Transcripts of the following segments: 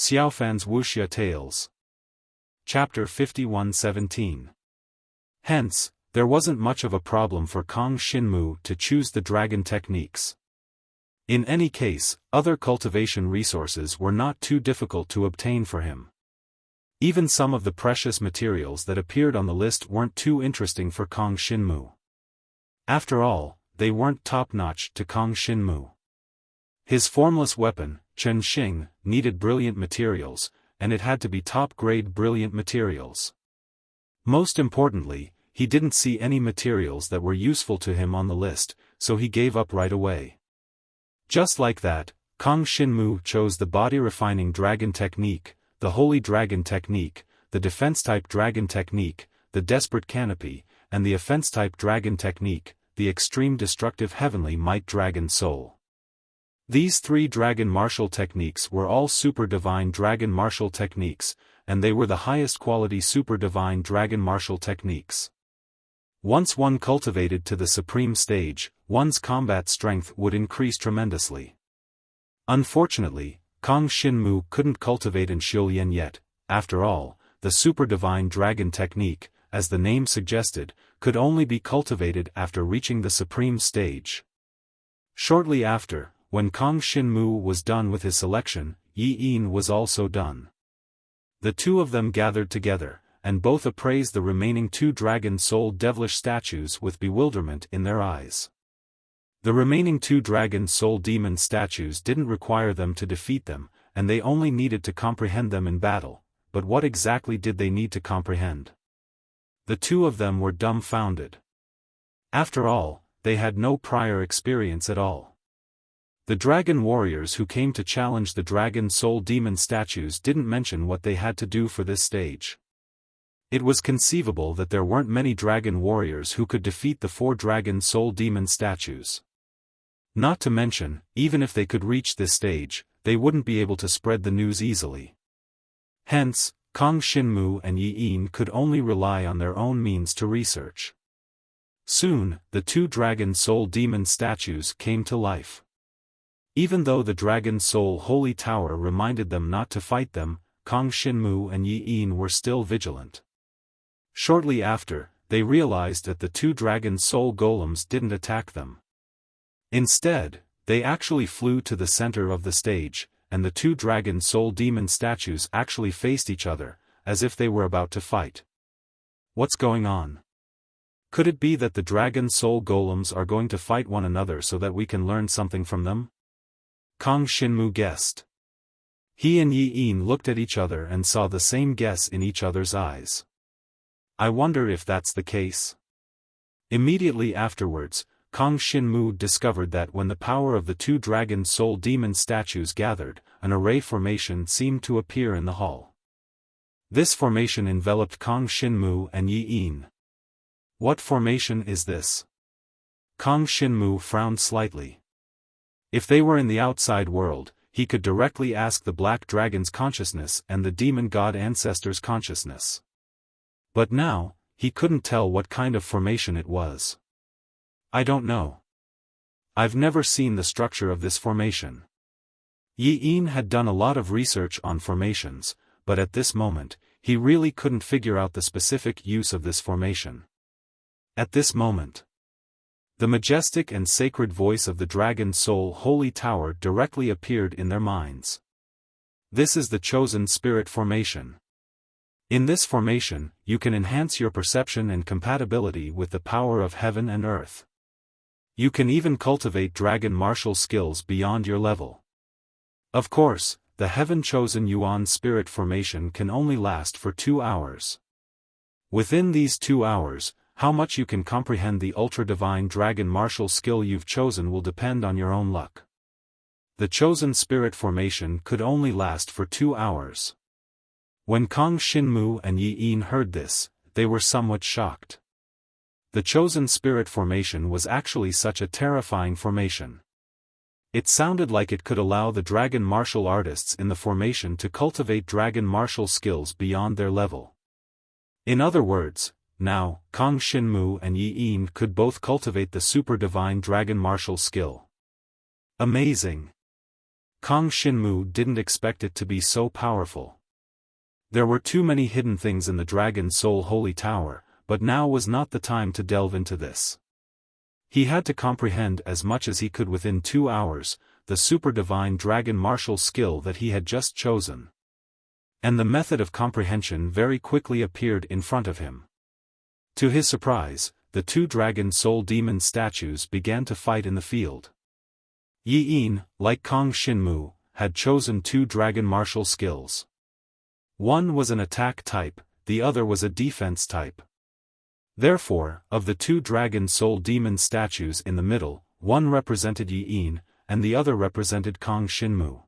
Xiaofan's Wuxia Tales. Chapter 51:17. Hence, there wasn't much of a problem for Kang Xinmu to choose the dragon techniques. In any case, other cultivation resources were not too difficult to obtain for him. Even some of the precious materials that appeared on the list weren't too interesting for Kang Xinmu. After all, they weren't top-notch to Kang Xinmu. His formless weapon, Chen Xing, needed brilliant materials, and it had to be top-grade brilliant materials. Most importantly, he didn't see any materials that were useful to him on the list, so he gave up right away. Just like that, Kang Xinmu chose the body-refining dragon technique, the holy dragon technique, the defense-type dragon technique, the desperate canopy, and the offense-type dragon technique, the extreme destructive heavenly might dragon soul. These three dragon martial techniques were all super divine dragon martial techniques, and they were the highest quality super divine dragon martial techniques. Once one cultivated to the supreme stage, one's combat strength would increase tremendously. Unfortunately, Kang Xinmu couldn't cultivate in Xiulian yet. After all, the super divine dragon technique, as the name suggested, could only be cultivated after reaching the supreme stage. Shortly after, when Kang Xinmu was done with his selection, Yi Yin was also done. The two of them gathered together, and both appraised the remaining two dragon soul devilish statues with bewilderment in their eyes. The remaining two dragon soul demon statues didn't require them to defeat them, and they only needed to comprehend them in battle, but what exactly did they need to comprehend? The two of them were dumbfounded. After all, they had no prior experience at all. The dragon warriors who came to challenge the dragon soul demon statues didn't mention what they had to do for this stage. It was conceivable that there weren't many dragon warriors who could defeat the four dragon soul demon statues. Not to mention, even if they could reach this stage, they wouldn't be able to spread the news easily. Hence, Kang Xinmu and Yi Yin could only rely on their own means to research. Soon, the two dragon soul demon statues came to life. Even though the Dragon Soul Holy Tower reminded them not to fight them, Kang Xinmu and Yi Yin were still vigilant. Shortly after, they realized that the two Dragon Soul Golems didn't attack them. Instead, they actually flew to the center of the stage, and the two Dragon Soul Demon statues actually faced each other, as if they were about to fight. What's going on? Could it be that the Dragon Soul Golems are going to fight one another so that we can learn something from them? Kang Xinmu guessed. He and Yi Yin looked at each other and saw the same guess in each other's eyes. I wonder if that's the case. Immediately afterwards, Kang Xinmu discovered that when the power of the two dragon soul demon statues gathered, an array formation seemed to appear in the hall. This formation enveloped Kang Xinmu and Yi Yin. What formation is this? Kang Xinmu frowned slightly. If they were in the outside world, he could directly ask the Black Dragon's consciousness and the Demon God Ancestor's consciousness. But now, he couldn't tell what kind of formation it was. I don't know. I've never seen the structure of this formation. Yi Yin had done a lot of research on formations, but at this moment, he really couldn't figure out the specific use of this formation. At this moment, the majestic and sacred voice of the Dragon Soul Holy Tower directly appeared in their minds. This is the chosen spirit formation. In this formation, you can enhance your perception and compatibility with the power of heaven and earth. You can even cultivate dragon martial skills beyond your level. Of course, the heaven-chosen Yuan spirit formation can only last for 2 hours. Within these 2 hours, how much you can comprehend the ultra-divine dragon martial skill you've chosen will depend on your own luck. The chosen spirit formation could only last for 2 hours. When Kang Xinmu and Yi Yin heard this, they were somewhat shocked. The chosen spirit formation was actually such a terrifying formation. It sounded like it could allow the dragon martial artists in the formation to cultivate dragon martial skills beyond their level. In other words, now, Kang Xinmu and Yi Yin could both cultivate the super divine dragon martial skill. Amazing! Kang Xinmu didn't expect it to be so powerful. There were too many hidden things in the Dragon Soul Holy Tower, but now was not the time to delve into this. He had to comprehend as much as he could within 2 hours, the super divine dragon martial skill that he had just chosen. And the method of comprehension very quickly appeared in front of him. To his surprise, the 2 dragon soul demon statues began to fight in the field. Yi Yin, like Kang Xinmu, had chosen 2 dragon martial skills. One was an attack type, the other was a defense type. Therefore, of the 2 dragon soul demon statues in the middle, one represented Yi Yin, and the other represented Kang Xinmu.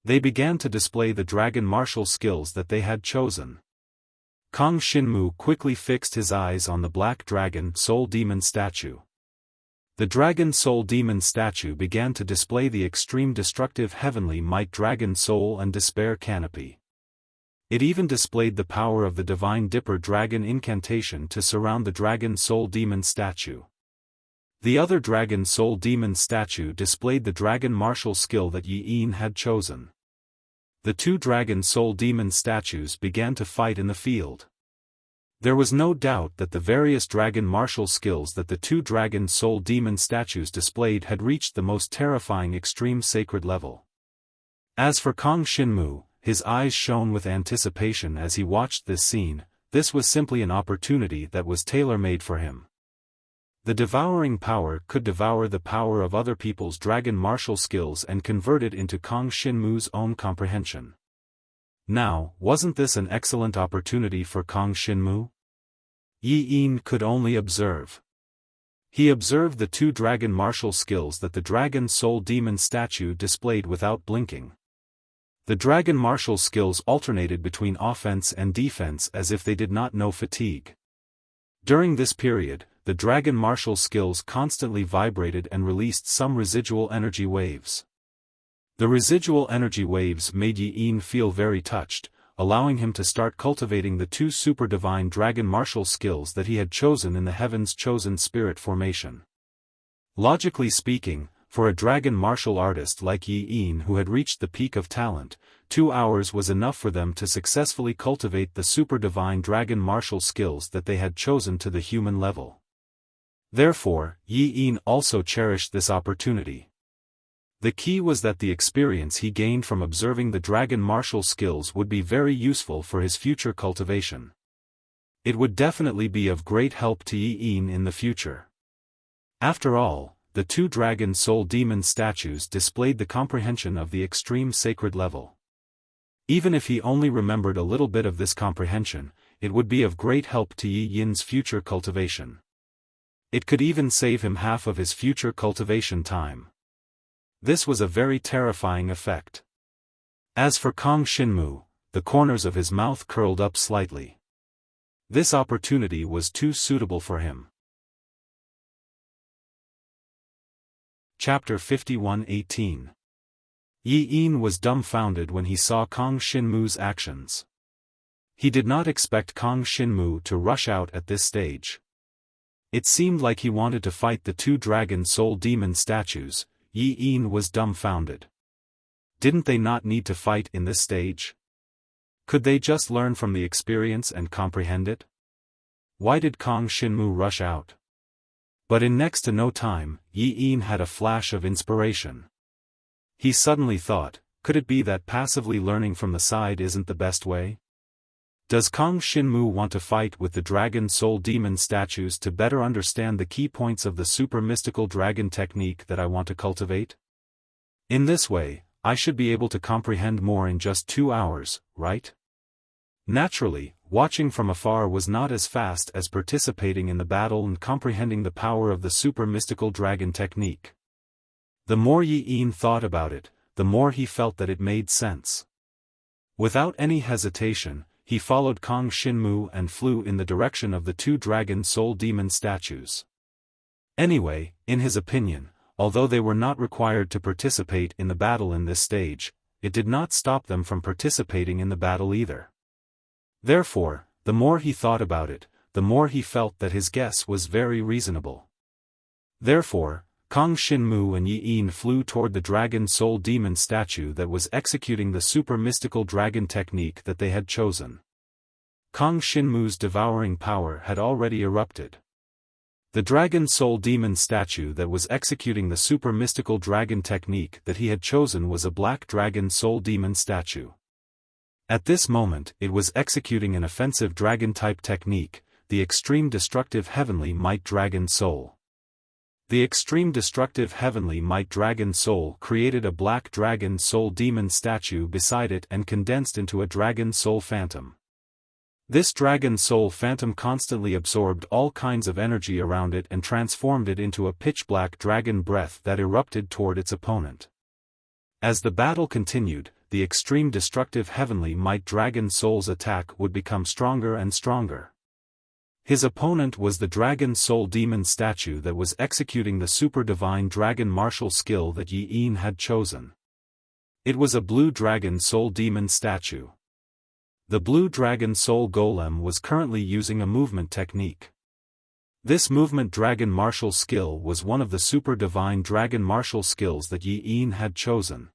They began to display the dragon martial skills that they had chosen. Kang Xinmu quickly fixed his eyes on the black dragon soul demon statue. The Dragon Soul Demon statue began to display the extreme destructive heavenly might Dragon Soul and Despair canopy. It even displayed the power of the Divine Dipper Dragon incantation to surround the Dragon Soul Demon statue. The other Dragon Soul Demon statue displayed the dragon martial skill that Yi Yin had chosen. The 2 Dragon Soul Demon statues began to fight in the field. There was no doubt that the various dragon martial skills that the 2 Dragon Soul Demon statues displayed had reached the most terrifying extreme sacred level. As for Kang Xinmu, his eyes shone with anticipation as he watched this scene. This was simply an opportunity that was tailor-made for him. The devouring power could devour the power of other people's dragon martial skills and convert it into Kang Xinmu's own comprehension. Now, wasn't this an excellent opportunity for Kang Xinmu? Yi Yin could only observe. He observed the 2 dragon martial skills that the Dragon Soul Demon statue displayed without blinking. The dragon martial skills alternated between offense and defense as if they did not know fatigue. During this period, the dragon martial skills constantly vibrated and released some residual energy waves. The residual energy waves made Yi Yin feel very touched, allowing him to start cultivating the 2 super divine dragon martial skills that he had chosen in the Heaven's Chosen Spirit formation. Logically speaking, for a dragon martial artist like Yi Yin who had reached the peak of talent, 2 hours was enough for them to successfully cultivate the super divine dragon martial skills that they had chosen to the human level. Therefore, Yi Yin also cherished this opportunity. The key was that the experience he gained from observing the dragon martial skills would be very useful for his future cultivation. It would definitely be of great help to Yi Yin in the future. After all, the 2 Dragon Soul Demon statues displayed the comprehension of the extreme sacred level. Even if he only remembered a little bit of this comprehension, it would be of great help to Yi Yin's future cultivation. It could even save him half of his future cultivation time. This was a very terrifying effect. As for Kang Xinmu, the corners of his mouth curled up slightly. This opportunity was too suitable for him. Chapter 51:18. Yi Yin was dumbfounded when he saw Kang Xinmu's actions. He did not expect Kang Xinmu to rush out at this stage. It seemed like he wanted to fight the 2 Dragon Soul Demon statues. Yi Yin was dumbfounded. Didn't they not need to fight in this stage? Could they just learn from the experience and comprehend it? Why did Kang Xinmu rush out? But in next to no time, Yi Yin had a flash of inspiration. He suddenly thought, could it be that passively learning from the side isn't the best way? Does Kang Xinmu want to fight with the Dragon Soul Demon statues to better understand the key points of the super mystical dragon technique that I want to cultivate? In this way, I should be able to comprehend more in just 2 hours, right? Naturally, watching from afar was not as fast as participating in the battle and comprehending the power of the super mystical dragon technique. The more Yi Yin thought about it, the more he felt that it made sense. Without any hesitation, he followed Kang Xinmu and flew in the direction of the 2 Dragon Soul Demon statues. Anyway, in his opinion, although they were not required to participate in the battle in this stage, it did not stop them from participating in the battle either. Therefore, the more he thought about it, the more he felt that his guess was very reasonable. Therefore, Kong Shinmu and Yi Yin flew toward the Dragon Soul Demon statue that was executing the super mystical dragon technique that they had chosen. Kong Shinmu's devouring power had already erupted. The Dragon Soul Demon statue that was executing the super mystical dragon technique that he had chosen was a black Dragon Soul Demon statue. At this moment, it was executing an offensive dragon-type technique, the Extreme Destructive Heavenly Might Dragon Soul. The Extreme Destructive Heavenly Might Dragon Soul created a black Dragon Soul Demon statue beside it and condensed into a Dragon Soul Phantom. This Dragon Soul Phantom constantly absorbed all kinds of energy around it and transformed it into a pitch-black dragon breath that erupted toward its opponent. As the battle continued, the Extreme Destructive Heavenly Might Dragon Soul's attack would become stronger and stronger. His opponent was the Dragon Soul Demon statue that was executing the super divine dragon martial skill that Yi Yin had chosen. It was a blue Dragon Soul Demon statue. The blue Dragon Soul Golem was currently using a movement technique. This movement dragon martial skill was one of the super divine dragon martial skills that Yi Yin had chosen.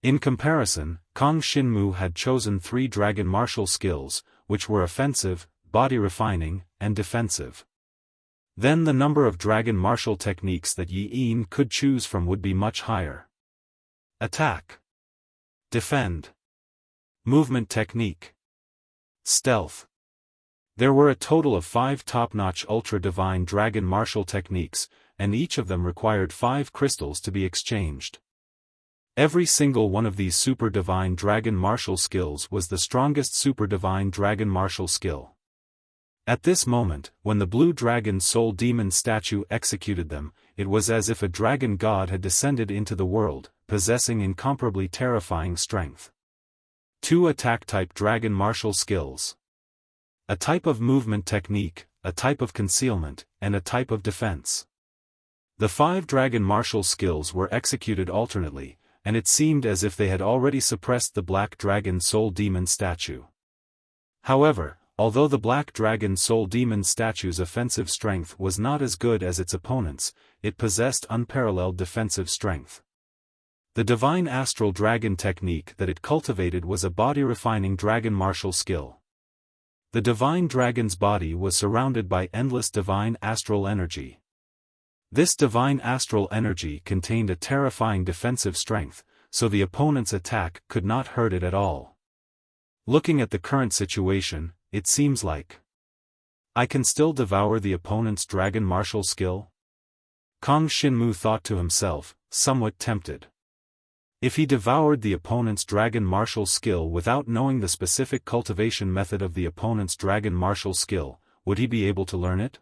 In comparison, Kong Shinmu had chosen 3 dragon martial skills, which were offensive, body refining, and defensive. Then the number of dragon martial techniques that Yi Yin could choose from would be much higher. Attack. Defend. Movement technique. Stealth. There were a total of 5 top-notch ultra-divine dragon martial techniques, and each of them required 5 crystals to be exchanged. Every single one of these super divine dragon martial skills was the strongest super divine dragon martial skill. At this moment, when the blue Dragon Soul Demon statue executed them, it was as if a dragon god had descended into the world, possessing incomparably terrifying strength. 2 attack-type dragon martial skills. A type of movement technique, a type of concealment, and a type of defense. The 5 dragon martial skills were executed alternately, and it seemed as if they had already suppressed the Black Dragon Soul Demon statue. However, although the Black Dragon Soul Demon statue's offensive strength was not as good as its opponent's, it possessed unparalleled defensive strength. The Divine Astral Dragon technique that it cultivated was a body-refining dragon martial skill. The Divine Dragon's body was surrounded by endless divine astral energy. This divine astral energy contained a terrifying defensive strength, so the opponent's attack could not hurt it at all. Looking at the current situation, it seems like I can still devour the opponent's dragon martial skill? Kong Shinmu thought to himself, somewhat tempted. If he devoured the opponent's dragon martial skill without knowing the specific cultivation method of the opponent's dragon martial skill, would he be able to learn it?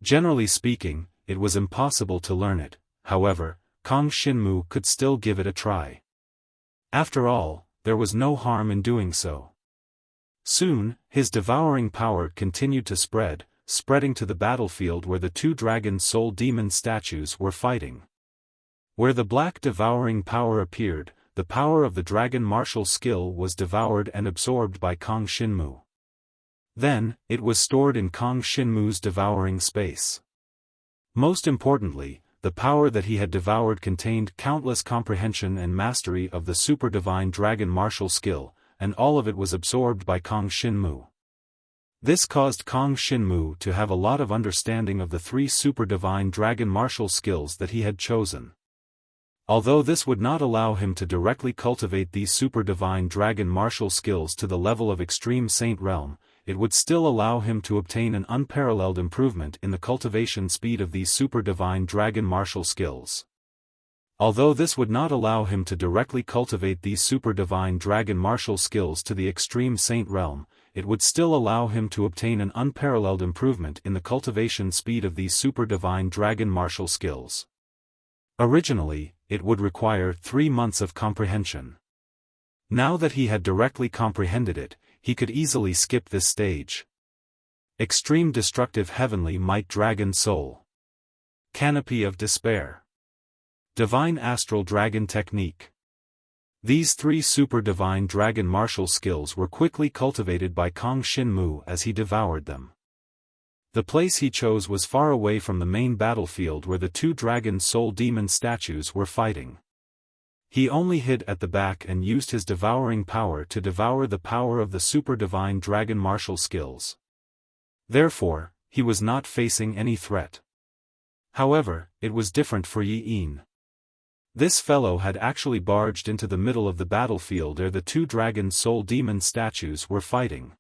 Generally speaking, it was impossible to learn it, however, Kong Shinmu could still give it a try. After all, there was no harm in doing so. Soon, his devouring power continued to spreading to the battlefield where the 2 Dragon Soul Demon statues were fighting. Where the black devouring power appeared, the power of the dragon martial skill was devoured and absorbed by Kong Shinmu. Then, it was stored in Kong Shinmu's devouring space. Most importantly, the power that he had devoured contained countless comprehension and mastery of the super divine dragon martial skill, and all of it was absorbed by Kong Shinmu. This caused Kong Shinmu to have a lot of understanding of the 3 super divine dragon martial skills that he had chosen. Although this would not allow him to directly cultivate these super divine dragon martial skills to the level of extreme saint realm, it would still allow him to obtain an unparalleled improvement in the cultivation speed of these super divine dragon martial skills. Although this would not allow him to directly cultivate these super divine dragon martial skills to the extreme saint realm, it would still allow him to obtain an unparalleled improvement in the cultivation speed of these super divine dragon martial skills. Originally, it would require 3 months of comprehension. Now that he had directly comprehended it, he could easily skip this stage. Extreme Destructive Heavenly Might Dragon Soul. Canopy of Despair. Divine Astral Dragon Technique. These 3 super divine dragon martial skills were quickly cultivated by Kong Shinmu as he devoured them. The place he chose was far away from the main battlefield where the two dragon soul demon statues were fighting. He only hid at the back and used his devouring power to devour the power of the super divine dragon martial skills. Therefore, he was not facing any threat. However, it was different for Yi Yin. This fellow had actually barged into the middle of the battlefield where the two dragon soul demon statues were fighting.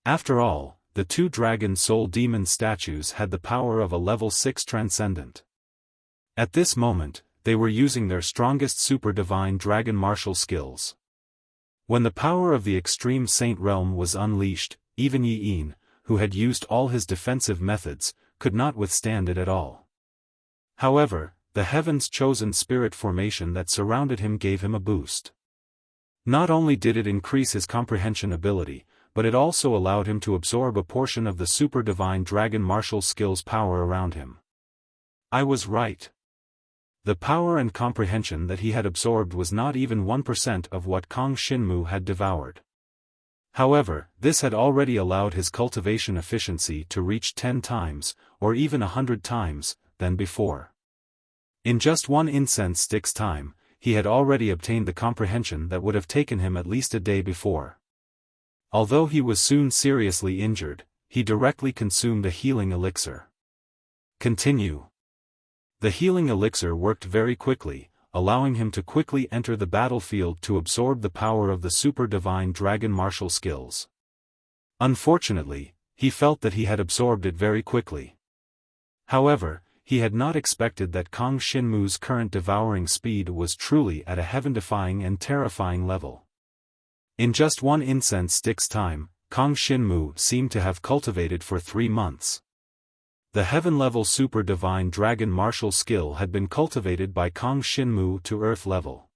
After all, the two dragon soul demon statues had the power of a level 6 transcendent. At this moment, they were using their strongest super divine dragon martial skills. When the power of the extreme saint realm was unleashed, even Yi Yin, who had used all his defensive methods, could not withstand it at all. However, the heaven's chosen spirit formation that surrounded him gave him a boost. Not only did it increase his comprehension ability, but it also allowed him to absorb a portion of the super divine dragon martial skills power around him. I was right. The power and comprehension that he had absorbed was not even 1% of what Kang Shinmu had devoured. However, this had already allowed his cultivation efficiency to reach 10 times, or even 100 times, than before. In just one incense stick's time, he had already obtained the comprehension that would have taken him at least a day before. Although he was soon seriously injured, he directly consumed a healing elixir. Continue. The healing elixir worked very quickly, allowing him to quickly enter the battlefield to absorb the power of the super divine dragon martial skills. Unfortunately, he felt that he had absorbed it very quickly. However, he had not expected that Kang Shinmu's current devouring speed was truly at a heaven-defying and terrifying level. In just one incense stick's time, Kang Shinmu seemed to have cultivated for 3 months. The heaven-level super divine dragon martial skill had been cultivated by Kang Shinmu to earth level.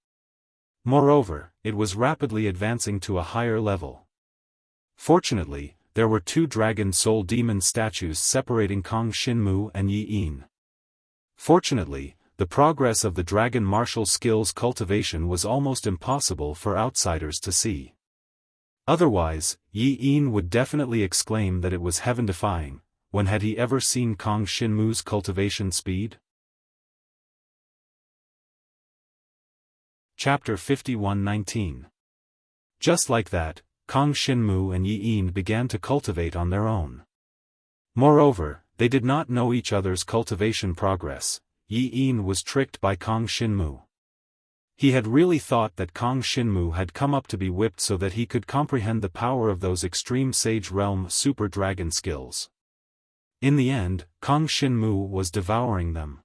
Moreover, it was rapidly advancing to a higher level. Fortunately, there were 2 dragon soul demon statues separating Kang Shinmu and Yi Yin. Fortunately, the progress of the dragon martial skills cultivation was almost impossible for outsiders to see. Otherwise, Yi Yin would definitely exclaim that it was heaven-defying. When had he ever seen Kang Shinmu's cultivation speed? Chapter 51:19. Just like that, Kang Shinmu and Yi Yin began to cultivate on their own. Moreover, they did not know each other's cultivation progress. Yi Yin was tricked by Kang Shinmu. He had really thought that Kang Shinmu had come up to be whipped so that he could comprehend the power of those extreme sage realm super dragon skills. In the end, Kang Shinmu was devouring them.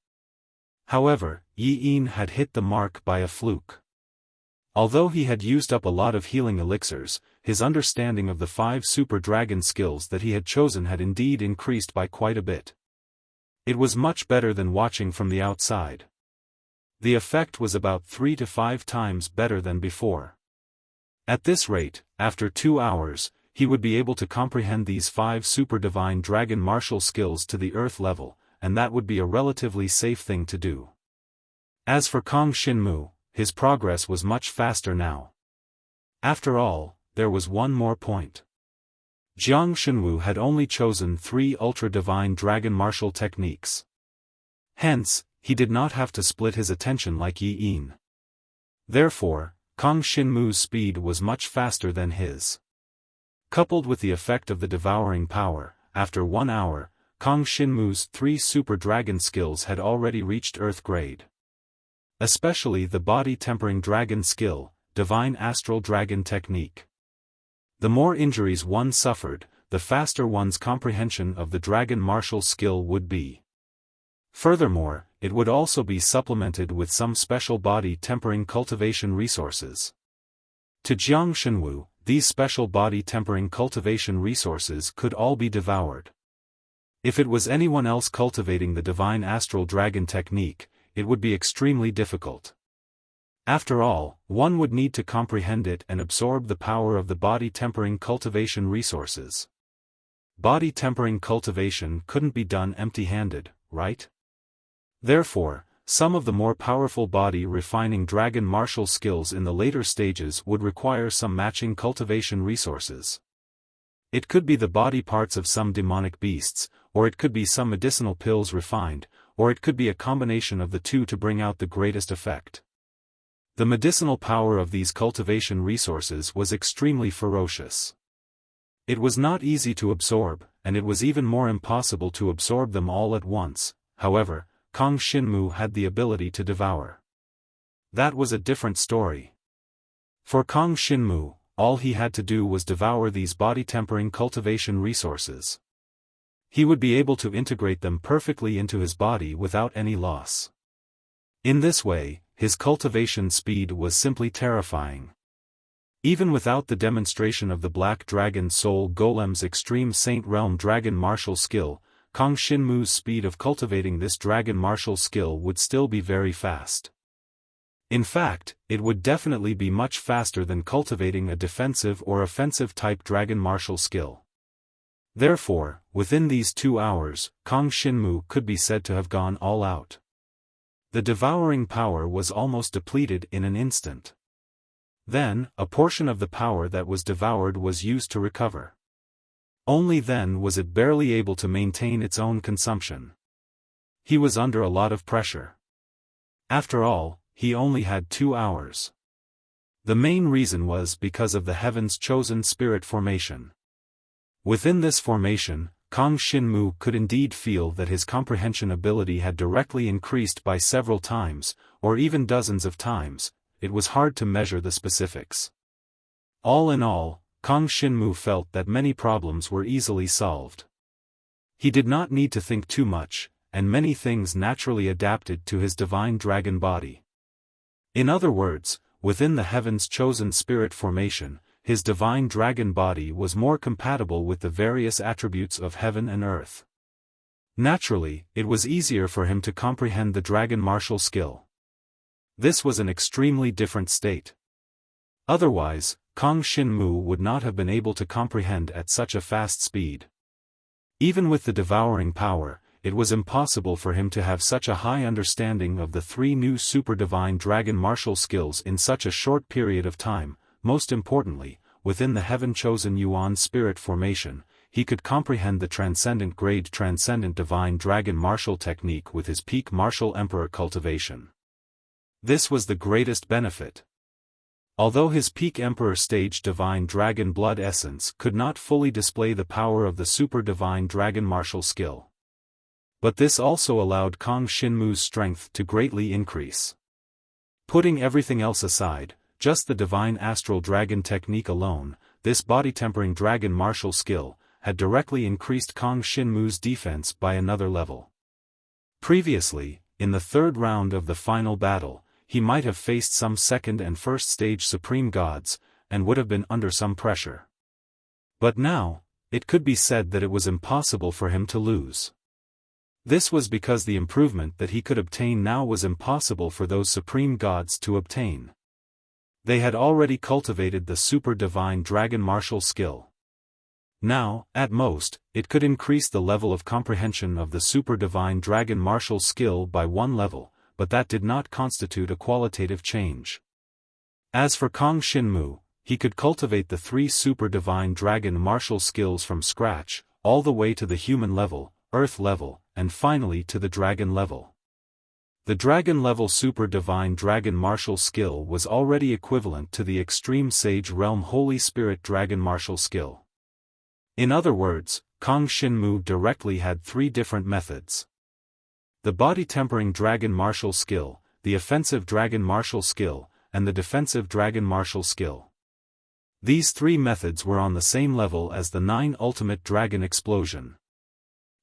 However, Yi Yin had hit the mark by a fluke. Although he had used up a lot of healing elixirs, his understanding of the 5 super dragon skills that he had chosen had indeed increased by quite a bit. It was much better than watching from the outside. The effect was about 3 to 5 times better than before. At this rate, after 2 hours, he would be able to comprehend these 5 super divine dragon martial skills to the earth level, and that would be a relatively safe thing to do. As for Kang Shinmu, his progress was much faster now. After all, there was one more point. Jiang Shenwu had only chosen 3 ultra-divine dragon martial techniques. Hence, he did not have to split his attention like Yi Yin. Therefore, Kang Shinmu's speed was much faster than his. Coupled with the effect of the devouring power, after 1 hour, Kang Shinmu's 3 super dragon skills had already reached earth grade. Especially the body-tempering dragon skill, divine astral dragon technique. The more injuries one suffered, the faster one's comprehension of the dragon martial skill would be. Furthermore, it would also be supplemented with some special body-tempering cultivation resources. To Jiang Shenwu, these special body-tempering cultivation resources could all be devoured. If it was anyone else cultivating the divine astral dragon technique, it would be extremely difficult. After all, one would need to comprehend it and absorb the power of the body-tempering cultivation resources. Body-tempering cultivation couldn't be done empty-handed, right? Therefore, some of the more powerful body-refining dragon martial skills in the later stages would require some matching cultivation resources. It could be the body parts of some demonic beasts, or it could be some medicinal pills refined, or it could be a combination of the two to bring out the greatest effect. The medicinal power of these cultivation resources was extremely ferocious. It was not easy to absorb, and it was even more impossible to absorb them all at once. However, Kang Xinmu had the ability to devour. That was a different story. For Kang Xinmu, all he had to do was devour these body-tempering cultivation resources. He would be able to integrate them perfectly into his body without any loss. In this way, his cultivation speed was simply terrifying. Even without the demonstration of the Black Dragon Soul Golem's extreme Saint Realm Dragon martial skill, Kang Xinmu's speed of cultivating this dragon martial skill would still be very fast. In fact, it would definitely be much faster than cultivating a defensive or offensive type dragon martial skill. Therefore, within these 2 hours, Kang Xinmu could be said to have gone all out. The devouring power was almost depleted in an instant. Then, a portion of the power that was devoured was used to recover. Only then was it barely able to maintain its own consumption. He was under a lot of pressure. After all, he only had 2 hours. The main reason was because of the Heaven's Chosen Spirit formation. Within this formation, Kang Xinmu could indeed feel that his comprehension ability had directly increased by several times, or even dozens of times. It was hard to measure the specifics. All in all, Kang Xinmu felt that many problems were easily solved. He did not need to think too much, and many things naturally adapted to his divine dragon body. In other words, within the Heaven's Chosen Spirit formation, his divine dragon body was more compatible with the various attributes of heaven and earth. Naturally, it was easier for him to comprehend the dragon martial skill. This was an extremely different state. Otherwise, Kang Xinmu would not have been able to comprehend at such a fast speed. Even with the devouring power, it was impossible for him to have such a high understanding of the 3 new super divine dragon martial skills in such a short period of time. Most importantly, within the heaven-chosen Yuan spirit formation, he could comprehend the transcendent grade transcendent divine dragon martial technique with his peak martial emperor cultivation. This was the greatest benefit. Although his peak emperor stage divine dragon blood essence could not fully display the power of the super divine dragon martial skill. But this also allowed Kang Xinmu's strength to greatly increase. Putting everything else aside, just the divine astral dragon technique alone, this body-tempering dragon martial skill, had directly increased Kang Xinmu's defense by another level. Previously, in the 3rd round of the final battle, he might have faced some 2nd and 1st stage supreme gods, and would have been under some pressure. But now, it could be said that it was impossible for him to lose. This was because the improvement that he could obtain now was impossible for those supreme gods to obtain. They had already cultivated the super divine dragon martial skill. Now, at most, it could increase the level of comprehension of the super divine dragon martial skill by 1 level, but that did not constitute a qualitative change. As for Kang Xinmu, he could cultivate the 3 super divine dragon martial skills from scratch, all the way to the human level, earth level, and finally to the dragon level. The dragon level super divine dragon martial skill was already equivalent to the extreme sage realm holy spirit dragon martial skill. In other words, Kang Xinmu directly had 3 different methods. The body-tempering dragon martial skill, the offensive dragon martial skill, and the defensive dragon martial skill. These 3 methods were on the same level as the 9 ultimate dragon explosion.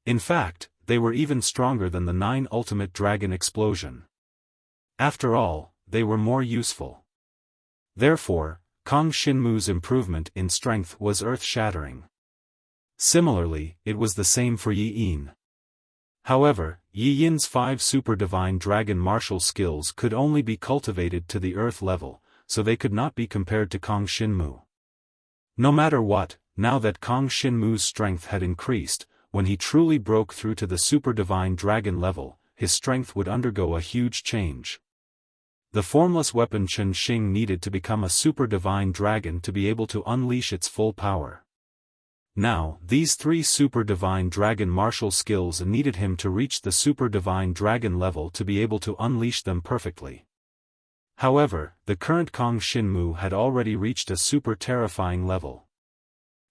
In fact, they were even stronger than the 9 ultimate dragon explosion. After all, they were more useful. Therefore, Kang Xinmu's improvement in strength was earth-shattering. Similarly, it was the same for Yi Yin. However, Yi Yin's 5 super divine dragon martial skills could only be cultivated to the earth level, so they could not be compared to Kang Xinmu. No matter what, now that Kang Xinmu's strength had increased, when he truly broke through to the super divine dragon level, his strength would undergo a huge change. The formless weapon Chen Xing needed to become a super divine dragon to be able to unleash its full power. Now, these three Super Divine Dragon martial skills needed him to reach the Super Divine Dragon level to be able to unleash them perfectly. However, the current Kong Shinmu had already reached a super terrifying level.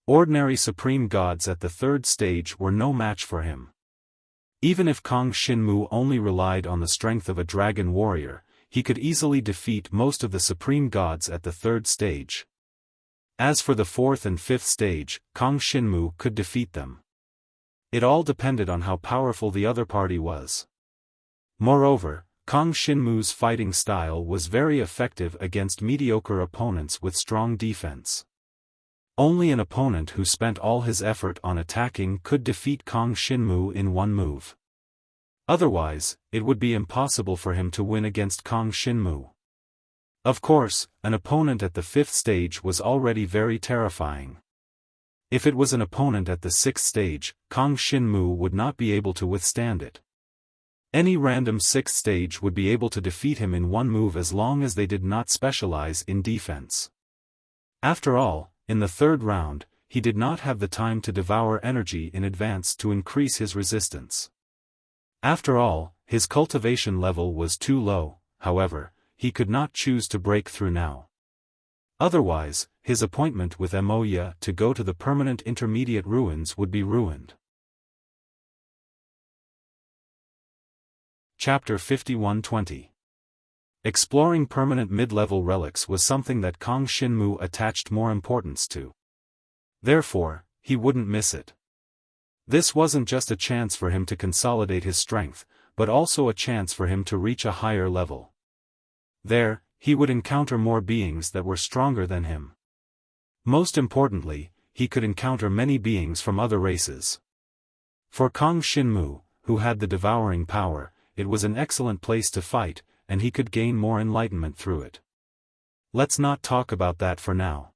Ordinary supreme gods at the third stage were no match for him. Even if Kong Shinmu only relied on the strength of a dragon warrior, he could easily defeat most of the supreme gods at the third stage. As for the fourth and fifth stage, Kong Shinmu could defeat them. It all depended on how powerful the other party was. Moreover, Kong Shinmu's fighting style was very effective against mediocre opponents with strong defense. Only an opponent who spent all his effort on attacking could defeat Kong Shinmu in one move. Otherwise, it would be impossible for him to win against Kong Shinmu. Of course, an opponent at the fifth stage was already very terrifying. If it was an opponent at the sixth stage, Kong Shinmu would not be able to withstand it. Any random sixth stage would be able to defeat him in one move as long as they did not specialize in defense. After all, in the third round, he did not have the time to devour energy in advance to increase his resistance. After all, his cultivation level was too low. However, he could not choose to break through now. Otherwise, his appointment with Emoya to go to the permanent intermediate ruins would be ruined. Chapter 51-20. Exploring permanent mid-level relics was something that Kong Shinmu attached more importance to. Therefore, he wouldn't miss it. This wasn't just a chance for him to consolidate his strength, but also a chance for him to reach a higher level. There, he would encounter more beings that were stronger than him. Most importantly, he could encounter many beings from other races. For Kong Shinmu, who had the devouring power, it was an excellent place to fight, and he could gain more enlightenment through it. Let's not talk about that for now.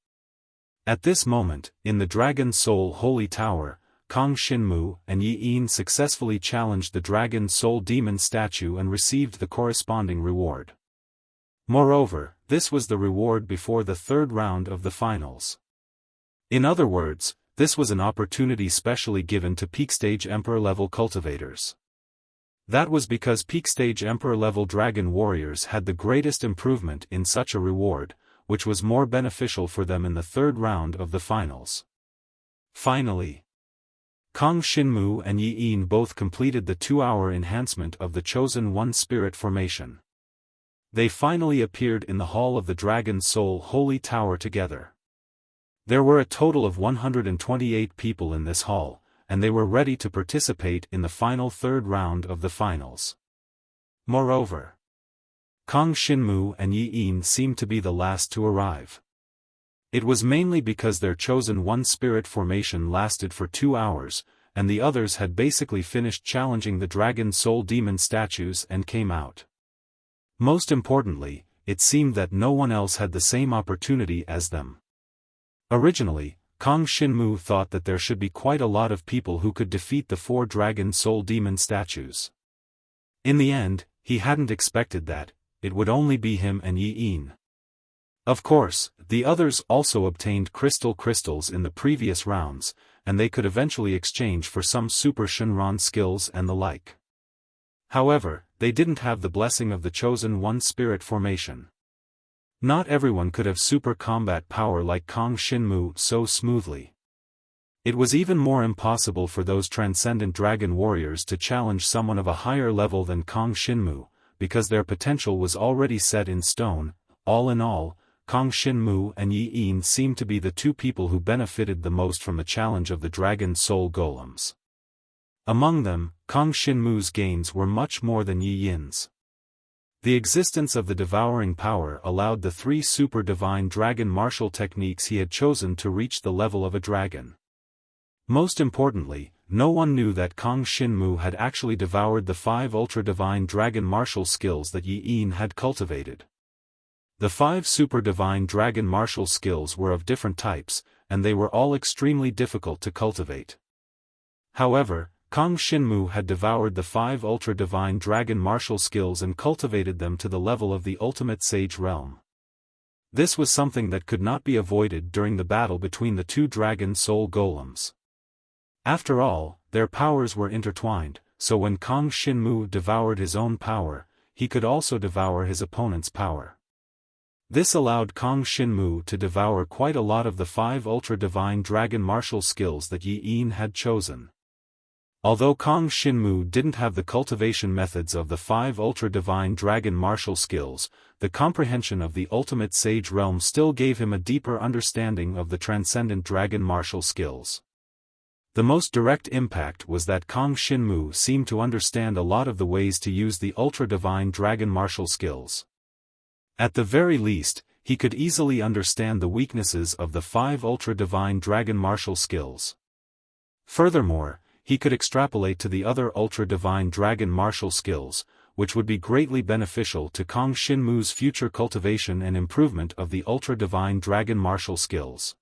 At this moment, in the Dragon Soul Holy Tower, Kong Shinmu and Yi Yin successfully challenged the Dragon Soul Demon statue and received the corresponding reward. Moreover, this was the reward before the third round of the finals. In other words, this was an opportunity specially given to peak-stage Emperor-level cultivators. That was because peak-stage Emperor-level Dragon Warriors had the greatest improvement in such a reward, which was more beneficial for them in the third round of the finals. Finally, Kong Shinmu and Yi Yin both completed the 2-hour enhancement of the Chosen One Spirit formation. They finally appeared in the Hall of the Dragon Soul Holy Tower together. There were a total of 128 people in this hall, and they were ready to participate in the final third round of the finals. Moreover, Kong Shinmu and Yi Yin seemed to be the last to arrive. It was mainly because their Chosen One Spirit formation lasted for 2 hours, and the others had basically finished challenging the Dragon Soul Demon statues and came out. Most importantly, it seemed that no one else had the same opportunity as them. Originally, Kong Shinmu thought that there should be quite a lot of people who could defeat the 4 Dragon Soul Demon statues. In the end, he hadn't expected that it would only be him and Yi Yin. Of course, the others also obtained crystals in the previous rounds, and they could eventually exchange for some Super Shinran skills and the like. However, they didn't have the blessing of the Chosen One Spirit formation. Not everyone could have super combat power like Kong Shinmu so smoothly. It was even more impossible for those transcendent dragon warriors to challenge someone of a higher level than Kong Shinmu, because their potential was already set in stone. All in all, Kong Shinmu and Yi Yin seemed to be the 2 people who benefited the most from the challenge of the Dragon Soul Golems. Among them, Kong Shinmu's gains were much more than Yi Yin's. The existence of the devouring power allowed the 3 super divine dragon martial techniques he had chosen to reach the level of a dragon. Most importantly, no one knew that Kong Shinmu had actually devoured the 5 ultra-divine dragon martial skills that Yi Yin had cultivated. The 5 super divine dragon martial skills were of different types, and they were all extremely difficult to cultivate. However, Kong Shinmu had devoured the 5 ultra-divine dragon martial skills and cultivated them to the level of the ultimate sage realm. This was something that could not be avoided during the battle between the 2 dragon soul golems. After all, their powers were intertwined, so when Kang Xinmu devoured his own power, he could also devour his opponent's power. This allowed Kang Xinmu to devour quite a lot of the 5 ultra-divine dragon martial skills that Yi Yin had chosen. Although Kang Xinmu didn't have the cultivation methods of the 5 ultra-divine dragon martial skills, the comprehension of the ultimate sage realm still gave him a deeper understanding of the transcendent dragon martial skills. The most direct impact was that Kang Xinmu seemed to understand a lot of the ways to use the ultra-divine dragon martial skills. At the very least, he could easily understand the weaknesses of the 5 ultra-divine dragon martial skills. Furthermore, he could extrapolate to the other ultra-divine dragon martial skills, which would be greatly beneficial to Kang Xinmu's future cultivation and improvement of the ultra-divine dragon martial skills.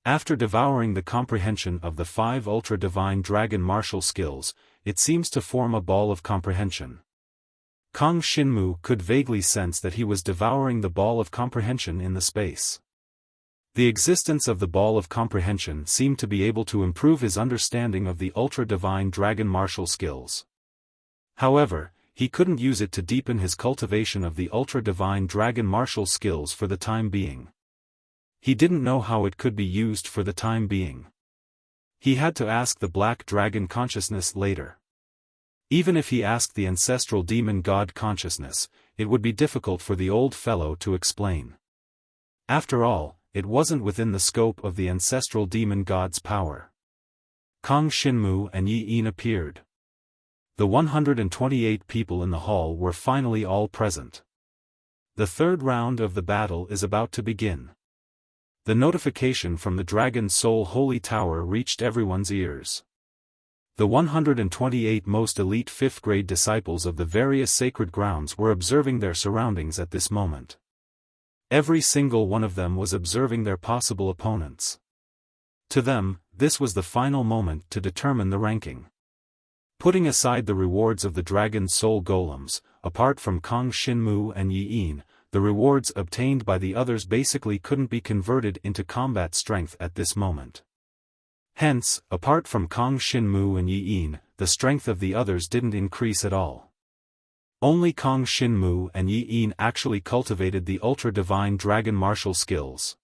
After devouring the comprehension of the 5 ultra-divine dragon martial skills, it seems to form a ball of comprehension. Kang Xinmu could vaguely sense that he was devouring the ball of comprehension in the space. The existence of the ball of comprehension seemed to be able to improve his understanding of the ultra-divine dragon martial skills. However, he couldn't use it to deepen his cultivation of the ultra-divine dragon martial skills for the time being. He didn't know how it could be used for the time being. He had to ask the Black Dragon Consciousness later. Even if he asked the ancestral demon god consciousness, it would be difficult for the old fellow to explain. After all, it wasn't within the scope of the ancestral demon god's power. Kang Xinmu and Yi Yin appeared. The 128 people in the hall were finally all present. The third round of the battle is about to begin. The notification from the Dragon Soul Holy Tower reached everyone's ears. The 128 most elite 5th-grade disciples of the various sacred grounds were observing their surroundings at this moment. Every single one of them was observing their possible opponents. To them, this was the final moment to determine the ranking. Putting aside the rewards of the Dragon Soul Golems, apart from Kang Xinmu and Yi Yin, the rewards obtained by the others basically couldn't be converted into combat strength at this moment. Hence, apart from Kang Xinmu and Yi Yin, the strength of the others didn't increase at all. Only Kang Xinmu and Yi Yin actually cultivated the ultra-divine dragon martial skills.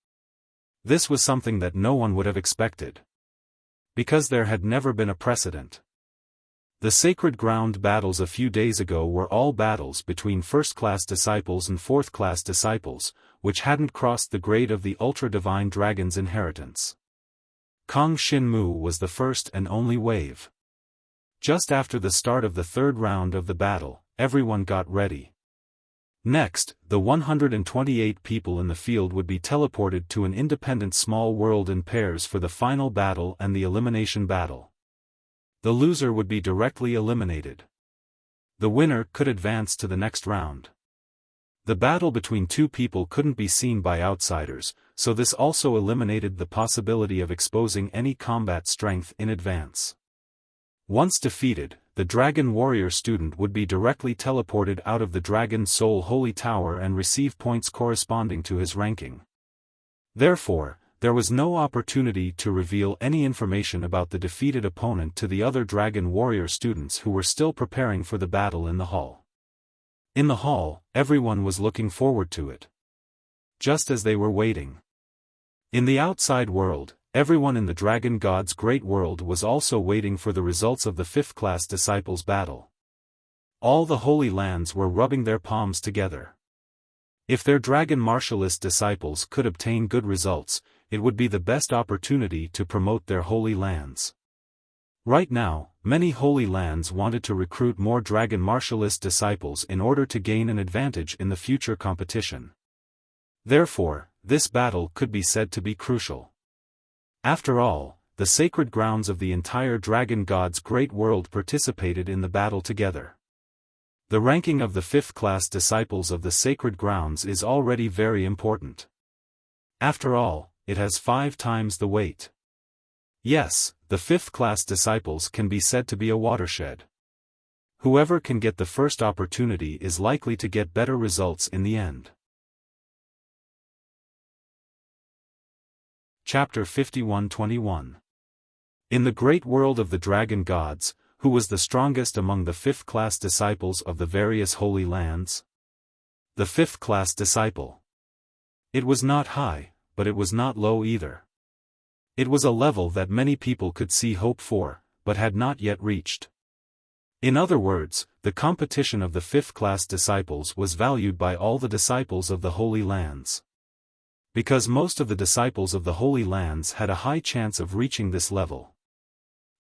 This was something that no one would have expected. Because there had never been a precedent. The sacred ground battles a few days ago were all battles between first-class disciples and 4th-class disciples, which hadn't crossed the grade of the ultra-divine dragon's inheritance. Kang Xinmu was the first and only wave. Just after the start of the third round of the battle, everyone got ready. Next, the 128 people in the field would be teleported to an independent small world in pairs for the final battle and the elimination battle. The loser would be directly eliminated. The winner could advance to the next round. The battle between 2 people couldn't be seen by outsiders, so this also eliminated the possibility of exposing any combat strength in advance. Once defeated, the Dragon Warrior student would be directly teleported out of the Dragon Soul Holy Tower and receive points corresponding to his ranking. Therefore, there was no opportunity to reveal any information about the defeated opponent to the other Dragon Warrior students who were still preparing for the battle in the hall. In the hall, everyone was looking forward to it. Just as they were waiting. In the outside world, everyone in the Dragon God's Great World was also waiting for the results of the 5th-class disciples' battle. All the Holy Lands were rubbing their palms together. If their Dragon Martialist disciples could obtain good results, it would be the best opportunity to promote their Holy Lands. Right now, many Holy Lands wanted to recruit more Dragon Martialist disciples in order to gain an advantage in the future competition. Therefore, this battle could be said to be crucial. After all, the sacred grounds of the entire Dragon God's Great World participated in the battle together. The ranking of the 5th-class disciples of the sacred grounds is already very important. After all, it has 5 times the weight. Yes, the 5th-class disciples can be said to be a watershed. Whoever can get the first opportunity is likely to get better results in the end. Chapter 51-21 In the great world of the dragon gods, who was the strongest among the fifth-class disciples of the various holy lands? The fifth-class disciple. It was not high, but it was not low either. It was a level that many people could see hope for, but had not yet reached. In other words, the competition of the fifth-class disciples was valued by all the disciples of the Holy Lands. Because most of the disciples of the Holy Lands had a high chance of reaching this level.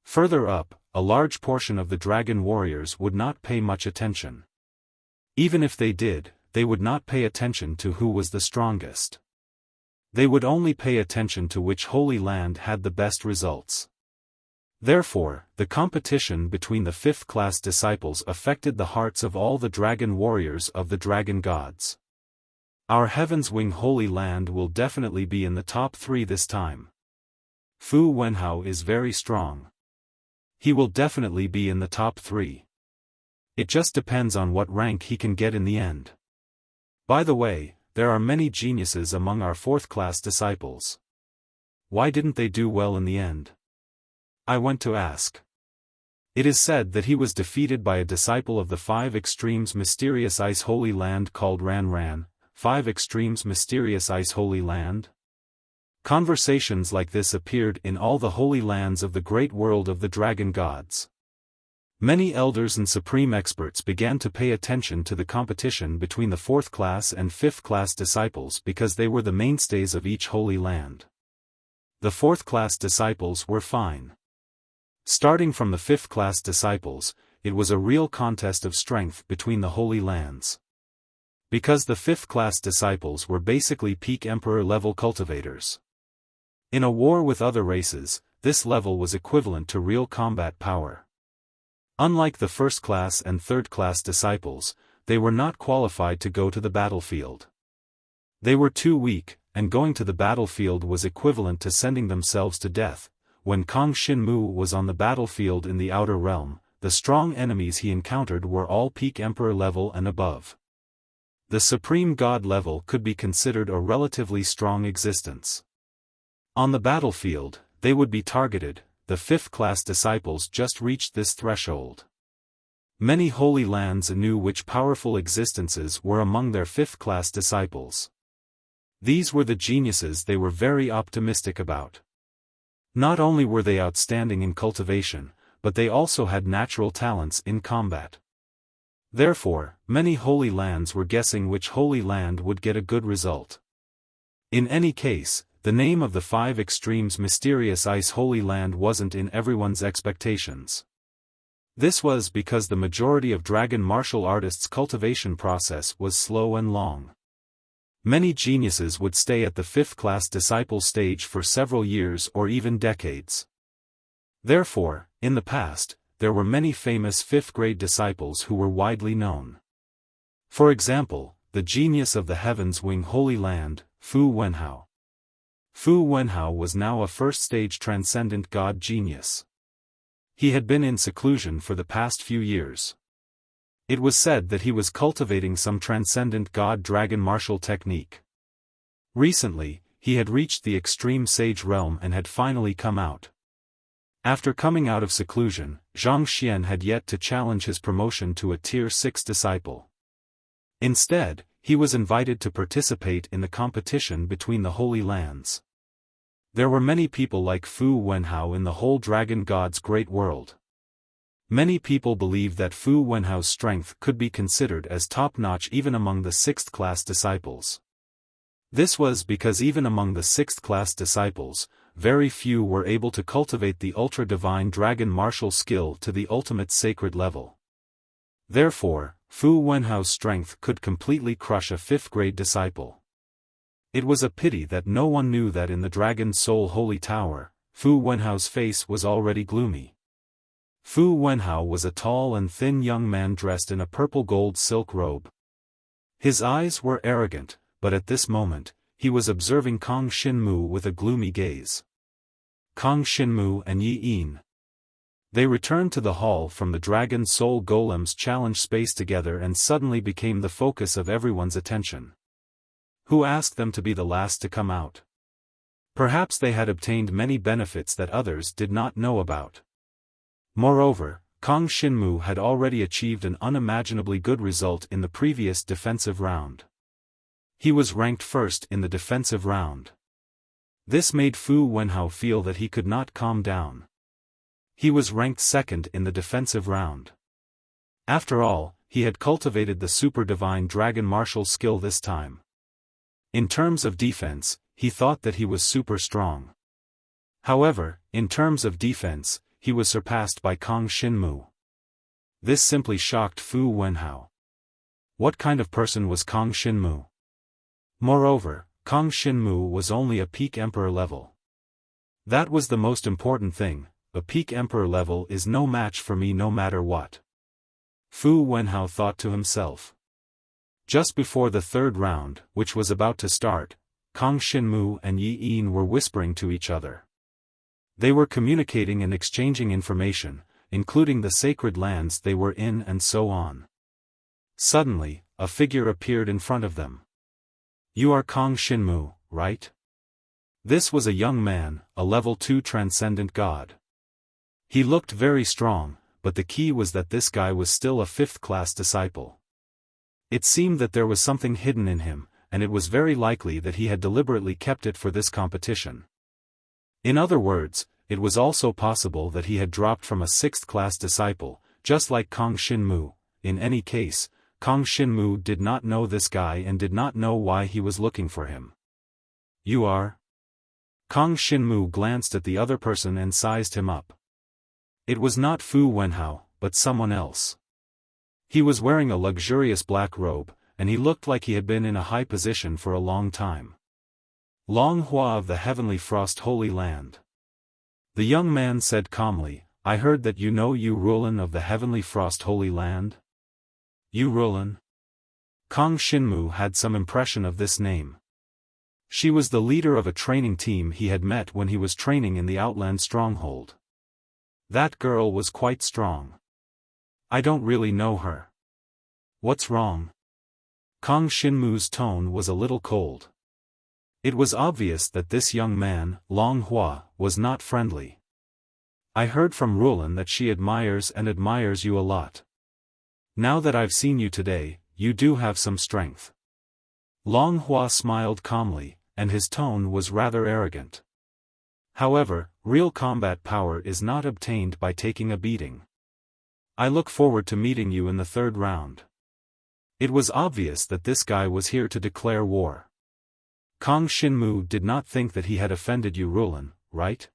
Further up, a large portion of the dragon warriors would not pay much attention. Even if they did, they would not pay attention to who was the strongest. They would only pay attention to which Holy Land had the best results. Therefore, the competition between the fifth-class disciples affected the hearts of all the dragon warriors of the dragon gods. Our Heaven's Wing Holy Land will definitely be in the top 3 this time. Fu Wenhao is very strong. He will definitely be in the top 3. It just depends on what rank he can get in the end. By the way, there are many geniuses among our fourth-class disciples. Why didn't they do well in the end? I went to ask. It is said that he was defeated by a disciple of the 5 Extremes Mysterious Ice Holy Land called Ran Ran. 5 Extremes Mysterious Ice Holy Land? Conversations like this appeared in all the holy lands of the great world of the dragon gods. Many elders and supreme experts began to pay attention to the competition between the 4th class and 5th class disciples because they were the mainstays of each holy land. The 4th class disciples were fine. Starting from the 5th class disciples, it was a real contest of strength between the holy lands. Because the 5th class disciples were basically peak emperor level cultivators. In a war with other races, this level was equivalent to real combat power. Unlike the 1st class and 3rd class disciples, they were not qualified to go to the battlefield. They were too weak, and going to the battlefield was equivalent to sending themselves to death. When Kong Shinmu was on the battlefield in the Outer Realm, the strong enemies he encountered were all peak emperor level and above. The supreme god level could be considered a relatively strong existence. On the battlefield, they would be targeted. The 5th class disciples just reached this threshold. Many holy lands knew which powerful existences were among their 5th class disciples. These were the geniuses they were very optimistic about. Not only were they outstanding in cultivation, but they also had natural talents in combat. Therefore, many holy lands were guessing which holy land would get a good result. In any case, the name of the 5 Extremes Mysterious Ice Holy Land wasn't in everyone's expectations. This was because the majority of dragon martial artists' cultivation process was slow and long. Many geniuses would stay at the 5th class disciple stage for several years or even decades. Therefore, in the past, there were many famous 5th grade disciples who were widely known. For example, the genius of the Heaven's Wing Holy Land, Fu Wenhao. Fu Wenhao was now a first-stage transcendent god genius. He had been in seclusion for the past few years. It was said that he was cultivating some transcendent god dragon martial technique. Recently, he had reached the extreme sage realm and had finally come out. After coming out of seclusion, Zhang Xian had yet to challenge his promotion to a Tier 6 disciple. Instead, he was invited to participate in the competition between the Holy Lands. There were many people like Fu Wenhao in the whole dragon god's great world. Many people believe that Fu Wenhao's strength could be considered as top-notch even among the 6th class disciples. This was because even among the 6th class disciples, very few were able to cultivate the ultra-divine dragon martial skill to the ultimate sacred level. Therefore, Fu Wenhao's strength could completely crush a 5th grade disciple. It was a pity that no one knew that in the Dragon Soul Holy Tower, Fu Wenhao's face was already gloomy. Fu Wenhao was a tall and thin young man dressed in a purple-gold silk robe. His eyes were arrogant, but at this moment, he was observing Kong Shinmu with a gloomy gaze. Kong Shinmu and Yi Yin. They returned to the hall from the Dragon Soul Golem's challenge space together and suddenly became the focus of everyone's attention. Who asked them to be the last to come out? Perhaps they had obtained many benefits that others did not know about. Moreover, Kang Xinmu had already achieved an unimaginably good result in the previous defensive round. He was ranked first in the defensive round. This made Fu Wenhao feel that he could not calm down. He was ranked second in the defensive round. After all, he had cultivated the super divine dragon martial skill this time. In terms of defense, he thought that he was super strong. However, in terms of defense, he was surpassed by Kang Xinmu. This simply shocked Fu Wenhao. What kind of person was Kang Xinmu? Moreover, Kang Xinmu was only a peak emperor level. That was the most important thing. A peak emperor level is no match for me no matter what. Fu Wenhao thought to himself. Just before the third round, which was about to start, Kang Xinmu and Yi Yin were whispering to each other. They were communicating and exchanging information, including the sacred lands they were in and so on. Suddenly, a figure appeared in front of them. You are Kang Xinmu, right? This was a young man, a level 2 transcendent god. He looked very strong, but the key was that this guy was still a 5th-class disciple. It seemed that there was something hidden in him, and it was very likely that he had deliberately kept it for this competition. In other words, it was also possible that he had dropped from a 6th-class disciple, just like Kang Xinmu. In any case, Kang Xinmu did not know this guy and did not know why he was looking for him. You are? Kang Xinmu glanced at the other person and sized him up. It was not Fu Wenhao, but someone else. He was wearing a luxurious black robe, and he looked like he had been in a high position for a long time. Long Hua of the Heavenly Frost Holy Land. The young man said calmly, I heard that you know Yu Rulan of the Heavenly Frost Holy Land? Yu Rulan? Kang Xinmu had some impression of this name. She was the leader of a training team he had met when he was training in the Outland Stronghold. That girl was quite strong. I don't really know her. What's wrong? Kang Xinmu's tone was a little cold. It was obvious that this young man, Long Hua, was not friendly. I heard from Rulan that she admires you a lot. Now that I've seen you today, you do have some strength. Long Hua smiled calmly, and his tone was rather arrogant. However, real combat power is not obtained by taking a beating. I look forward to meeting you in the third round. It was obvious that this guy was here to declare war. Kang Xinmu did not think that he had offended Yu Rulan, right?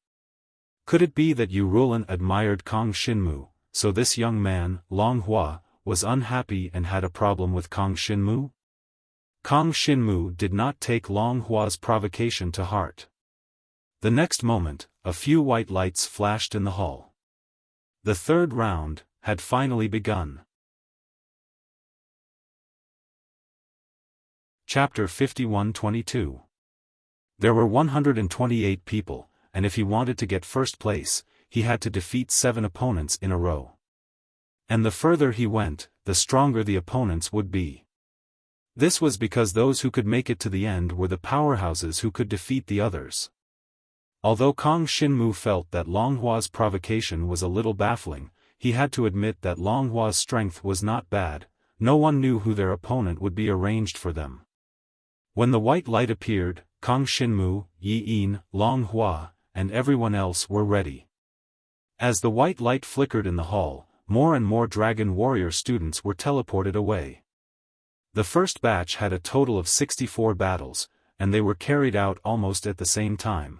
Could it be that Yu Rulan admired Kang Xinmu, so this young man, Long Hua, was unhappy and had a problem with Kang Xinmu? Kang Xinmu did not take Long Hua's provocation to heart. The next moment, a few white lights flashed in the hall. The third round had finally begun. Chapter 51-22. There were 128 people, and if he wanted to get first place, he had to defeat 7 opponents in a row. And the further he went, the stronger the opponents would be. This was because those who could make it to the end were the powerhouses who could defeat the others. Although Kang Xinmu felt that Long Hua's provocation was a little baffling, he had to admit that Long Hua's strength was not bad. No one knew who their opponent would be arranged for them. When the white light appeared, Kang Xinmu, Yi Yin, Long Hua, and everyone else were ready. As the white light flickered in the hall, more and more Dragon Warrior students were teleported away. The first batch had a total of 64 battles, and they were carried out almost at the same time.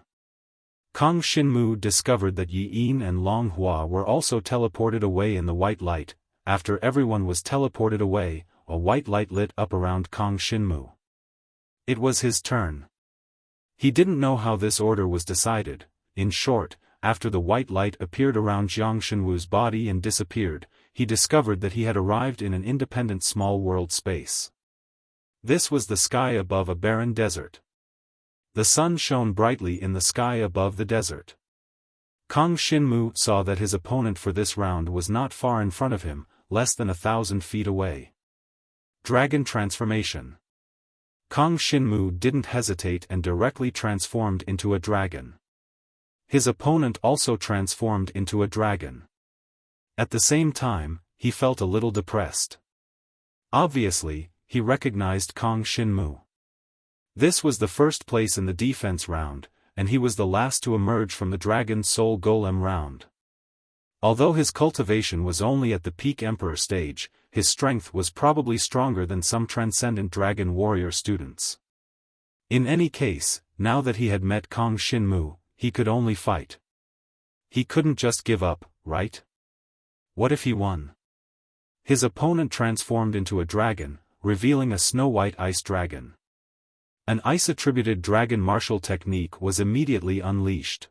Kang Xinmu discovered that Yi Yin and Long Hua were also teleported away in the white light. After everyone was teleported away, a white light lit up around Kang Xinmu. It was his turn. He didn't know how this order was decided. In short, after the white light appeared around Jiang Xinwu's body and disappeared, he discovered that he had arrived in an independent small world space. This was the sky above a barren desert. The sun shone brightly in the sky above the desert. Kang Xinmu saw that his opponent for this round was not far in front of him, less than 1,000 feet away. Dragon Transformation. Kang Shinmu didn't hesitate and directly transformed into a dragon. His opponent also transformed into a dragon. At the same time, he felt a little depressed. Obviously, he recognized Kang Shinmu. This was the first place in the defense round, and he was the last to emerge from the Dragon Soul Golem round. Although his cultivation was only at the peak Emperor stage, his strength was probably stronger than some transcendent Dragon Warrior students. In any case, now that he had met Kang Shinmu, he could only fight. He couldn't just give up, right? What if he won? His opponent transformed into a dragon, revealing a snow-white ice dragon. An ice-attributed dragon martial technique was immediately unleashed.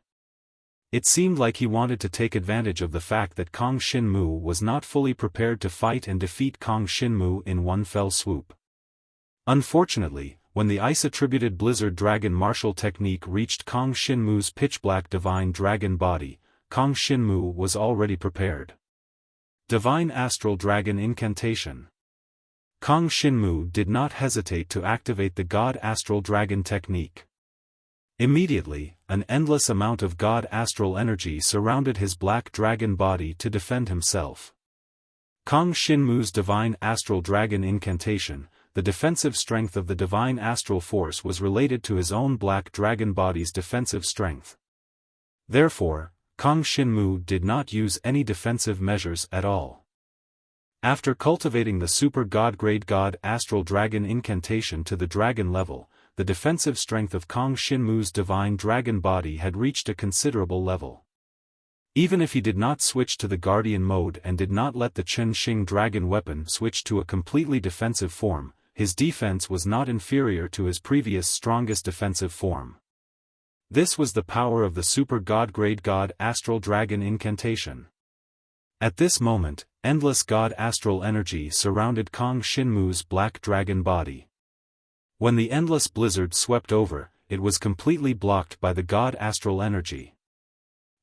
It seemed like he wanted to take advantage of the fact that Kang Shinmu was not fully prepared to fight and defeat Kang Shinmu in one fell swoop. Unfortunately, when the ice-attributed blizzard dragon martial technique reached Kang Shinmu's pitch-black divine dragon body, Kang Shinmu was already prepared. Divine Astral Dragon Incantation. Kang Shinmu did not hesitate to activate the God Astral Dragon technique. Immediately, an endless amount of God Astral energy surrounded his black dragon body to defend himself. Kang Shinmu's Divine Astral Dragon Incantation, the defensive strength of the Divine Astral Force was related to his own black dragon body's defensive strength. Therefore, Kang Shinmu did not use any defensive measures at all. After cultivating the Super God-grade God Astral Dragon Incantation to the dragon level, the defensive strength of Kang Shinmu's divine dragon body had reached a considerable level. Even if he did not switch to the Guardian mode and did not let the Chen Xing dragon weapon switch to a completely defensive form, his defense was not inferior to his previous strongest defensive form. This was the power of the Super God-grade God Astral Dragon Incantation. At this moment, endless God Astral energy surrounded Kang Shinmu's black dragon body. When the endless blizzard swept over, it was completely blocked by the God Astral energy.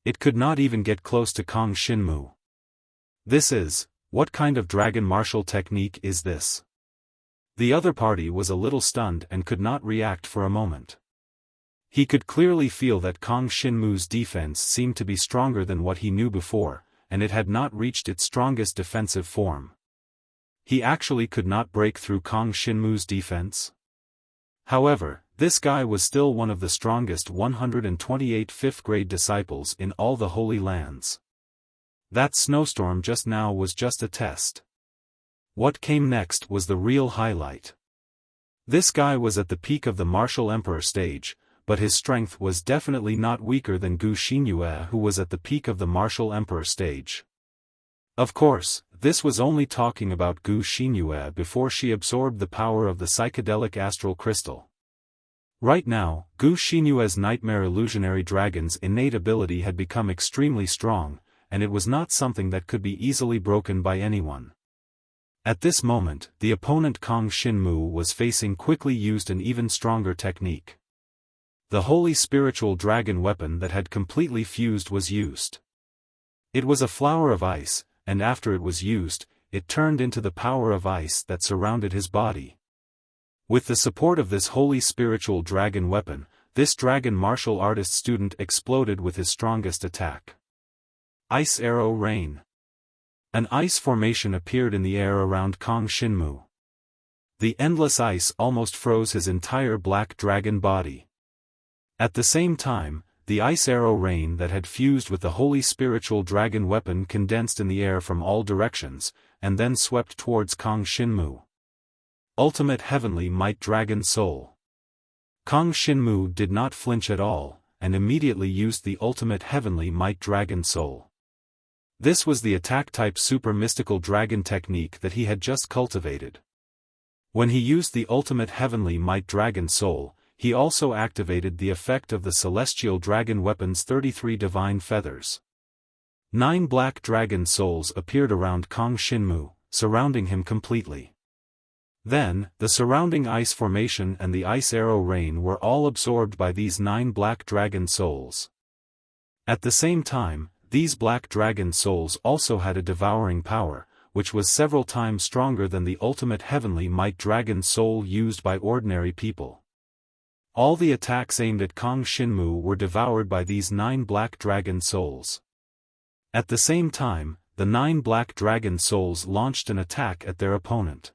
It could not even get close to Kang Shinmu. What kind of dragon martial technique is this? The other party was a little stunned and could not react for a moment. He could clearly feel that Kang Shinmu's defense seemed to be stronger than what he knew before, and it had not reached its strongest defensive form. He actually could not break through Kang Shinmu's defense? However, this guy was still one of the strongest 128 fifth-grade disciples in all the Holy Lands. That snowstorm just now was just a test. What came next was the real highlight. This guy was at the peak of the Martial Emperor stage, but his strength was definitely not weaker than Gu Xinyue, who was at the peak of the Martial Emperor stage. Of course, this was only talking about Gu Xinyue before she absorbed the power of the psychedelic astral crystal. Right now, Gu Xinyue's nightmare illusionary dragon's innate ability had become extremely strong, and it was not something that could be easily broken by anyone. At this moment, the opponent Kang Shinmu was facing quickly used an even stronger technique. The holy spiritual dragon weapon that had completely fused was used. It was a flower of ice, and after it was used, it turned into the power of ice that surrounded his body. With the support of this holy spiritual dragon weapon, this dragon martial artist student exploded with his strongest attack. Ice Arrow Rain. An ice formation appeared in the air around Kang Shinmu. The endless ice almost froze his entire black dragon body. At the same time, the ice arrow rain that had fused with the holy spiritual dragon weapon condensed in the air from all directions, and then swept towards Kang Shinmu. Ultimate Heavenly Might Dragon Soul. Kang Shinmu did not flinch at all, and immediately used the Ultimate Heavenly Might Dragon Soul. This was the attack-type super mystical dragon technique that he had just cultivated. When he used the Ultimate Heavenly Might Dragon Soul, he also activated the effect of the celestial dragon weapon's 33 divine feathers. 9 black dragon souls appeared around Kang Shinmu, surrounding him completely. Then, the surrounding ice formation and the ice arrow rain were all absorbed by these 9 black dragon souls. At the same time, these black dragon souls also had a devouring power, which was several times stronger than the ultimate heavenly might dragon soul used by ordinary people. All the attacks aimed at Kang Shinmu were devoured by these 9 black dragon souls. At the same time, the 9 black dragon souls launched an attack at their opponent.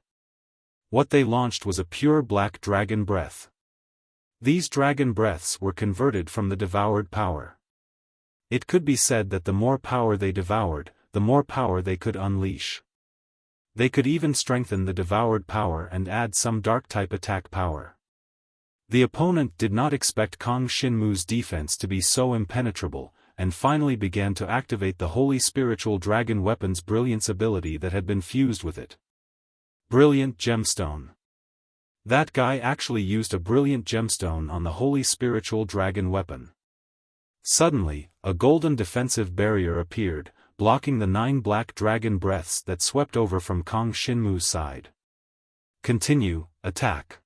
What they launched was a pure black dragon breath. These dragon breaths were converted from the devoured power. It could be said that the more power they devoured, the more power they could unleash. They could even strengthen the devoured power and add some dark-type attack power. The opponent did not expect Kang Shinmu's defense to be so impenetrable, and finally began to activate the Holy Spiritual Dragon Weapon's Brilliance ability that had been fused with it. Brilliant Gemstone. That guy actually used a brilliant gemstone on the Holy Spiritual Dragon Weapon. Suddenly, a golden defensive barrier appeared, blocking the 9 black dragon breaths that swept over from Kang Shinmu's side. Continue, attack.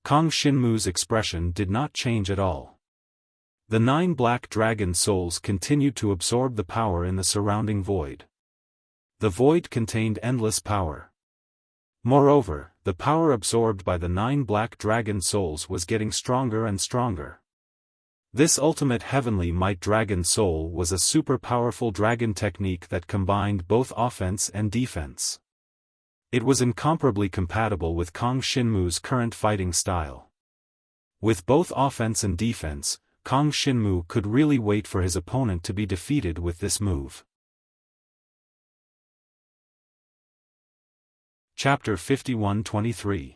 Kang Shinmu's expression did not change at all. The 9 black dragon souls continued to absorb the power in the surrounding void. The void contained endless power. Moreover, the power absorbed by the 9 black dragon souls was getting stronger and stronger. This ultimate heavenly might dragon soul was a super powerful dragon technique that combined both offense and defense. It was incomparably compatible with Kang Shinmu's current fighting style. With both offense and defense, Kang Shinmu could really wait for his opponent to be defeated with this move. Chapter 51-23.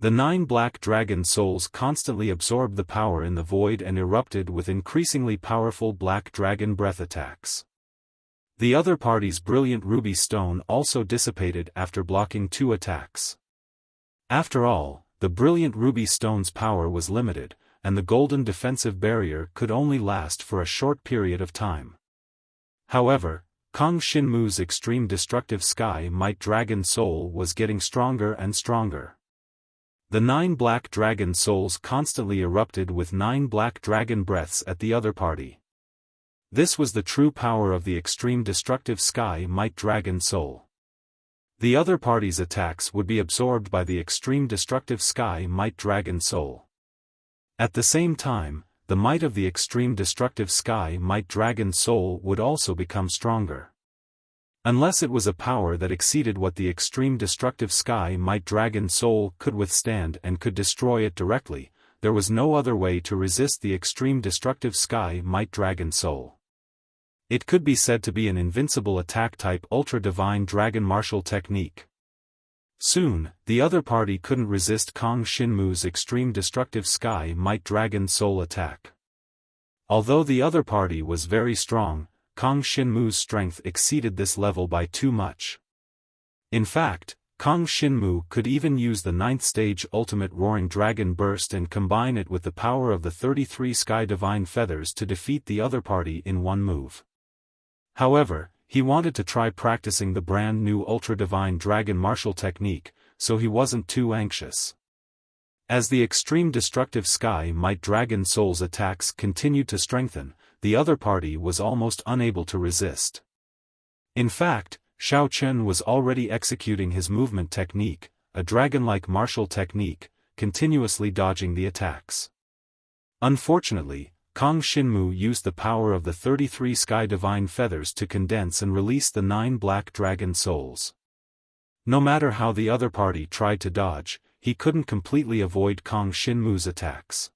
The 9 black dragon souls constantly absorbed the power in the void and erupted with increasingly powerful black dragon breath attacks. The other party's brilliant ruby stone also dissipated after blocking 2 attacks. After all, the brilliant ruby stone's power was limited, and the golden defensive barrier could only last for a short period of time. However, Kang Shinmu's extreme destructive sky might dragon soul was getting stronger and stronger. The 9 black dragon souls constantly erupted with 9 black dragon breaths at the other party. This was the true power of the extreme destructive sky might dragon soul. The other party's attacks would be absorbed by the extreme destructive sky might dragon soul. At the same time, the might of the extreme destructive sky might dragon soul would also become stronger. Unless it was a power that exceeded what the extreme destructive sky might dragon soul could withstand and could destroy it directly, there was no other way to resist the extreme destructive sky might dragon soul. It could be said to be an invincible attack-type ultra-divine dragon martial technique. Soon, the other party couldn't resist Kang Shinmu's extreme destructive sky might dragon soul attack. Although the other party was very strong, Kang Shinmu's strength exceeded this level by too much. In fact, Kang Shinmu could even use the 9th stage ultimate roaring dragon burst and combine it with the power of the 33 sky divine feathers to defeat the other party in one move. However, he wanted to try practicing the brand new ultra-divine dragon martial technique, so he wasn't too anxious. As the extreme destructive sky might dragon soul's attacks continued to strengthen, the other party was almost unable to resist. In fact, Xiao Chen was already executing his movement technique, a dragon-like martial technique, continuously dodging the attacks. Unfortunately, Kang Shinmu used the power of the 33 sky divine feathers to condense and release the 9 black dragon souls. No matter how the other party tried to dodge, he couldn't completely avoid Kang Shinmu's attacks.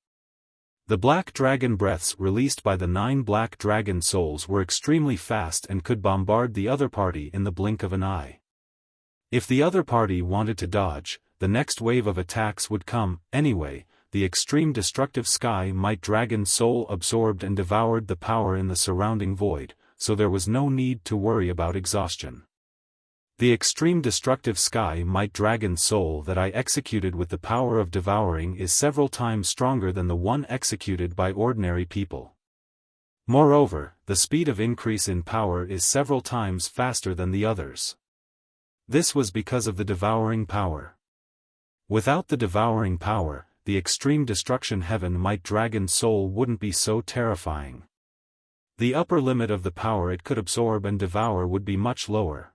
The black dragon breaths released by the 9 black dragon souls were extremely fast and could bombard the other party in the blink of an eye. If the other party wanted to dodge, the next wave of attacks would come, anyway. The extreme destructive sky might dragon soul absorbed and devoured the power in the surrounding void, so there was no need to worry about exhaustion. The extreme destructive sky might dragon soul that I executed with the power of devouring is several times stronger than the one executed by ordinary people. Moreover, the speed of increase in power is several times faster than the others. This was because of the devouring power. Without the devouring power, the extreme destruction heaven might dragon soul wouldn't be so terrifying. The upper limit of the power it could absorb and devour would be much lower.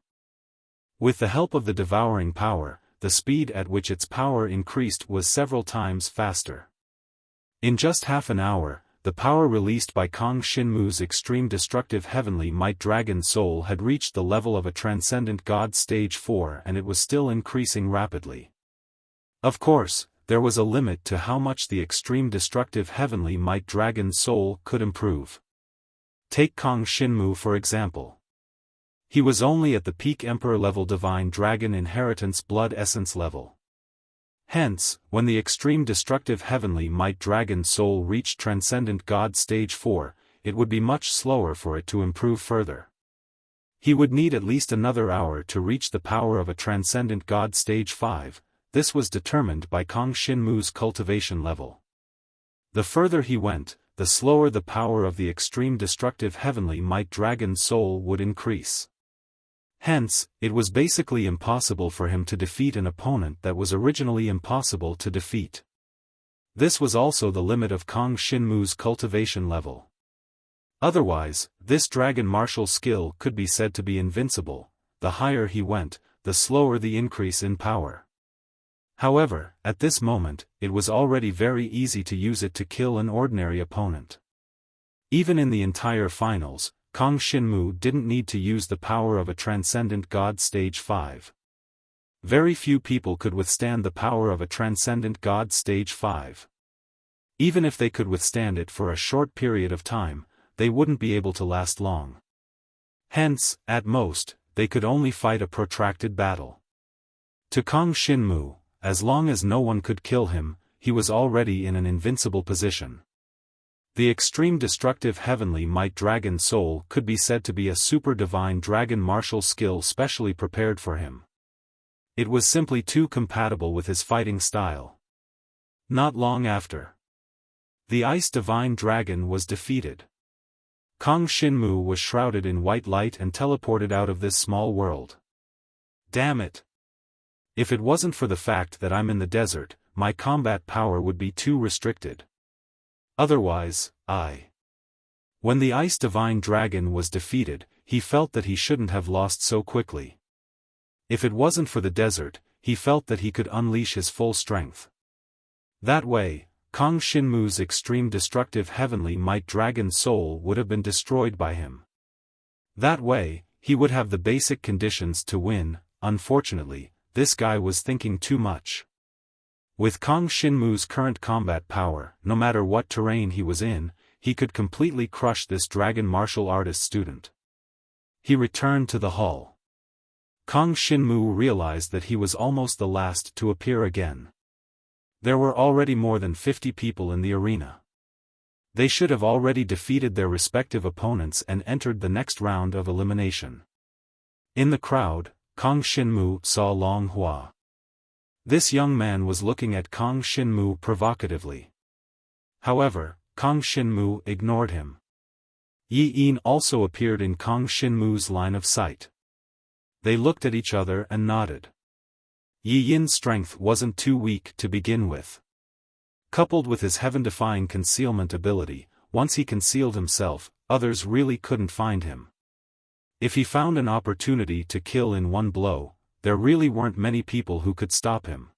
With the help of the devouring power, the speed at which its power increased was several times faster. In just half an hour, the power released by Kang Shinmu's extreme destructive heavenly might dragon soul had reached the level of a transcendent god stage 4, and it was still increasing rapidly. Of course, there was a limit to how much the extreme destructive heavenly might dragon soul could improve. Take Kang Shinmu for example. He was only at the peak emperor level divine dragon inheritance blood essence level. Hence, when the extreme destructive heavenly might dragon soul reached transcendent god stage 4, it would be much slower for it to improve further. He would need at least another hour to reach the power of a transcendent god stage 5, this was determined by Kang Shinmu's cultivation level. The further he went, the slower the power of the extreme destructive heavenly might dragon soul would increase. Hence, it was basically impossible for him to defeat an opponent that was originally impossible to defeat. This was also the limit of Kang Shinmu's cultivation level. Otherwise, this dragon martial skill could be said to be invincible. The higher he went, the slower the increase in power. However, at this moment, it was already very easy to use it to kill an ordinary opponent. Even in the entire finals, Kang Shinmu didn't need to use the power of a transcendent god stage 5. Very few people could withstand the power of a transcendent god stage 5. Even if they could withstand it for a short period of time, they wouldn't be able to last long. Hence, at most, they could only fight a protracted battle. To Kang Shinmu, as long as no one could kill him, he was already in an invincible position. The extreme destructive heavenly might dragon soul could be said to be a super divine dragon martial skill specially prepared for him. It was simply too compatible with his fighting style. Not long after, the ice divine dragon was defeated. Kang Shinmu was shrouded in white light and teleported out of this small world. Damn it! If it wasn't for the fact that I'm in the desert, my combat power would be too restricted. Otherwise, When the ice divine dragon was defeated, he felt that he shouldn't have lost so quickly. If it wasn't for the desert, he felt that he could unleash his full strength. That way, Kang Shinmu's extreme destructive heavenly might dragon soul would have been destroyed by him. That way, he would have the basic conditions to win. Unfortunately, this guy was thinking too much. With Kang Shinmu's current combat power, no matter what terrain he was in, he could completely crush this dragon martial artist student. He returned to the hall. Kang Shinmu realized that he was almost the last to appear again. There were already more than 50 people in the arena. They should have already defeated their respective opponents and entered the next round of elimination. In the crowd, Kang Shinmu saw Long Hua. This young man was looking at Kang Shinmu provocatively. However, Kang Shinmu ignored him. Yi Yin also appeared in Kang Shinmu's line of sight. They looked at each other and nodded. Yi Yin's strength wasn't too weak to begin with. Coupled with his heaven-defying concealment ability, once he concealed himself, others really couldn't find him. If he found an opportunity to kill in one blow, there really weren't many people who could stop him.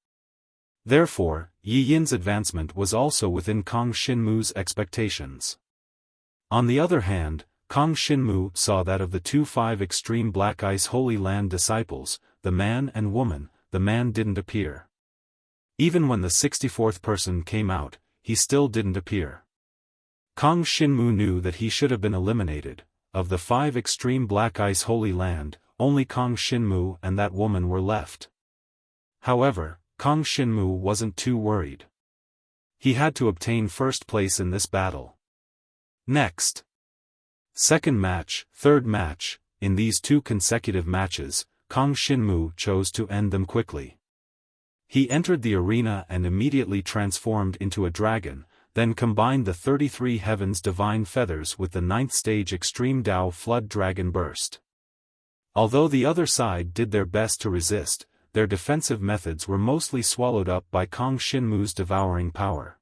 Therefore, Yi Yin's advancement was also within Kang Shinmu's expectations. On the other hand, Kang Shinmu saw that of the 5 extreme Black Ice Holy Land disciples, the man and woman, the man didn't appear. Even when the 64th person came out, he still didn't appear. Kang Shinmu knew that he should have been eliminated. Of the 5 extreme Black Ice Holy Land, only Kang Shinmu and that woman were left. However, Kang Shinmu wasn't too worried. He had to obtain first place in this battle. Next. Second match, third match, in these 2 consecutive matches, Kang Shinmu chose to end them quickly. He entered the arena and immediately transformed into a dragon, then combined the 33 Heavens Divine Feathers with the 9th stage Extreme Dao Flood Dragon Burst. Although the other side did their best to resist, their defensive methods were mostly swallowed up by Kang Shinmu's devouring power.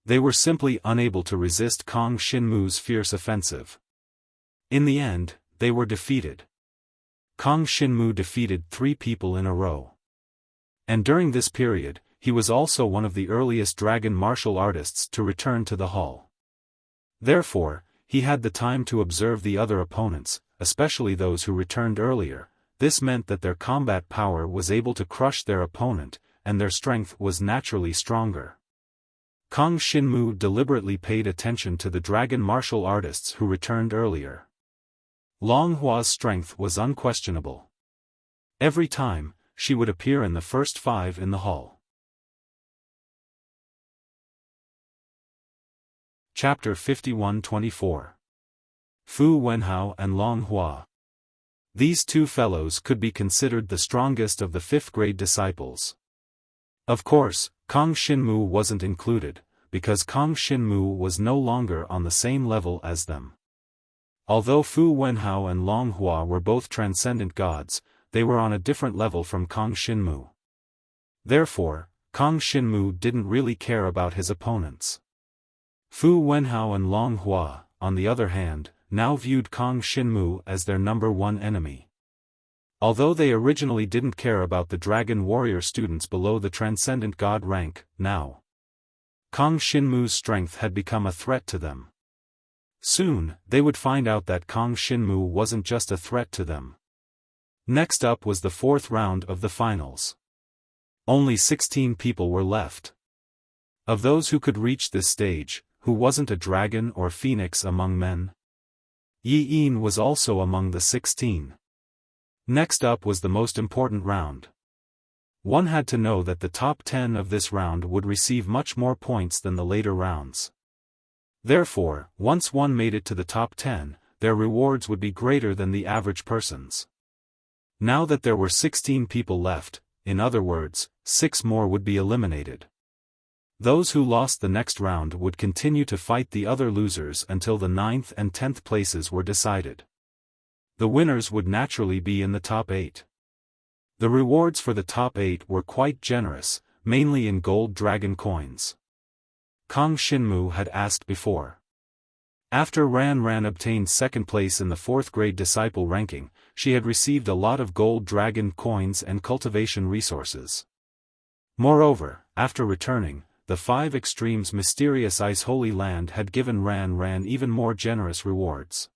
They were simply unable to resist Kang Shinmu's fierce offensive. In the end, they were defeated. Kang Xinmu defeated 3 people in a row. And during this period, he was also one of the earliest dragon martial artists to return to the hall. Therefore, he had the time to observe the other opponents, especially those who returned earlier. This meant that their combat power was able to crush their opponent, and their strength was naturally stronger. Kang Xinmu deliberately paid attention to the dragon martial artists who returned earlier. Long Hua's strength was unquestionable. Every time, she would appear in the first 5 in the hall. Chapter 51-24. Fu Wenhao and Long Hua. These 2 fellows could be considered the strongest of the 5th-grade disciples. Of course, Kang Xinmu wasn't included, because Kang Xinmu was no longer on the same level as them. Although Fu Wenhao and Long Hua were both transcendent gods, they were on a different level from Kang Xinmu. Therefore, Kang Xinmu didn't really care about his opponents. Fu Wenhao and Long Hua, on the other hand, now viewed Kang Xinmu as their number 1 enemy. Although they originally didn't care about the dragon warrior students below the transcendent god rank, now Kang Xinmu's strength had become a threat to them. Soon, they would find out that Kang Xinmu wasn't just a threat to them. Next up was the 4th round of the finals. Only 16 people were left. Of those who could reach this stage, who wasn't a dragon or phoenix among men? Yi Yin was also among the 16. Next up was the most important round. One had to know that the top 10 of this round would receive much more points than the later rounds. Therefore, once one made it to the top 10, their rewards would be greater than the average person's. Now that there were 16 people left, in other words, 6 more would be eliminated. Those who lost the next round would continue to fight the other losers until the 9th and 10th places were decided. The winners would naturally be in the top 8. The rewards for the top 8 were quite generous, mainly in gold dragon coins. Kang Xinmu had asked before. After Ran Ran obtained 2nd place in the 4th grade disciple ranking, she had received a lot of gold dragon coins and cultivation resources. Moreover, after returning, the 5 Extremes Mysterious Ice Holy Land had given Ran Ran even more generous rewards.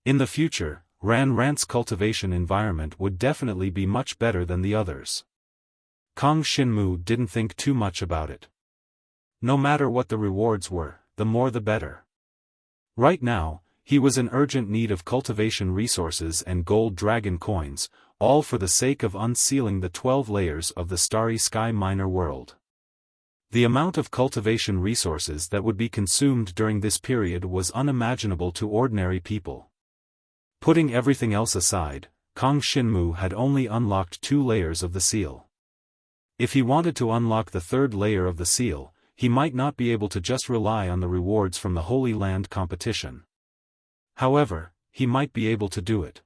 In the future, Ran Ran's cultivation environment would definitely be much better than the others. Kang Xinmu didn't think too much about it. No matter what the rewards were, the more the better. Right now, he was in urgent need of cultivation resources and gold dragon coins, all for the sake of unsealing the 12 layers of the Starry Sky Minor world. The amount of cultivation resources that would be consumed during this period was unimaginable to ordinary people. Putting everything else aside, Kang Xinmu had only unlocked 2 layers of the seal. If he wanted to unlock the 3rd layer of the seal, he might not be able to just rely on the rewards from the Holy Land competition. However, he might be able to do it.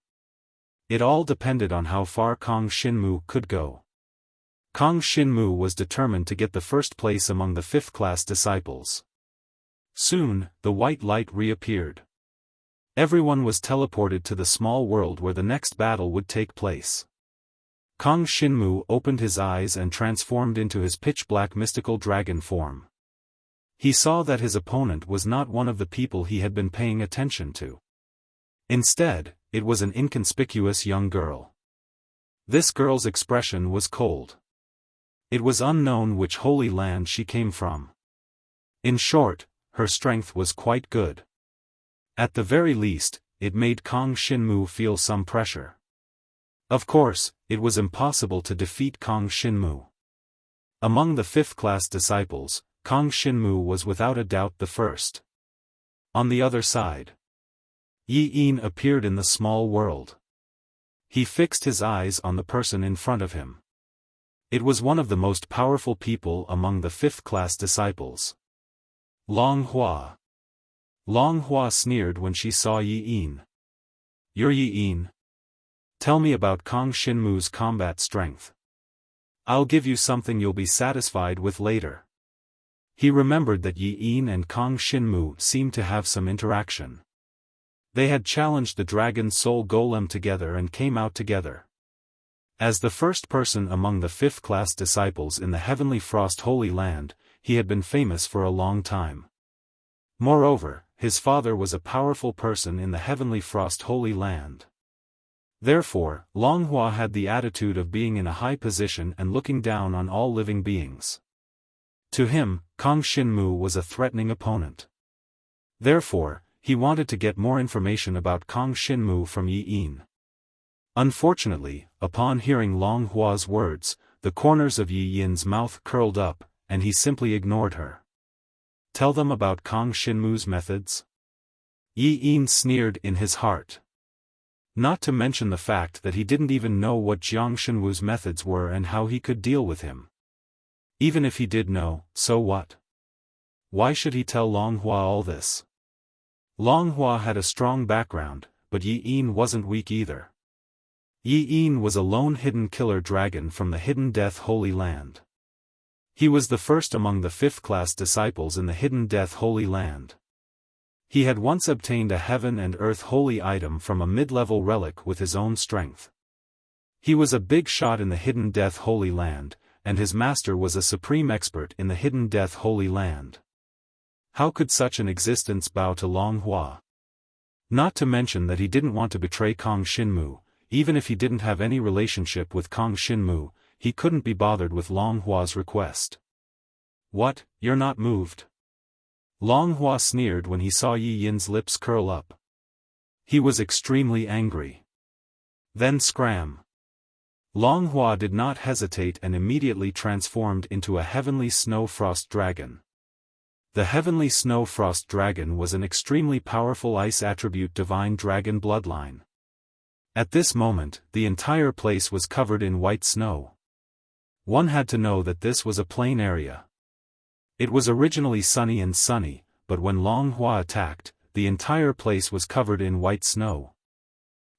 It all depended on how far Kang Xinmu could go. Kang Xinmu was determined to get the 1st place among the 5th-class disciples. Soon, the white light reappeared. Everyone was teleported to the small world where the next battle would take place. Kang Xinmu opened his eyes and transformed into his pitch-black mystical dragon form. He saw that his opponent was not one of the people he had been paying attention to. Instead, it was an inconspicuous young girl. This girl's expression was cold. It was unknown which holy land she came from. In short, her strength was quite good. At the very least, it made Kang Xinmu feel some pressure. Of course, it was impossible to defeat Kang Xinmu. Among the 5th-class disciples, Kang Xinmu was without a doubt the first. On the other side, Yi Yin appeared in the small world. He fixed his eyes on the person in front of him. It was one of the most powerful people among the 5th-class disciples. Long Hua. Long Hua sneered when she saw Yi Yin. "You're Yi Yin? Tell me about Kang Xinmu's combat strength. I'll give you something you'll be satisfied with later." He remembered that Yi Yin and Kang Xinmu seemed to have some interaction. They had challenged the dragon soul golem together and came out together. As the first person among the fifth-class disciples in the Heavenly Frost Holy Land, he had been famous for a long time. Moreover, his father was a powerful person in the Heavenly Frost Holy Land. Therefore, Longhua had the attitude of being in a high position and looking down on all living beings. To him, Kong Shinmu was a threatening opponent. Therefore, he wanted to get more information about Kong Shinmu from Yi Yin. Unfortunately, upon hearing Longhua's words, the corners of Yi Yin's mouth curled up, and he simply ignored her. Tell them about Kong Shinmu's methods? Yi Yin sneered in his heart. Not to mention the fact that he didn't even know what Jiang Shenwu's methods were and how he could deal with him. Even if he did know, so what? Why should he tell Longhua all this? Longhua had a strong background, but Yi Yin wasn't weak either. Yi Yin was a lone hidden killer dragon from the Hidden Death Holy Land. He was the first among the fifth-class disciples in the Hidden Death Holy Land. He had once obtained a heaven and earth holy item from a mid-level relic with his own strength. He was a big shot in the Hidden Death Holy Land, and his master was a supreme expert in the Hidden Death Holy Land. How could such an existence bow to Longhua? Not to mention that he didn't want to betray Kong Shinmu. Even if he didn't have any relationship with Kong Shinmu, he couldn't be bothered with Longhua's request. What, you're not moved? Longhua sneered when he saw Yi Yin's lips curl up. He was extremely angry. Then scram. Longhua did not hesitate and immediately transformed into a heavenly snow frost dragon. The heavenly snow frost dragon was an extremely powerful ice attribute divine dragon bloodline. At this moment, the entire place was covered in white snow. One had to know that this was a plain area. It was originally sunny, but when Longhua attacked, the entire place was covered in white snow.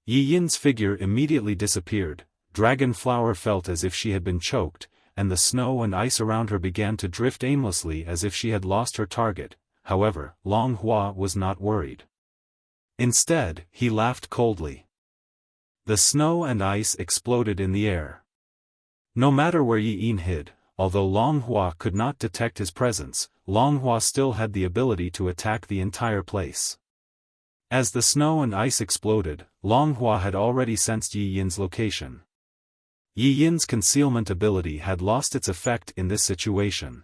Yi Yin's figure immediately disappeared, Dragon Flower felt as if she had been choked, and the snow and ice around her began to drift aimlessly as if she had lost her target. However, Longhua was not worried. Instead, he laughed coldly. The snow and ice exploded in the air. No matter where Yi Yin hid, although Longhua could not detect his presence, Longhua still had the ability to attack the entire place. As the snow and ice exploded, Longhua had already sensed Yi Yin's location. Yi Yin's concealment ability had lost its effect in this situation.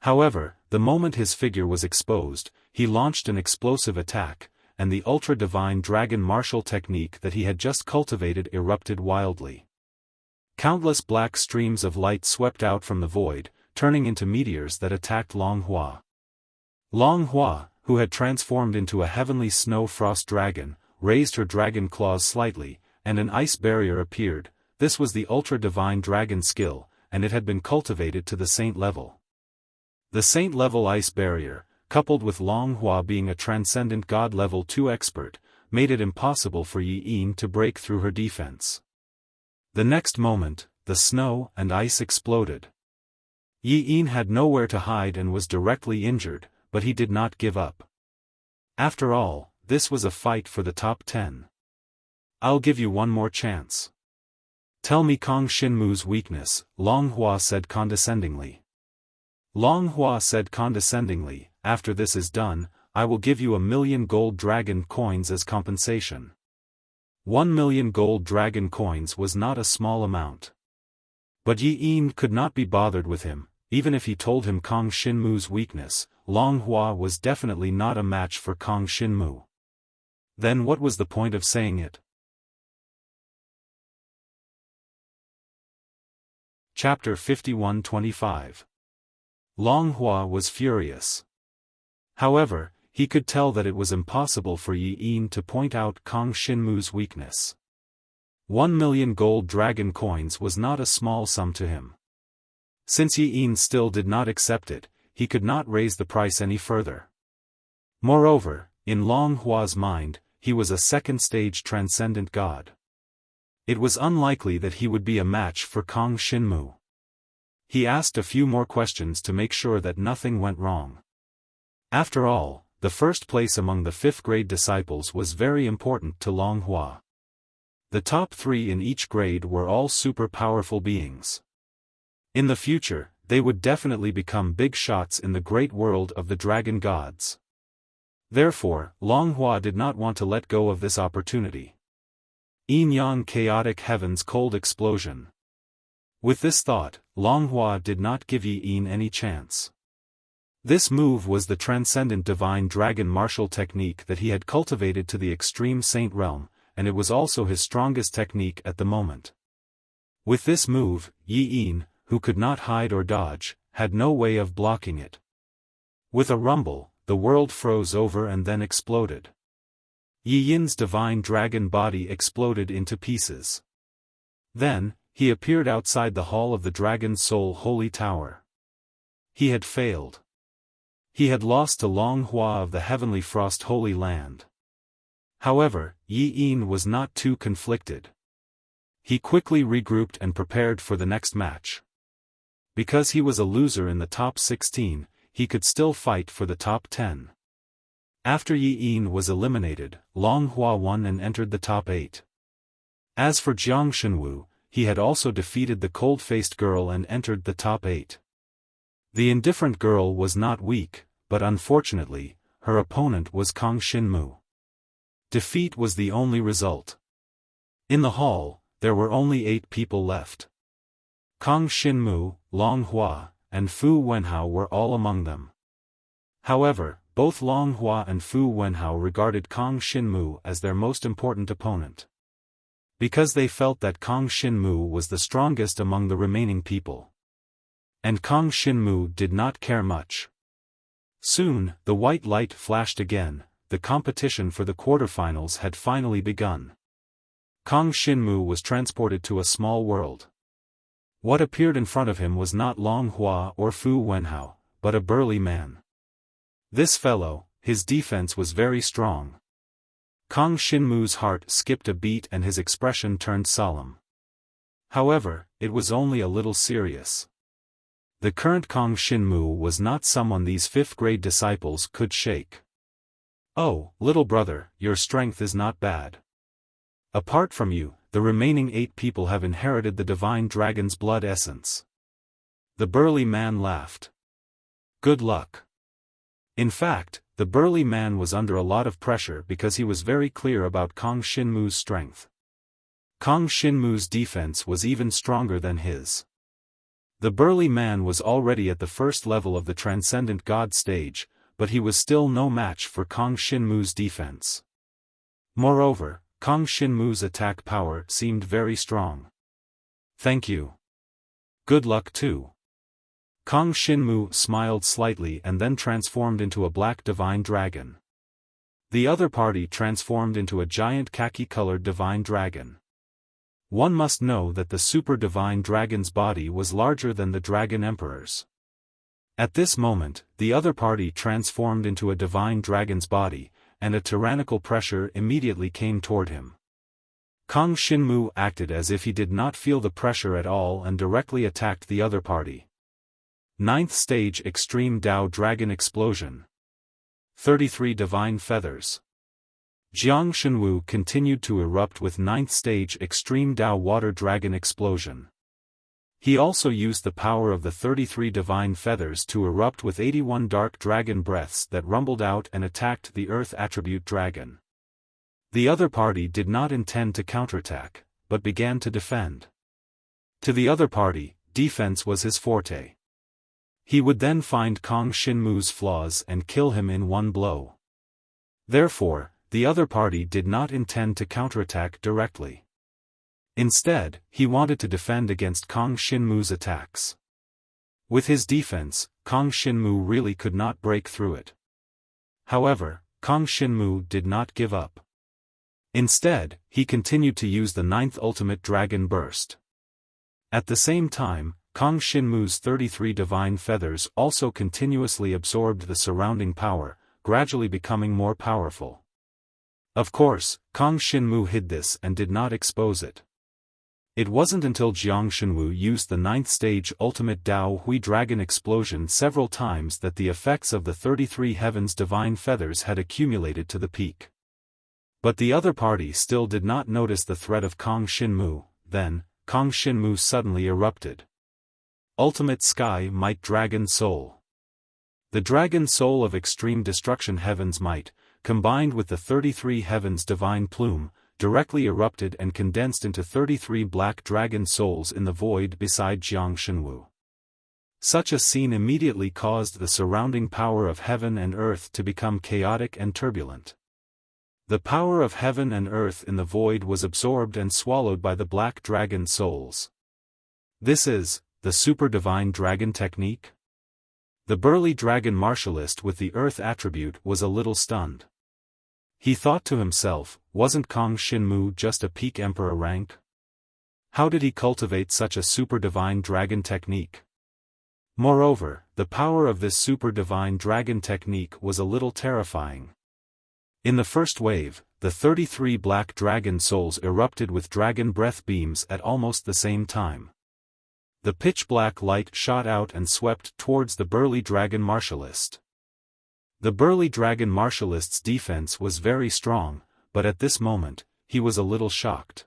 However, the moment his figure was exposed, he launched an explosive attack, and the ultra-divine dragon martial technique that he had just cultivated erupted wildly. Countless black streams of light swept out from the void, turning into meteors that attacked Longhua. Longhua, who had transformed into a heavenly snow frost dragon, raised her dragon claws slightly, and an ice barrier appeared. This was the ultra-divine dragon skill, and it had been cultivated to the saint level. The saint-level ice barrier, coupled with Longhua being a transcendent god level 2 expert, made it impossible for Yi Yin to break through her defense. The next moment, the snow and ice exploded. Yi Yin had nowhere to hide and was directly injured, but he did not give up. After all, this was a fight for the top 10. I'll give you one more chance. Tell me Kong Shinmu's weakness, Longhua said condescendingly. Longhua said condescendingly, after this is done, I will give you 1,000,000 gold dragon coins as compensation. 1,000,000 gold dragon coins was not a small amount. But Yi Yin could not be bothered with him. Even if he told him Kong Shinmu's weakness, Longhua was definitely not a match for Kong Shinmu. Then what was the point of saying it? Chapter 51-25. Longhua was furious. However, he could tell that it was impossible for Yi Yin to point out Kong Shinmu's weakness. 1,000,000 gold dragon coins was not a small sum to him. Since Yi Yin still did not accept it, he could not raise the price any further. Moreover, in Longhua's mind, he was a second-stage transcendent god. It was unlikely that he would be a match for Kong Shinmu. He asked a few more questions to make sure that nothing went wrong. After all, the first place among the 5th grade disciples was very important to Long Hua. The top 3 in each grade were all super powerful beings. In the future, they would definitely become big shots in the great world of the dragon gods. Therefore, Long Hua did not want to let go of this opportunity. Yin-yang chaotic heavens cold explosion. With this thought, Long Hua did not give Yi-yin any chance. This move was the transcendent divine dragon martial technique that he had cultivated to the extreme saint realm, and it was also his strongest technique at the moment. With this move, Yi-yin, who could not hide or dodge, had no way of blocking it. With a rumble, the world froze over and then exploded. Yi-yin's divine dragon body exploded into pieces. Then, he appeared outside the hall of the Dragon's Soul Holy Tower. He had failed. He had lost to Long Hua of the Heavenly Frost Holy Land. However, Yi-yin was not too conflicted. He quickly regrouped and prepared for the next match. Because he was a loser in the top 16, he could still fight for the top 10. After Yi-yin was eliminated, Long Hua won and entered the top 8. As for Jiang Shenwu, he had also defeated the cold-faced girl and entered the top 8. The indifferent girl was not weak, but unfortunately, her opponent was Kang Xinmu. Defeat was the only result. In the hall, there were only 8 people left. Kang Xinmu, Long Hua, and Fu Wenhao were all among them. However, both Long Hua and Fu Wenhao regarded Kang Xinmu as their most important opponent. Because they felt that Kang Xinmu was the strongest among the remaining people. And Kang Xinmu did not care much. Soon, the white light flashed again, the competition for the quarterfinals had finally begun. Kang Xinmu was transported to a small world. What appeared in front of him was not Long Hua or Fu Wenhao, but a burly man. This fellow, his defense was very strong. Kang Xinmu's heart skipped a beat and his expression turned solemn. However, it was only a little serious. The current Kang Xinmu was not someone these 5th grade disciples could shake. Oh, little brother, your strength is not bad. Apart from you, the remaining 8 people have inherited the divine dragon's blood essence. The burly man laughed. Good luck. In fact, the burly man was under a lot of pressure because he was very clear about Kang Xinmu's strength. Kang Xinmu's defense was even stronger than his. The burly man was already at the first level of the transcendent god stage, but he was still no match for Kang Xinmu's defense. Moreover, Kang Xinmu's attack power seemed very strong. Thank you. Good luck too. Kang Xinmu smiled slightly and then transformed into a black divine dragon. The other party transformed into a giant khaki-colored divine dragon. One must know that the super divine dragon's body was larger than the dragon emperor's. At this moment, the other party transformed into a divine dragon's body, and a tyrannical pressure immediately came toward him. Kang Xinmu acted as if he did not feel the pressure at all and directly attacked the other party. 9th stage Extreme Dao Dragon Explosion. 33 Divine Feathers. Jiang Shenwu continued to erupt with 9th stage Extreme Dao Water Dragon Explosion. He also used the power of the 33 Divine Feathers to erupt with 81 Dark Dragon Breaths that rumbled out and attacked the Earth Attribute Dragon. The other party did not intend to counterattack, but began to defend. To the other party, defense was his forte. He would then find Kang Xinmu's flaws and kill him in one blow. Therefore, the other party did not intend to counterattack directly. Instead, he wanted to defend against Kang Xinmu's attacks. With his defense, Kang Xinmu really could not break through it. However, Kang Xinmu did not give up. Instead, he continued to use the 9th Ultimate Dragon Burst. At the same time, Kang Xinmu's 33 Divine Feathers also continuously absorbed the surrounding power, gradually becoming more powerful. Of course, Kang Xinmu hid this and did not expose it. It wasn't until Jiang Shenwu used the 9th stage ultimate Dao Hui dragon explosion several times that the effects of the 33 heavens divine feathers had accumulated to the peak. But the other party still did not notice the threat of Kong Shinmu. Then, Kong Shinmu suddenly erupted. Ultimate Sky Might Dragon Soul. The dragon soul of extreme destruction heaven's might, combined with the 33 heavens divine plume, directly erupted and condensed into 33 black dragon souls in the void beside Jiang Shenwu. Such a scene immediately caused the surrounding power of heaven and earth to become chaotic and turbulent. The power of heaven and earth in the void was absorbed and swallowed by the black dragon souls. This is the super divine dragon technique? The burly dragon martialist with the earth attribute was a little stunned. He thought to himself, wasn't Kong Shinmu just a peak emperor rank? How did he cultivate such a super divine dragon technique? Moreover, the power of this super divine dragon technique was a little terrifying. In the first wave, the 33 black dragon souls erupted with dragon breath beams at almost the same time. The pitch-black light shot out and swept towards the burly dragon martialist. The burly dragon martialist's defense was very strong, but at this moment, he was a little shocked.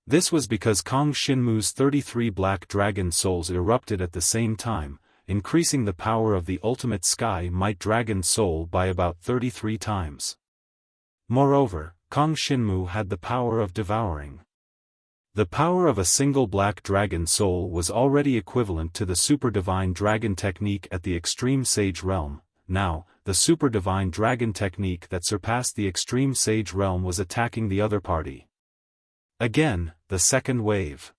This was because Kong Shinmu's 33 black dragon souls erupted at the same time, increasing the power of the ultimate Sky Might Dragon Soul by about 33 times. Moreover, Kong Shinmu had the power of devouring. The power of a single black dragon soul was already equivalent to the super divine dragon technique at the extreme sage realm. Now, the super divine dragon technique that surpassed the extreme sage realm was attacking the other party. Again, the second wave.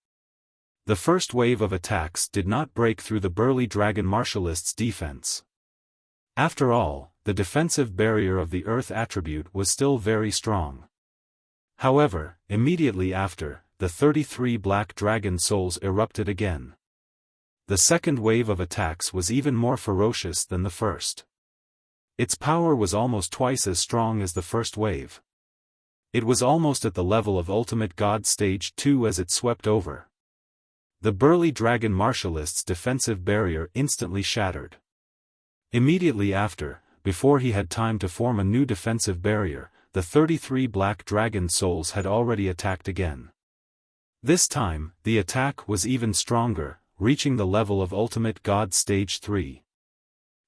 The first wave of attacks did not break through the burly dragon martialist's defense. After all, the defensive barrier of the earth attribute was still very strong. However, immediately after, the 33 black dragon souls erupted again. The second wave of attacks was even more ferocious than the first. Its power was almost twice as strong as the first wave. It was almost at the level of Ultimate God Stage 2 as it swept over. The burly dragon martialist's defensive barrier instantly shattered. Immediately after, before he had time to form a new defensive barrier, the 33 black dragon souls had already attacked again. This time, the attack was even stronger, reaching the level of Ultimate God Stage 3.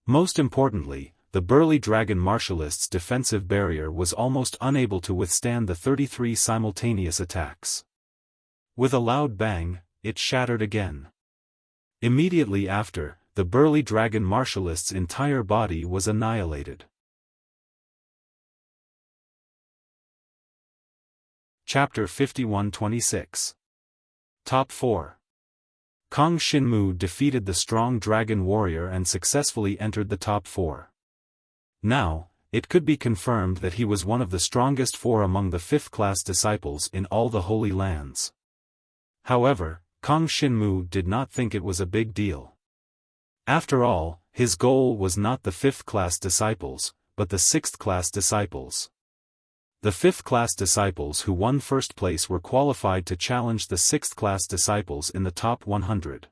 Most importantly, the burly dragon martialist's defensive barrier was almost unable to withstand the 33 simultaneous attacks. With a loud bang, it shattered again. Immediately after, the burly dragon martialist's entire body was annihilated. Chapter 51-26. Top 4. Kong Shinmu defeated the strong dragon warrior and successfully entered the top 4. Now, it could be confirmed that he was one of the strongest 4 among the 5th-class disciples in all the Holy Lands. However, Kong Shinmu did not think it was a big deal. After all, his goal was not the 5th-class disciples, but the 6th-class disciples. The 5th-class disciples who won first place were qualified to challenge the 6th-class disciples in the top 100.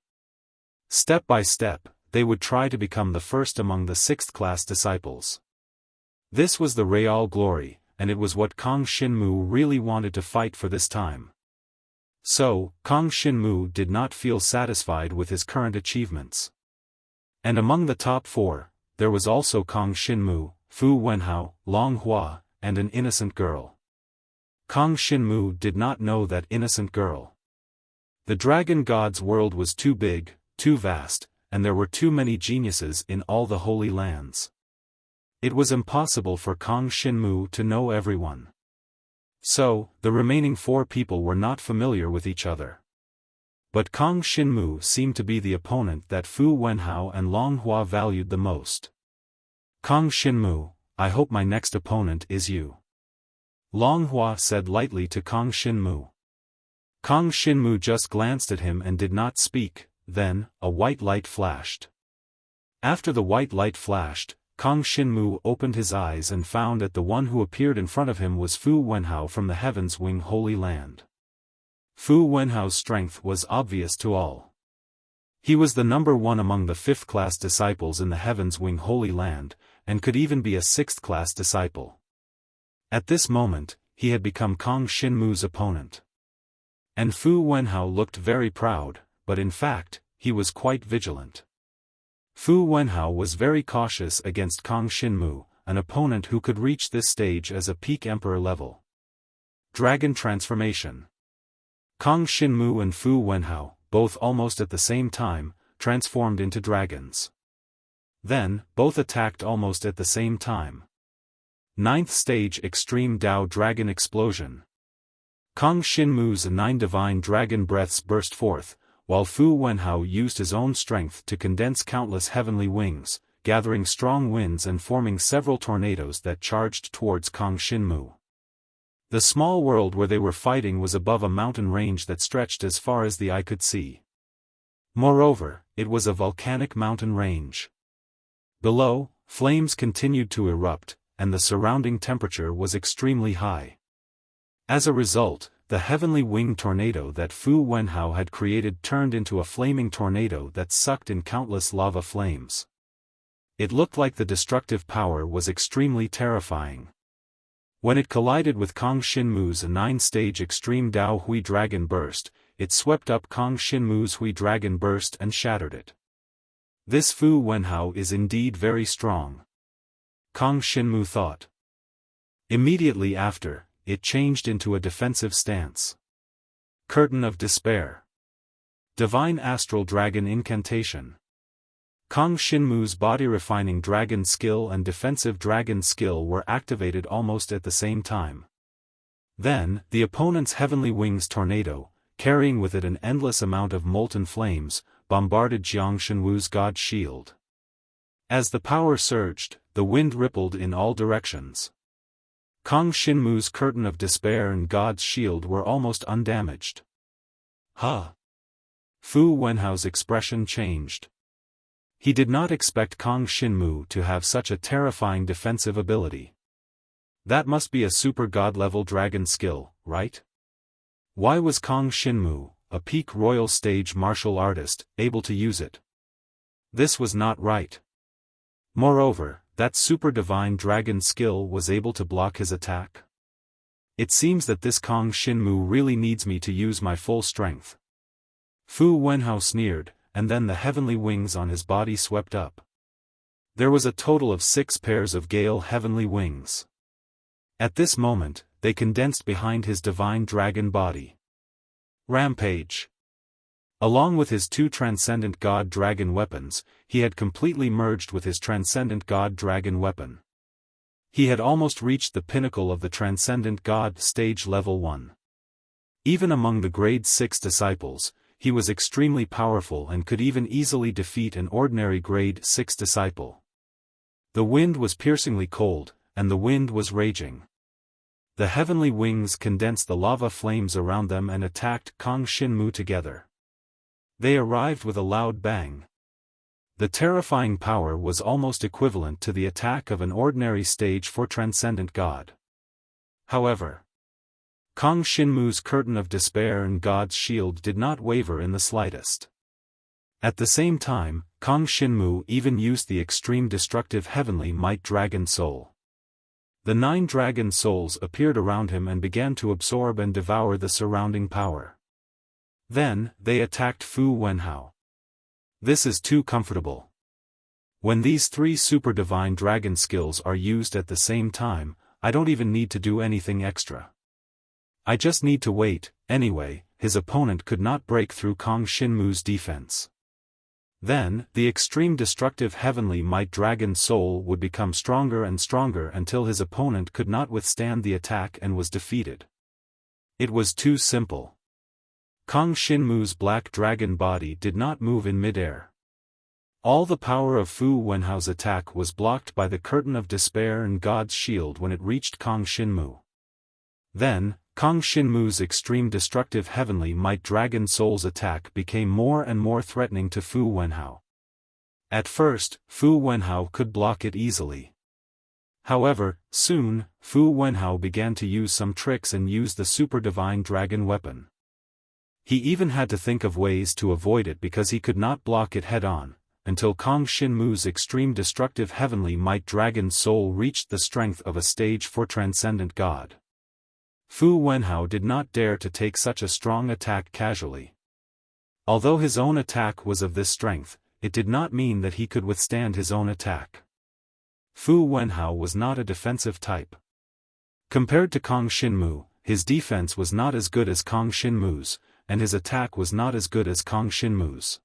Step by step, they would try to become the first among the 6th-class disciples. This was the real glory, and it was what Kong Shinmu really wanted to fight for this time. So, Kong Shinmu did not feel satisfied with his current achievements. And among the top 4, there was also Kong Shinmu, Fu Wenhao, Long Hua, and an innocent girl. Kong Shinmu did not know that innocent girl. The dragon god's world was too big, too vast, and there were too many geniuses in all the Holy Lands. It was impossible for Kong Shinmu to know everyone. So, the remaining 4 people were not familiar with each other. But Kong Shinmu seemed to be the opponent that Fu Wenhao and Long Hua valued the most. Kong Shinmu, I hope my next opponent is you. Long Hua said lightly to Kong Shinmu. Kong Shinmu just glanced at him and did not speak. Then, a white light flashed. After the white light flashed, Kong Shinmu opened his eyes and found that the one who appeared in front of him was Fu Wenhao from the Heaven's Wing Holy Land. Fu Wenhao's strength was obvious to all. He was the number one among the 5th-class disciples in the Heaven's Wing Holy Land, and could even be a 6th-class disciple. At this moment, he had become Kang Xinmu's opponent. And Fu Wenhao looked very proud, but in fact, he was quite vigilant. Fu Wenhao was very cautious against Kang Xinmu, an opponent who could reach this stage as a peak emperor level. Dragon Transformation. Kang Xinmu and Fu Wenhao, both almost at the same time, transformed into dragons. Then, both attacked almost at the same time. 9th Stage Extreme Dao Dragon Explosion. Kang Xinmu's 9 divine dragon breaths burst forth, while Fu Wenhao used his own strength to condense countless heavenly wings, gathering strong winds and forming several tornadoes that charged towards Kang Xinmu. The small world where they were fighting was above a mountain range that stretched as far as the eye could see. Moreover, it was a volcanic mountain range. Below, flames continued to erupt, and the surrounding temperature was extremely high. As a result, the heavenly wing tornado that Fu Wenhao had created turned into a flaming tornado that sucked in countless lava flames. It looked like the destructive power was extremely terrifying. When it collided with Kang Xinmu's 9-stage Extreme Dao Hui Dragon Burst, it swept up Kang Xinmu's Hui Dragon Burst and shattered it. This Fu Wenhao is indeed very strong, Kang Xinmu thought. Immediately after, it changed into a defensive stance. Curtain of Despair. Divine Astral Dragon Incantation. Kang Xinmu's body-refining dragon skill and defensive dragon skill were activated almost at the same time. Then, the opponent's heavenly wings tornado, carrying with it an endless amount of molten flames, bombarded Jiang Shenwu's God Shield. As the power surged, the wind rippled in all directions. Kang Xinmu's Curtain of Despair and God's Shield were almost undamaged. Huh! Fu Wenhao's expression changed. He did not expect Kang Xinmu to have such a terrifying defensive ability. That must be a super god-level dragon skill, right? Why was Kang Xinmu, a peak royal stage martial artist, able to use it? This was not right. Moreover, that super divine dragon skill was able to block his attack. It seems that this Kang Xinmu really needs me to use my full strength. Fu Wenhao sneered, and then the heavenly wings on his body swept up. There was a total of 6 pairs of gale heavenly wings. At this moment, they condensed behind his divine dragon body. Rampage. Along with his 2 transcendent god dragon weapons, he had completely merged with his transcendent god dragon weapon. He had almost reached the pinnacle of the transcendent god stage level 1. Even among the grade 6 disciples, he was extremely powerful and could even easily defeat an ordinary grade 6 disciple. The wind was piercingly cold, and the wind was raging. The heavenly wings condensed the lava flames around them and attacked Kang Xinmu together. They arrived with a loud bang. The terrifying power was almost equivalent to the attack of an ordinary stage 4 transcendent god. However, Kang Xinmu's Curtain of Despair and God's Shield did not waver in the slightest. At the same time, Kang Xinmu even used the extreme destructive heavenly might dragon soul. The 9 dragon souls appeared around him and began to absorb and devour the surrounding power. Then, they attacked Fu Wenhao. This is too comfortable. When these 3 super divine dragon skills are used at the same time, I don't even need to do anything extra. I just need to wait. Anyway, his opponent could not break through Kang Xinmu's defense. Then, the extreme destructive heavenly might dragon soul would become stronger and stronger until his opponent could not withstand the attack and was defeated. It was too simple. Kang Xinmu's black dragon body did not move in midair. All the power of Fu Wenhao's attack was blocked by the Curtain of Despair and God's Shield when it reached Kang Xinmu. Then, Kang Xinmu's extreme destructive heavenly might dragon soul's attack became more and more threatening to Fu Wenhao. At first, Fu Wenhao could block it easily. However, soon, Fu Wenhao began to use some tricks and use the super divine dragon weapon. He even had to think of ways to avoid it because he could not block it head-on, until Kong Shinmu's extreme destructive heavenly might dragon soul reached the strength of a stage for transcendent god. Fu Wenhao did not dare to take such a strong attack casually. Although his own attack was of this strength, it did not mean that he could withstand his own attack. Fu Wenhao was not a defensive type. Compared to Kong Shinmu, his defense was not as good as Kong Shinmu's, and his attack was not as good as Kong Shinmu's.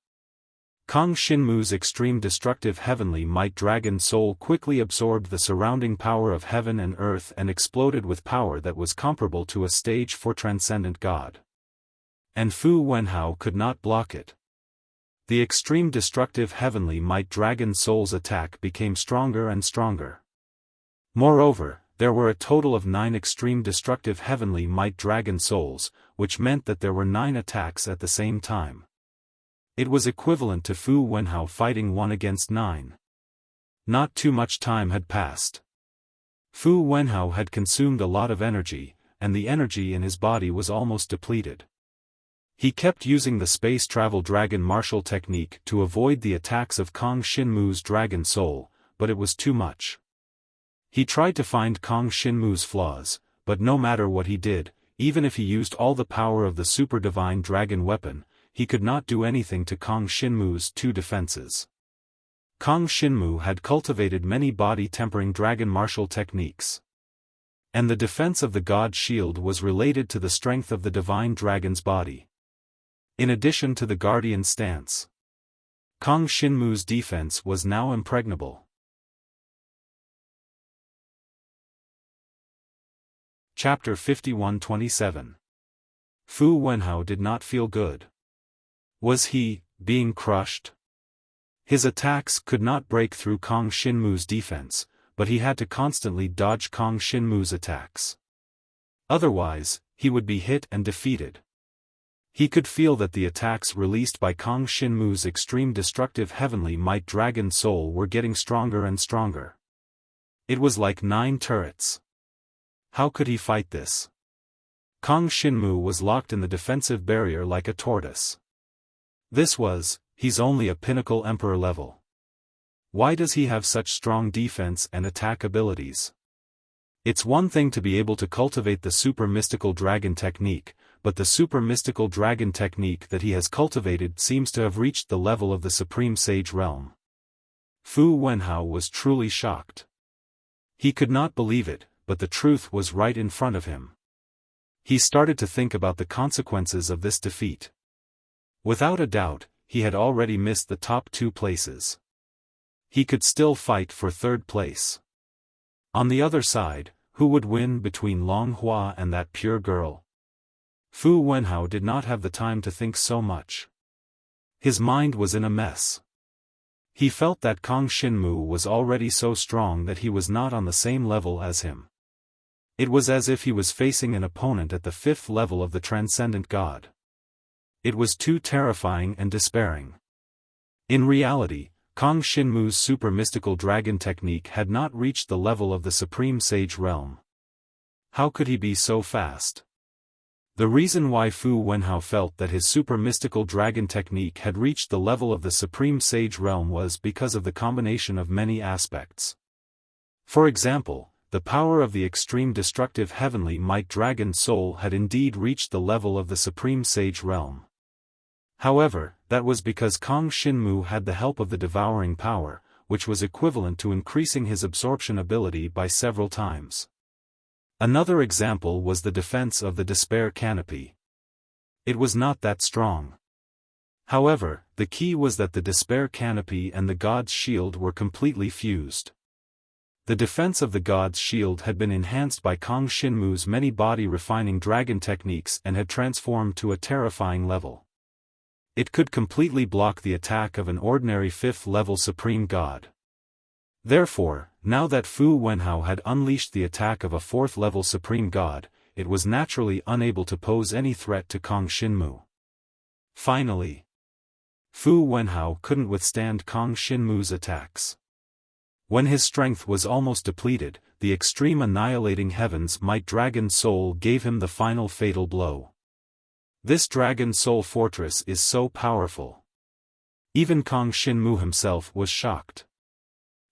Kong Shinmu's extreme destructive heavenly might dragon soul quickly absorbed the surrounding power of heaven and earth and exploded with power that was comparable to a stage for transcendent god. And Fu Wenhao could not block it. The extreme destructive heavenly might dragon soul's attack became stronger and stronger. Moreover, there were a total of 9 extreme destructive heavenly might dragon souls, which meant that there were 9 attacks at the same time. It was equivalent to Fu Wenhao fighting 1 against 9. Not too much time had passed. Fu Wenhao had consumed a lot of energy, and the energy in his body was almost depleted. He kept using the space travel dragon martial technique to avoid the attacks of Kong Shinmu's dragon soul, but it was too much. He tried to find Kong Shinmu's flaws, but no matter what he did, even if he used all the power of the super divine dragon weapon, he could not do anything to Kong Shinmu's 2 defenses. Kong Shinmu had cultivated many body-tempering dragon martial techniques. And the defense of the god shield was related to the strength of the divine dragon's body. In addition to the guardian stance, Kong Shinmu's defense was now impregnable. Chapter 51-27. Fu Wenhao did not feel good. Was he being crushed? His attacks could not break through Kong Shinmu's defense, but he had to constantly dodge Kong Shinmu's attacks. Otherwise, he would be hit and defeated. He could feel that the attacks released by Kong Shinmu's extreme destructive heavenly might dragon soul were getting stronger and stronger. It was like 9 turrets. How could he fight this? Kong Shinmu was locked in the defensive barrier like a tortoise. He's only a pinnacle emperor level. Why does he have such strong defense and attack abilities? It's one thing to be able to cultivate the super mystical dragon technique, but the super mystical dragon technique that he has cultivated seems to have reached the level of the supreme sage realm. Fu Wenhao was truly shocked. He could not believe it, but the truth was right in front of him. He started to think about the consequences of this defeat. Without a doubt, he had already missed the top 2 places. He could still fight for 3rd place. On the other side, who would win between Long Hua and that pure girl? Fu Wenhao did not have the time to think so much. His mind was in a mess. He felt that Kong Shinmu was already so strong that he was not on the same level as him. It was as if he was facing an opponent at the 5th level of the transcendent god. It was too terrifying and despairing. In reality, Kong Shinmu's super mystical dragon technique had not reached the level of the supreme sage realm. How could he be so fast? The reason why Fu Wenhao felt that his super mystical dragon technique had reached the level of the supreme sage realm was because of the combination of many aspects. For example, the power of the extreme destructive heavenly might dragon soul had indeed reached the level of the supreme sage realm. However, that was because Kong Shinmu had the help of the devouring power, which was equivalent to increasing his absorption ability by several times. Another example was the defense of the despair canopy. It was not that strong. However, the key was that the despair canopy and the god's shield were completely fused. The defense of the god's shield had been enhanced by Kong Shinmu's many body-refining dragon techniques and had transformed to a terrifying level. It could completely block the attack of an ordinary 5th-level supreme god. Therefore, now that Fu Wenhao had unleashed the attack of a 4th-level supreme god, it was naturally unable to pose any threat to Kong Shinmu. Finally, Fu Wenhao couldn't withstand Kong Shinmu's attacks. When his strength was almost depleted, the extreme annihilating heavens might dragon soul gave him the final fatal blow. This Dragon Soul Fortress is so powerful. Even Kong Shinmu himself was shocked.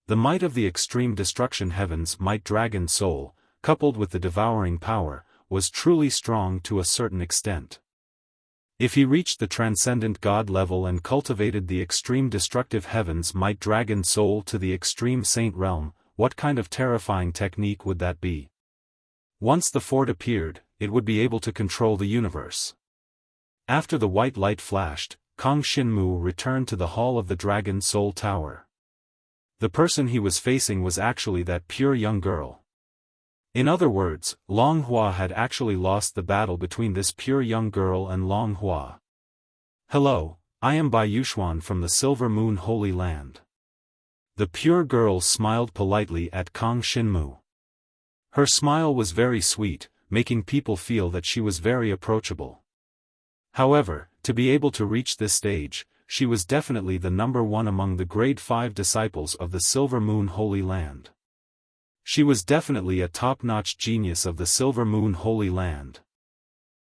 The might of the Extreme Destruction Heaven's Might Dragon Soul, coupled with the devouring power, was truly strong to a certain extent. If he reached the Transcendent God level and cultivated the Extreme Destructive Heaven's Might Dragon Soul to the Extreme Saint Realm, what kind of terrifying technique would that be? Once the fort appeared, it would be able to control the universe. After the white light flashed, Kong Shinmu returned to the hall of the Dragon Soul Tower. The person he was facing was actually that pure young girl. In other words, Long Hua had actually lost the battle between this pure young girl and Long Hua. "Hello, I am Bai Yuxuan from the Silver Moon Holy Land." The pure girl smiled politely at Kong Shinmu. Her smile was very sweet, making people feel that she was very approachable. However, to be able to reach this stage, she was definitely the number one among the grade 5 disciples of the Silver Moon Holy Land. She was definitely a top-notch genius of the Silver Moon Holy Land.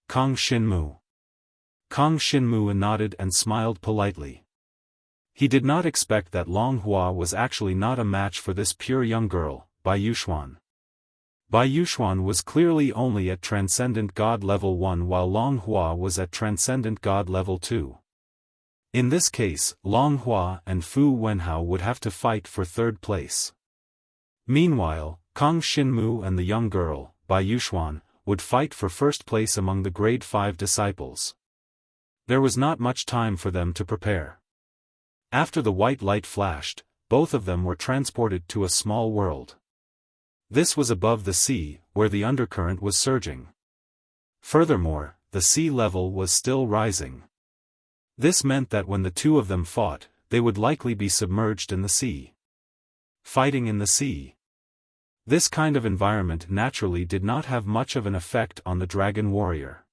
Kong Shinmu. Kong Shinmu nodded and smiled politely. He did not expect that Long Hua was actually not a match for this pure young girl, Bai Yuxuan. Bai Yuxuan was clearly only at Transcendent God Level 1 while Long Hua was at Transcendent God Level 2. In this case, Long Hua and Fu Wenhao would have to fight for third place. Meanwhile, Kong Shinmu and the young girl, Bai Yuxuan, would fight for first place among the grade 5 disciples. There was not much time for them to prepare. After the white light flashed, both of them were transported to a small world. This was above the sea, where the undercurrent was surging. Furthermore, the sea level was still rising. This meant that when the two of them fought, they would likely be submerged in the sea. Fighting in the sea. This kind of environment naturally did not have much of an effect on the dragon warrior.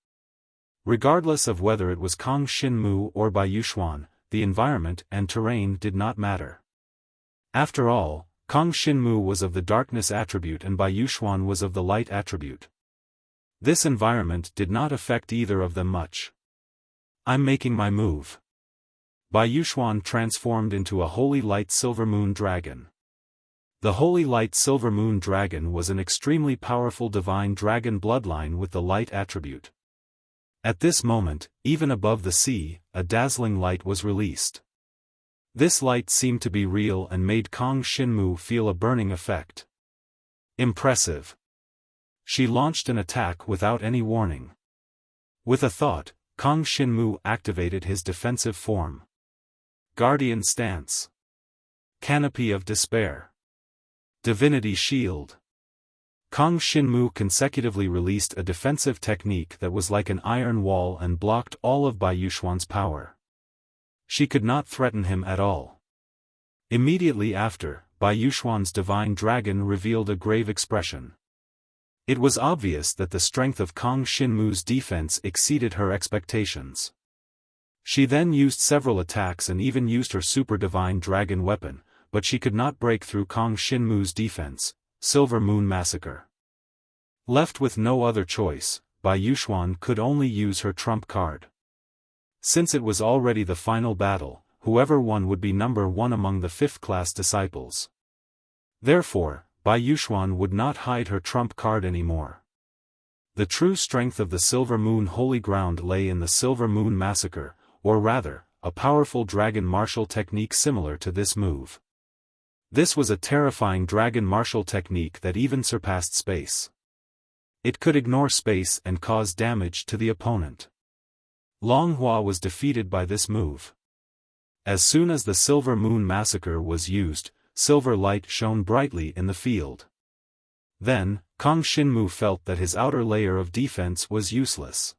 Regardless of whether it was Kong Shinmu or Bai Yuxuan, the environment and terrain did not matter. After all, Kong Shinmu was of the darkness attribute and Bai Yuxuan was of the light attribute. This environment did not affect either of them much. "I'm making my move." Bai Yuxuan transformed into a Holy Light Silver Moon Dragon. The Holy Light Silver Moon Dragon was an extremely powerful divine dragon bloodline with the light attribute. At this moment, even above the sea, a dazzling light was released. This light seemed to be real and made Kong Shinmu feel a burning effect. Impressive. She launched an attack without any warning. With a thought, Kong Shinmu activated his defensive form. Guardian Stance. Canopy of Despair. Divinity Shield. Kong Shinmu consecutively released a defensive technique that was like an iron wall and blocked all of Bai Yuxuan's power. She could not threaten him at all. Immediately after, Bai Yuxuan's divine dragon revealed a grave expression. It was obvious that the strength of Kong Shinmu's defense exceeded her expectations. She then used several attacks and even used her super divine dragon weapon, but she could not break through Kong Shinmu's defense. Silver Moon Massacre. Left with no other choice, Bai Yuxuan could only use her trump card. Since it was already the final battle, whoever won would be number one among the 5th-class disciples. Therefore, Bai Yuxuan would not hide her trump card anymore. The true strength of the Silver Moon Holy Ground lay in the Silver Moon Massacre, or rather, a powerful dragon martial technique similar to this move. This was a terrifying dragon martial technique that even surpassed space. It could ignore space and cause damage to the opponent. Long Hua was defeated by this move. As soon as the Silver Moon Massacre was used, silver light shone brightly in the field. Then, Kong Shinmu felt that his outer layer of defense was useless.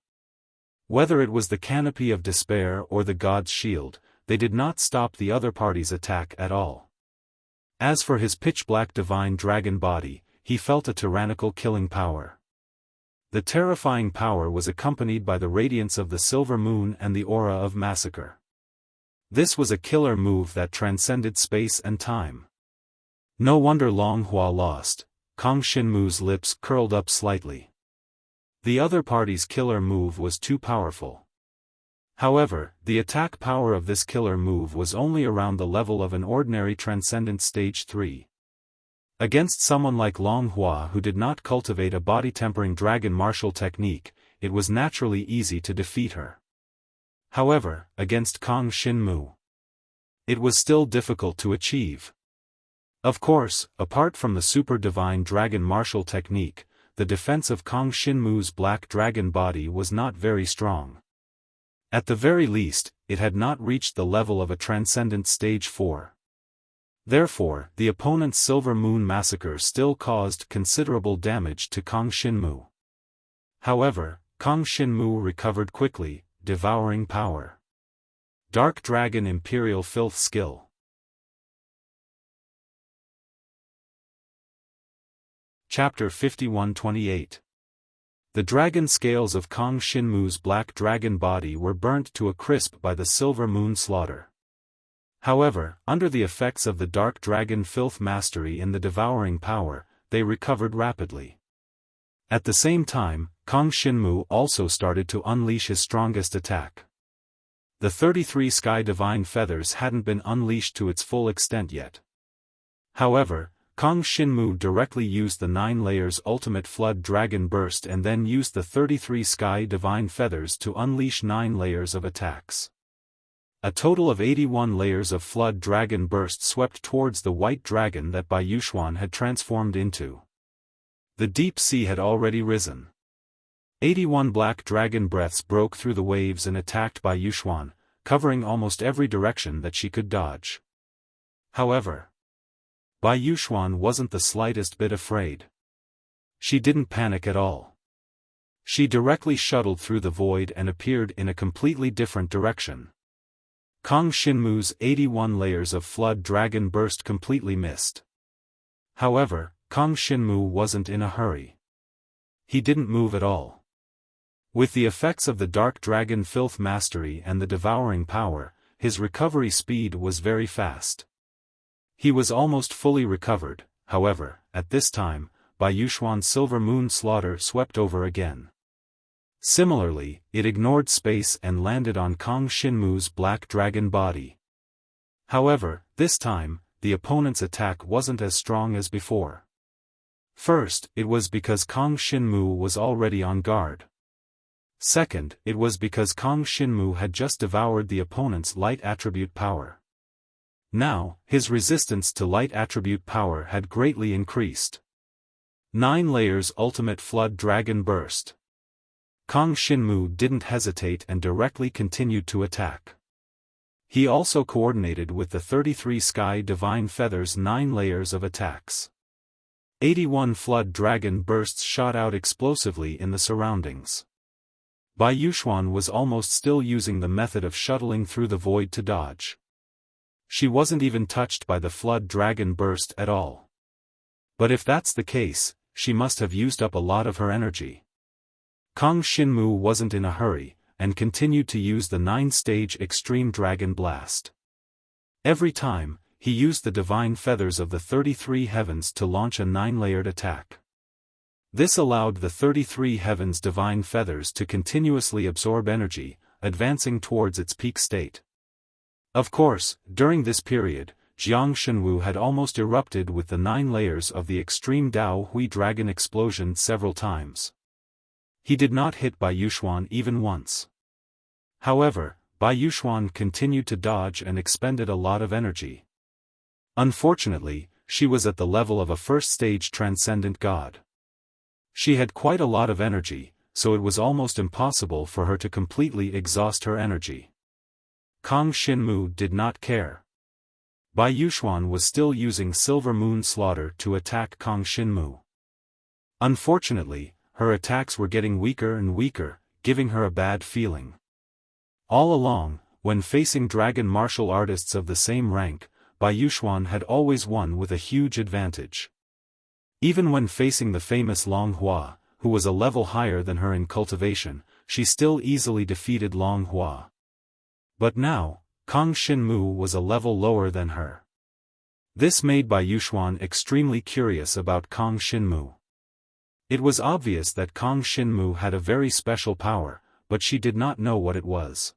Whether it was the Canopy of Despair or the God's Shield, they did not stop the other party's attack at all. As for his pitch-black divine dragon body, he felt a tyrannical killing power. The terrifying power was accompanied by the radiance of the silver moon and the aura of massacre. This was a killer move that transcended space and time. No wonder Long Hua lost. Kong Shinmu's lips curled up slightly. The other party's killer move was too powerful. However, the attack power of this killer move was only around the level of an ordinary Transcendent Stage 3. Against someone like Long Hua who did not cultivate a body-tempering dragon martial technique, it was naturally easy to defeat her. However, against Kang Xinmu, it was still difficult to achieve. Of course, apart from the super divine dragon martial technique, the defense of Kang Xinmu's black dragon body was not very strong. At the very least, it had not reached the level of a Transcendent Stage 4. Therefore, the opponent's Silver Moon Massacre still caused considerable damage to Kang Xinmu. However, Kang Xinmu recovered quickly, devouring power. Dark Dragon Imperial Filth Skill. Chapter 51-28. The dragon scales of Kang Xinmu's black dragon body were burnt to a crisp by the Silver Moon slaughter. However, under the effects of the Dark Dragon Filth Mastery and the devouring power, they recovered rapidly. At the same time, Kang Xinmu also started to unleash his strongest attack. The 33 Sky Divine Feathers hadn't been unleashed to its full extent yet. However, Kang Xinmu directly used the 9 layers Ultimate Flood Dragon Burst and then used the 33 Sky Divine Feathers to unleash 9 layers of attacks. A total of 81 layers of Flood Dragon Burst swept towards the white dragon that Bai Yuxuan had transformed into. The deep sea had already risen. 81 black dragon breaths broke through the waves and attacked Bai Yuxuan, covering almost every direction that she could dodge. However, Bai Yuxuan wasn't the slightest bit afraid. She didn't panic at all. She directly shuttled through the void and appeared in a completely different direction. Kang Xinmu's 81 layers of Flood Dragon Burst completely missed. However, Kang Xinmu wasn't in a hurry. He didn't move at all. With the effects of the Dark Dragon Filth Mastery and the devouring power, his recovery speed was very fast. He was almost fully recovered. However, at this time, Bai Yuxuan's Silver Moon Slaughter swept over again. Similarly, it ignored space and landed on Kang Xinmu's black dragon body. However, this time, the opponent's attack wasn't as strong as before. First, it was because Kang Xinmu was already on guard. Second, it was because Kang Xinmu had just devoured the opponent's light attribute power. Now, his resistance to light attribute power had greatly increased. 9 layers Ultimate Flood Dragon Burst. Kang Xinmu didn't hesitate and directly continued to attack. He also coordinated with the 33 Sky Divine Feathers' 9 layers of attacks. 81 Flood Dragon Bursts shot out explosively in the surroundings. Bai Yuxuan was almost still using the method of shuttling through the void to dodge. She wasn't even touched by the Flood Dragon Burst at all. But if that's the case, she must have used up a lot of her energy. Kang Xinmu wasn't in a hurry, and continued to use the 9-stage Extreme Dragon Blast. Every time, he used the Divine Feathers of the 33 Heavens to launch a 9-layered attack. This allowed the 33 Heavens Divine Feathers to continuously absorb energy, advancing towards its peak state. Of course, during this period, Jiang Shenwu had almost erupted with the 9 layers of the Extreme Dao Hui Dragon Explosion several times. He did not hit Bai Yuxuan even once. However, Bai Yuxuan continued to dodge and expended a lot of energy. Unfortunately, she was at the level of a first-stage transcendent god. She had quite a lot of energy, so it was almost impossible for her to completely exhaust her energy. Kang Xinmu did not care. Bai Yuxuan was still using Silver Moon Slaughter to attack Kang Xinmu. Unfortunately, her attacks were getting weaker and weaker, giving her a bad feeling. All along, when facing dragon martial artists of the same rank, Bai Yuxuan had always won with a huge advantage. Even when facing the famous Long Hua, who was a level higher than her in cultivation, she still easily defeated Long Hua. But now, Kang Xinmu was a level lower than her. This made Bai Yuxuan extremely curious about Kang Xinmu. It was obvious that Kang Xinmu had a very special power, but she did not know what it was.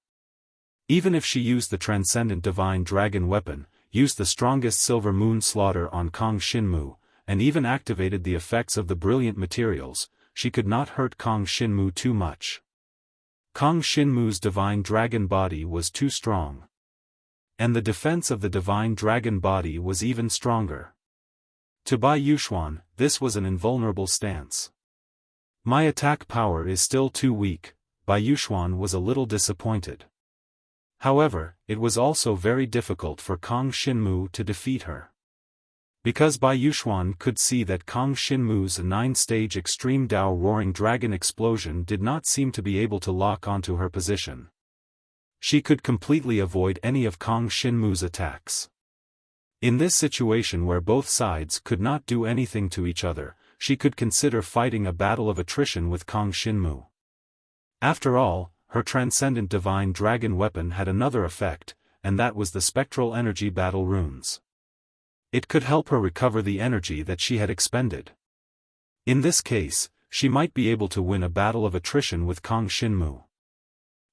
Even if she used the transcendent divine dragon weapon, used the strongest silver moon slaughter on Kong Shinmu, and even activated the effects of the brilliant materials, she could not hurt Kong Shinmu too much. Kong Shinmu's divine dragon body was too strong. And the defense of the divine dragon body was even stronger. To Bai Yuxuan, this was an invulnerable stance. My attack power is still too weak, Bai Yuxuan was a little disappointed. However, it was also very difficult for Kong Shinmu to defeat her. Because Bai Yuxuan could see that Kong Shinmu's 9-stage extreme Dao roaring dragon explosion did not seem to be able to lock onto her position. She could completely avoid any of Kong Shinmu's attacks. In this situation where both sides could not do anything to each other, she could consider fighting a battle of attrition with Kong Shinmu. After all, her transcendent divine dragon weapon had another effect, and that was the spectral energy battle runes. It could help her recover the energy that she had expended. In this case, she might be able to win a battle of attrition with Kong Shinmu.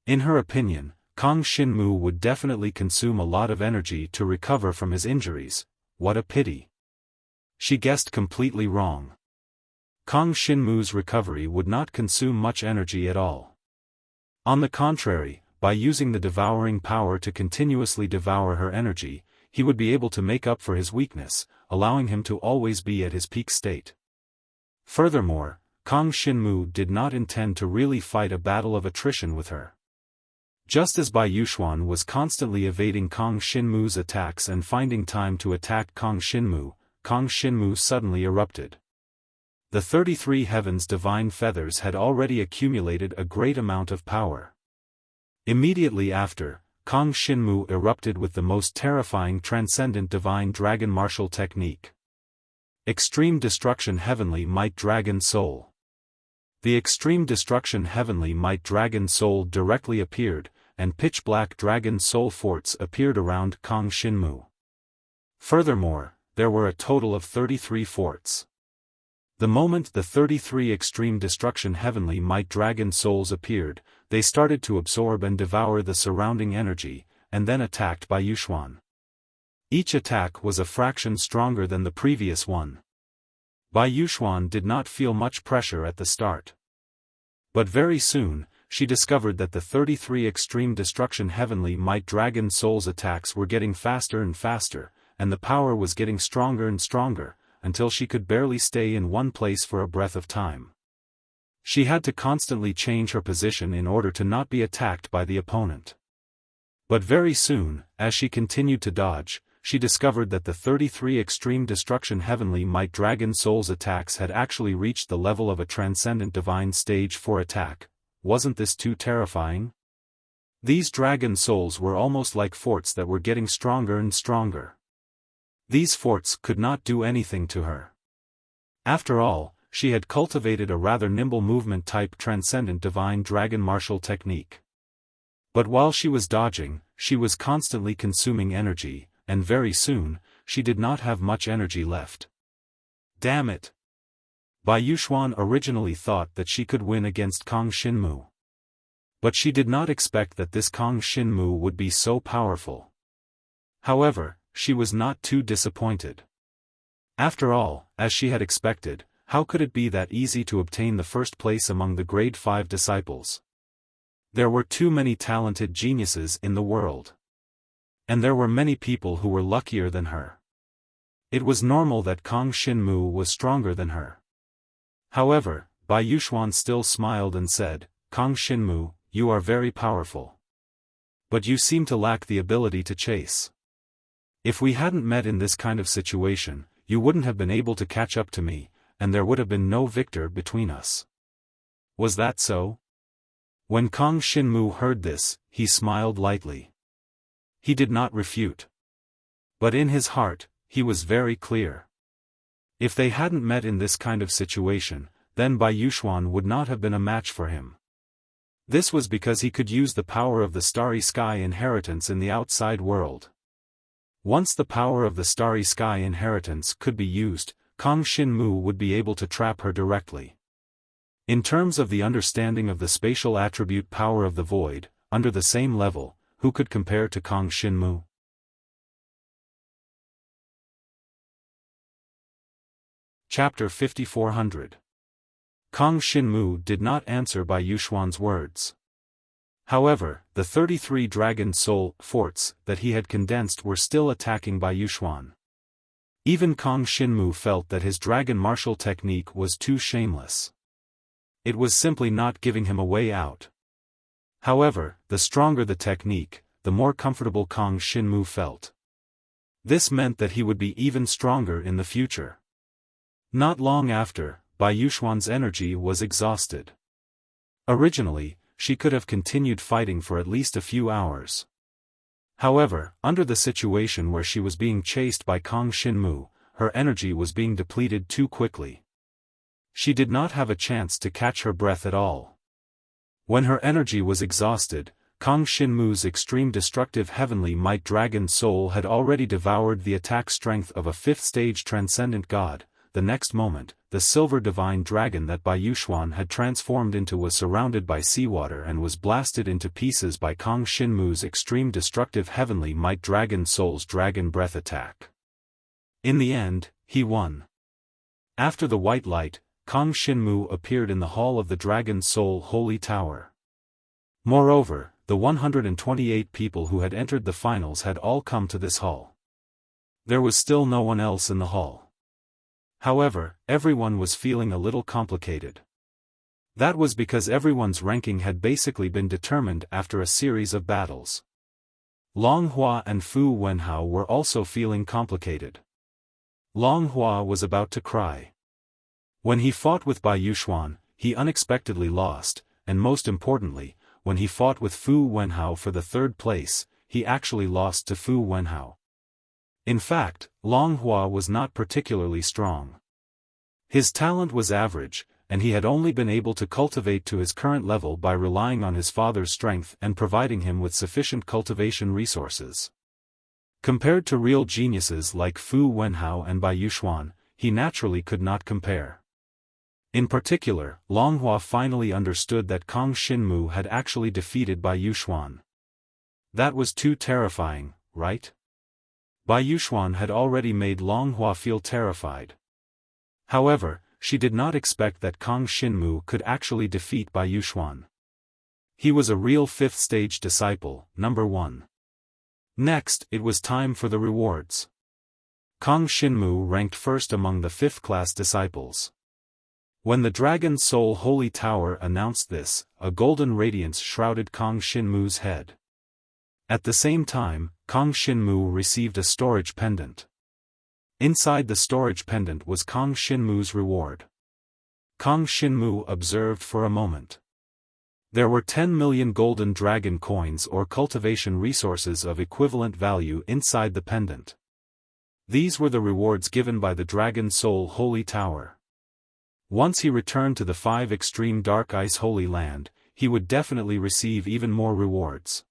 In her opinion, Kong Shinmu would definitely consume a lot of energy to recover from his injuries. What a pity. She guessed completely wrong. Kong Shinmu's recovery would not consume much energy at all. On the contrary, by using the devouring power to continuously devour her energy, he would be able to make up for his weakness, allowing him to always be at his peak state. Furthermore, Kong Shinmu did not intend to really fight a battle of attrition with her. Just as Bai Yuxuan was constantly evading Kong Shinmu's attacks and finding time to attack Kong Shinmu suddenly erupted. The 33 Heavens' divine feathers had already accumulated a great amount of power. Immediately after, Kong Shinmu erupted with the most terrifying transcendent divine dragon martial technique. Extreme Destruction Heavenly Might Dragon Soul. The Extreme Destruction Heavenly Might Dragon Soul directly appeared, and pitch-black dragon soul forts appeared around Kong Shinmu. Furthermore, there were a total of 33 forts. The moment the 33 Extreme Destruction Heavenly Might Dragon Souls appeared, they started to absorb and devour the surrounding energy, and then attacked Bai Yuxuan. Each attack was a fraction stronger than the previous one. Bai Yuxuan did not feel much pressure at the start. But very soon, she discovered that the 33 Extreme Destruction Heavenly Might Dragon Souls attacks were getting faster and faster, and the power was getting stronger and stronger, until she could barely stay in one place for a breath of time. She had to constantly change her position in order to not be attacked by the opponent. But very soon, as she continued to dodge, she discovered that the 33 Extreme Destruction Heavenly Might Dragon Souls attacks had actually reached the level of a Transcendent Divine Stage 4 attack. Wasn't this too terrifying? These dragon souls were almost like forts that were getting stronger and stronger. These forts could not do anything to her. After all, she had cultivated a rather nimble movement-type Transcendent Divine Dragon Martial technique. But while she was dodging, she was constantly consuming energy, and very soon, she did not have much energy left. Damn it! Bai Yuxuan originally thought that she could win against Kong Shinmu. But she did not expect that this Kong Shinmu would be so powerful. However, she was not too disappointed. After all, as she had expected, how could it be that easy to obtain the first place among the grade 5 disciples? There were too many talented geniuses in the world. And there were many people who were luckier than her. It was normal that Kong Shinmu was stronger than her. However, Bai Yuxuan still smiled and said, "Kong Shinmu, you are very powerful. But you seem to lack the ability to chase. If we hadn't met in this kind of situation, you wouldn't have been able to catch up to me, and there would have been no victor between us." Was that so? When Kong Shinmu heard this, he smiled lightly. He did not refute. But in his heart, he was very clear. If they hadn't met in this kind of situation, then Bai Yuxuan would not have been a match for him. This was because he could use the power of the Starry Sky inheritance in the outside world. Once the power of the Starry Sky inheritance could be used, Kong Shinmu would be able to trap her directly. In terms of the understanding of the spatial attribute power of the void, under the same level, who could compare to Kang Xinmu? Chapter 5400. Kang Xinmu did not answer Bai Yuxuan's words. However, the 33 dragon soul forts that he had condensed were still attacking Bai Yuxuan. Even Kang Xinmu felt that his dragon martial technique was too shameless. It was simply not giving him a way out. However, the stronger the technique, the more comfortable Kang Xinmu felt. This meant that he would be even stronger in the future. Not long after, Bai Yuxuan's energy was exhausted. Originally, she could have continued fighting for at least a few hours. However, under the situation where she was being chased by Kang Xinmu, her energy was being depleted too quickly. She did not have a chance to catch her breath at all. When her energy was exhausted, Kang Xinmu's extreme destructive heavenly might dragon soul had already devoured the attack strength of a 5th-stage transcendent god. The next moment, the silver divine dragon that Bai Yuxuan had transformed into was surrounded by seawater and was blasted into pieces by Kang Xinmu's extreme destructive heavenly might dragon soul's dragon breath attack. In the end, he won. After the white light, Kang Xinmu appeared in the hall of the dragon soul holy tower. Moreover, the 128 people who had entered the finals had all come to this hall. There was still no one else in the hall. However, everyone was feeling a little complicated. That was because everyone's ranking had basically been determined after a series of battles. Long Hua and Fu Wenhao were also feeling complicated. Long Hua was about to cry. When he fought with Bai Yuxuan, he unexpectedly lost, and most importantly, when he fought with Fu Wenhao for the 3rd place, he actually lost to Fu Wenhao. In fact, Long Hua was not particularly strong. His talent was average, and he had only been able to cultivate to his current level by relying on his father's strength and providing him with sufficient cultivation resources. Compared to real geniuses like Fu Wenhao and Bai Yuxuan, he naturally could not compare. In particular, Long Hua finally understood that Kang Xinmu had actually defeated Bai Yuxuan. That was too terrifying, right? Bai Yuxuan had already made Long Hua feel terrified. However, she did not expect that Kang Xinmu could actually defeat Bai Yuxuan. He was a real 5th-stage disciple, number 1. Next, it was time for the rewards. Kang Xinmu ranked first among the 5th-class disciples. When the Dragon Soul Holy Tower announced this, a golden radiance shrouded Kang Xinmu's head. At the same time, Kang Xinmu received a storage pendant. Inside the storage pendant was Kang Xinmu's reward. Kang Xinmu observed for a moment. There were 10 million golden dragon coins or cultivation resources of equivalent value inside the pendant. These were the rewards given by the Dragon Soul Holy Tower. Once he returned to the 5 extreme dark ice Holy Land, he would definitely receive even more rewards.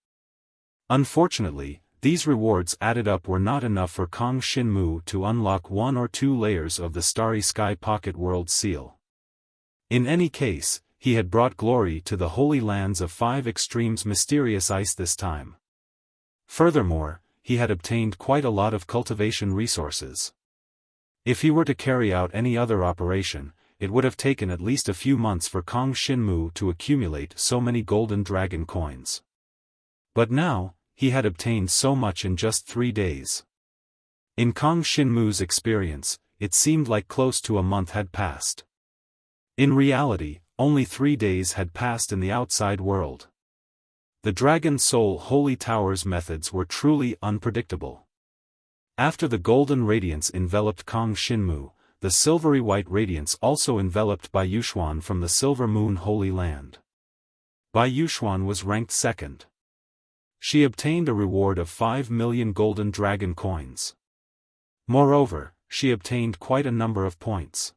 Unfortunately, these rewards added up were not enough for Kang Xinmu to unlock 1 or 2 layers of the Starry Sky Pocket World Seal. In any case, he had brought glory to the holy lands of 5 extremes mysterious ice this time. Furthermore, he had obtained quite a lot of cultivation resources. If he were to carry out any other operation, it would have taken at least a few months for Kang Xinmu to accumulate so many golden dragon coins. But now, he had obtained so much in just 3 days. In Kang Xinmu's experience, it seemed like close to a month had passed. In reality, only 3 days had passed in the outside world. The Dragon Soul Holy Tower's methods were truly unpredictable. After the golden radiance enveloped Kang Xinmu, the silvery white radiance also enveloped Bai Yuxuan from the Silver Moon Holy Land. Bai Yuxuan was ranked 2nd. She obtained a reward of 5 million golden dragon coins. Moreover, she obtained quite a number of points.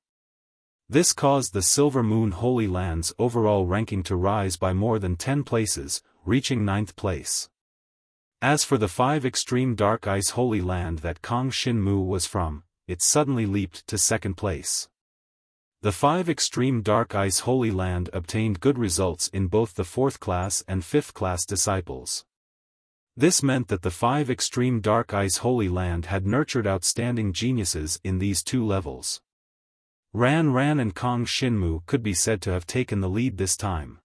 This caused the Silver Moon Holy Land's overall ranking to rise by more than 10 places, reaching 9th place. As for the 5 extreme dark ice Holy Land that Kang Xinmu was from, it suddenly leaped to 2nd place. The 5 extreme dark ice Holy Land obtained good results in both the 4th class and 5th class disciples. This meant that the 5 extreme Dark Ice Holy Land had nurtured outstanding geniuses in these 2 levels. Ran and Kong Shinmu could be said to have taken the lead this time.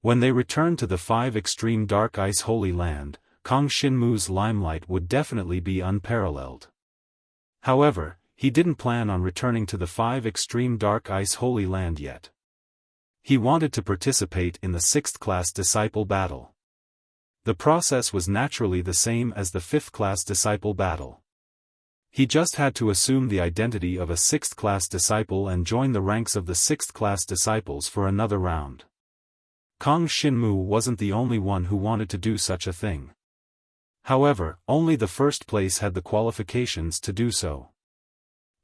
When they returned to the 5 extreme Dark Ice Holy Land, Kong Shinmu's limelight would definitely be unparalleled. However, he didn't plan on returning to the 5 extreme Dark Ice Holy Land yet. He wanted to participate in the 6th class disciple battle. The process was naturally the same as the 5th class disciple battle. He just had to assume the identity of a 6th class disciple and join the ranks of the 6th class disciples for another round. Kong Shinmu wasn't the only one who wanted to do such a thing. However, only the first place had the qualifications to do so.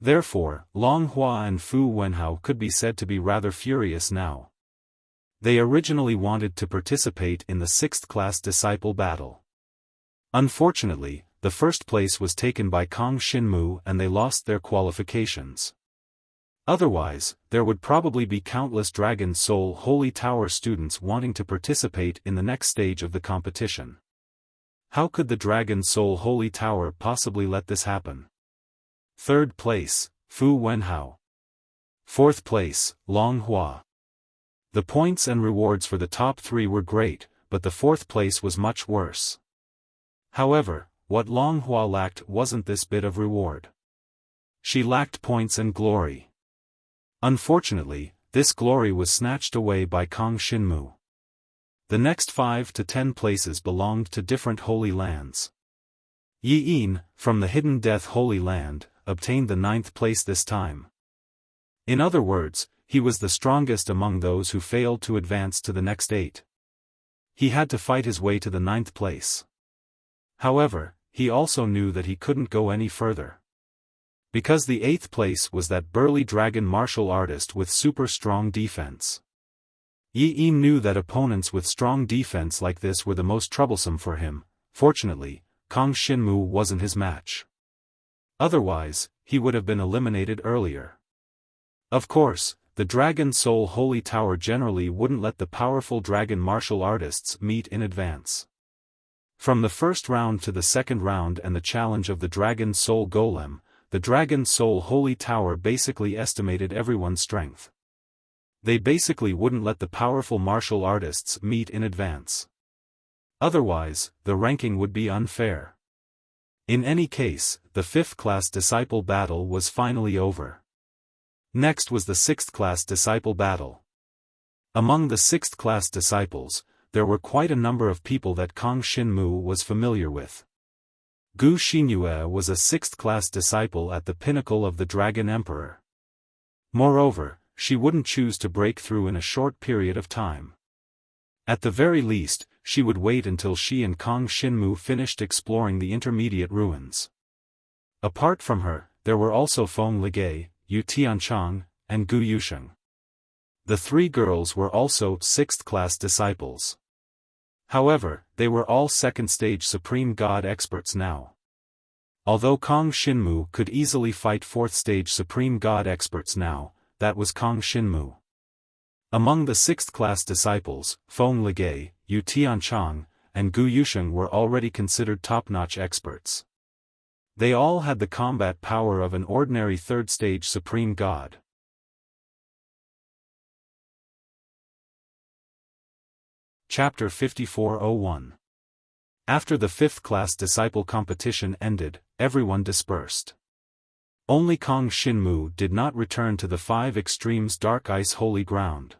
Therefore, Long Hua and Fu Wenhao could be said to be rather furious now. They originally wanted to participate in the 6th class disciple battle. Unfortunately, the first place was taken by Kong Shinmu and they lost their qualifications. Otherwise, there would probably be countless Dragon Soul Holy Tower students wanting to participate in the next stage of the competition. How could the Dragon Soul Holy Tower possibly let this happen? 3rd place, Fu Wenhao. 4th place, Long Hua. The points and rewards for the top 3 were great, but the 4th place was much worse. However, what Long Hua lacked wasn't this bit of reward. She lacked points and glory. Unfortunately, this glory was snatched away by Kong Shinmu. The next 5 to 10 places belonged to different holy lands. Yi Yin, from the Hidden Death Holy Land, obtained the 9th place this time. In other words, he was the strongest among those who failed to advance to the next 8. He had to fight his way to the 9th place. However, he also knew that he couldn't go any further. Because the 8th place was that burly dragon martial artist with super strong defense. Yi Yin knew that opponents with strong defense like this were the most troublesome for him. Fortunately, Kong Shinmu wasn't his match. Otherwise, he would have been eliminated earlier. Of course, the Dragon Soul Holy Tower generally wouldn't let the powerful dragon martial artists meet in advance. From the first round to the second round and the challenge of the Dragon Soul Golem, the Dragon Soul Holy Tower basically estimated everyone's strength. They basically wouldn't let the powerful martial artists meet in advance. Otherwise, the ranking would be unfair. In any case, the 5th class disciple battle was finally over. Next was the 6th class disciple battle. Among the 6th class disciples, there were quite a number of people that Kong Shinmu was familiar with. Gu Xinyue was a 6th class disciple at the pinnacle of the Dragon Emperor. Moreover, she wouldn't choose to break through in a short period of time. At the very least, she would wait until she and Kong Shinmu finished exploring the intermediate ruins. Apart from her, there were also Feng Ligei, Yu Tianchang, and Gu Yusheng. The 3 girls were also 6th class disciples. However, they were all 2nd stage Supreme God experts now. Although Kong Shinmu could easily fight 4th stage Supreme God experts now, that was Kong Shinmu. Among the 6th class disciples, Feng Ligei, Yu Tianchang, and Gu Yusheng were already considered top-notch experts. They all had the combat power of an ordinary 3rd stage Supreme God. Chapter 5401. After the 5th class disciple competition ended, everyone dispersed. Only Kong Shinmu did not return to the 5 extremes Dark Ice Holy Ground.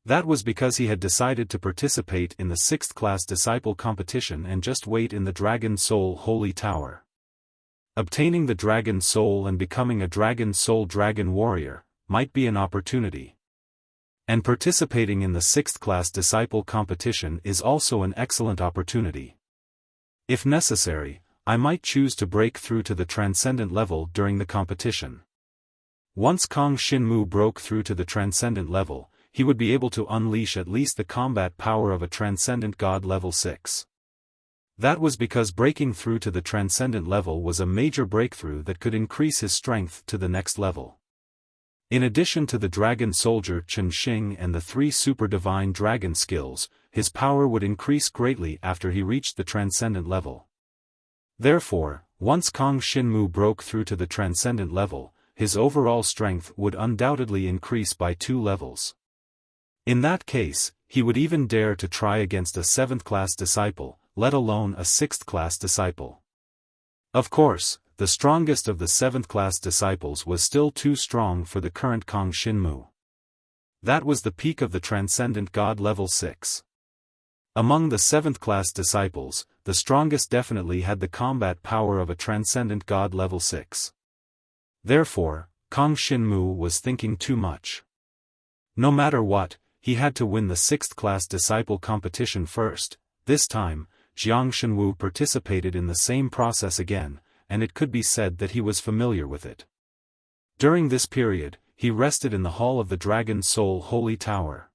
That was because he had decided to participate in the 6th class disciple competition and just wait in the Dragon Soul Holy Tower. Obtaining the Dragon Soul and becoming a Dragon Soul Dragon Warrior might be an opportunity. And participating in the 6th class disciple competition is also an excellent opportunity. If necessary, I might choose to break through to the transcendent level during the competition. Once Kong Shinmu broke through to the transcendent level, he would be able to unleash at least the combat power of a transcendent god level 6. That was because breaking through to the transcendent level was a major breakthrough that could increase his strength to the next level. In addition to the dragon soldier Chen Xing and the 3 super divine dragon skills, his power would increase greatly after he reached the transcendent level. Therefore, once Kong Xinmu broke through to the transcendent level, his overall strength would undoubtedly increase by 2 levels. In that case, he would even dare to try against a 7th-class disciple, let alone a 6th-class disciple. Of course, the strongest of the 7th-class disciples was still too strong for the current Kong Xinmu. That was the peak of the Transcendent God level 6. Among the 7th-class disciples, the strongest definitely had the combat power of a Transcendent God level 6. Therefore, Kong Xinmu was thinking too much. No matter what, he had to win the 6th-class disciple competition first. This time, Jiang Shenwu participated in the same process again, and it could be said that he was familiar with it. During this period, he rested in the Hall of the Dragon Soul Holy Tower.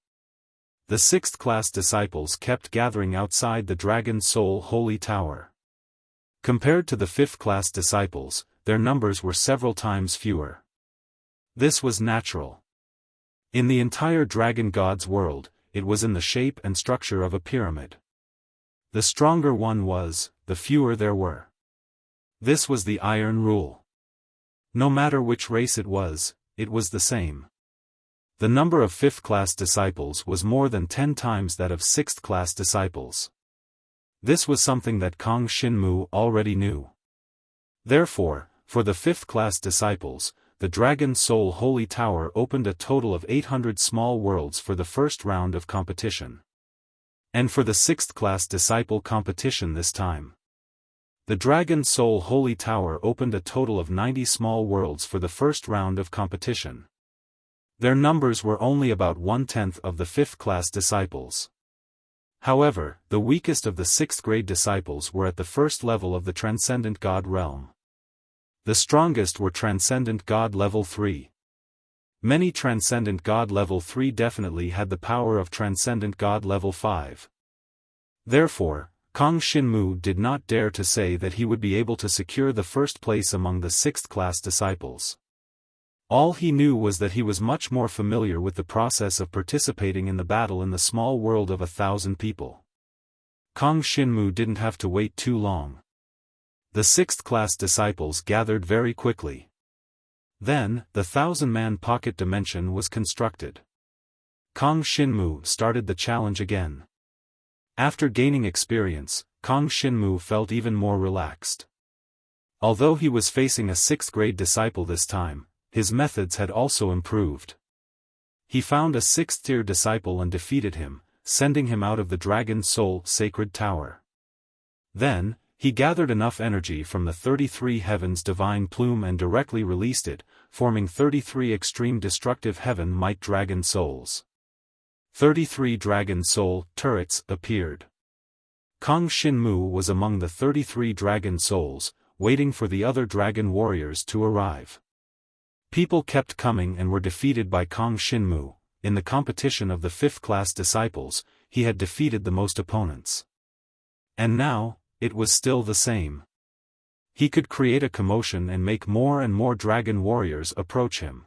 The 6th-class disciples kept gathering outside the Dragon Soul Holy Tower. Compared to the 5th-class disciples, their numbers were several times fewer. This was natural. In the entire Dragon God's world, it was in the shape and structure of a pyramid. The stronger one was, the fewer there were. This was the iron rule. No matter which race it was the same. The number of 5th-class disciples was more than 10 times that of 6th-class disciples. This was something that Kong Xinmu already knew. Therefore, for the 5th-class disciples, the Dragon Soul Holy Tower opened a total of 800 small worlds for the first round of competition. And for the 6th-class disciple competition this time, the Dragon Soul Holy Tower opened a total of 90 small worlds for the first round of competition. Their numbers were only about 1/10 of the 5th-class disciples. However, the weakest of the 6th-grade disciples were at the first level of the Transcendent God realm. The strongest were Transcendent God level 3. Many Transcendent God level 3 definitely had the power of Transcendent God level 5. Therefore, Kong Xinmu did not dare to say that he would be able to secure the first place among the 6th-class disciples. All he knew was that he was much more familiar with the process of participating in the battle in the small world of 1,000 people. Kong Xinmu didn't have to wait too long. The 6th-class disciples gathered very quickly. Then, the 1,000-man pocket dimension was constructed. Kong Xinmu started the challenge again. After gaining experience, Kong Xinmu felt even more relaxed. Although he was facing a 6th-grade disciple this time, his methods had also improved. He found a 6th-tier disciple and defeated him, sending him out of the Dragon Soul Sacred Tower. Then, he gathered enough energy from the 33 Heavens Divine Plume and directly released it, forming 33 Extreme Destructive Heaven Might Dragon Souls. 33 Dragon Soul turrets appeared. Kong Xinmu was among the 33 Dragon Souls, waiting for the other Dragon Warriors to arrive. People kept coming and were defeated by Kong Xinmu. In the competition of the 5th-class disciples, he had defeated the most opponents. And now, it was still the same. He could create a commotion and make more and more Dragon Warriors approach him.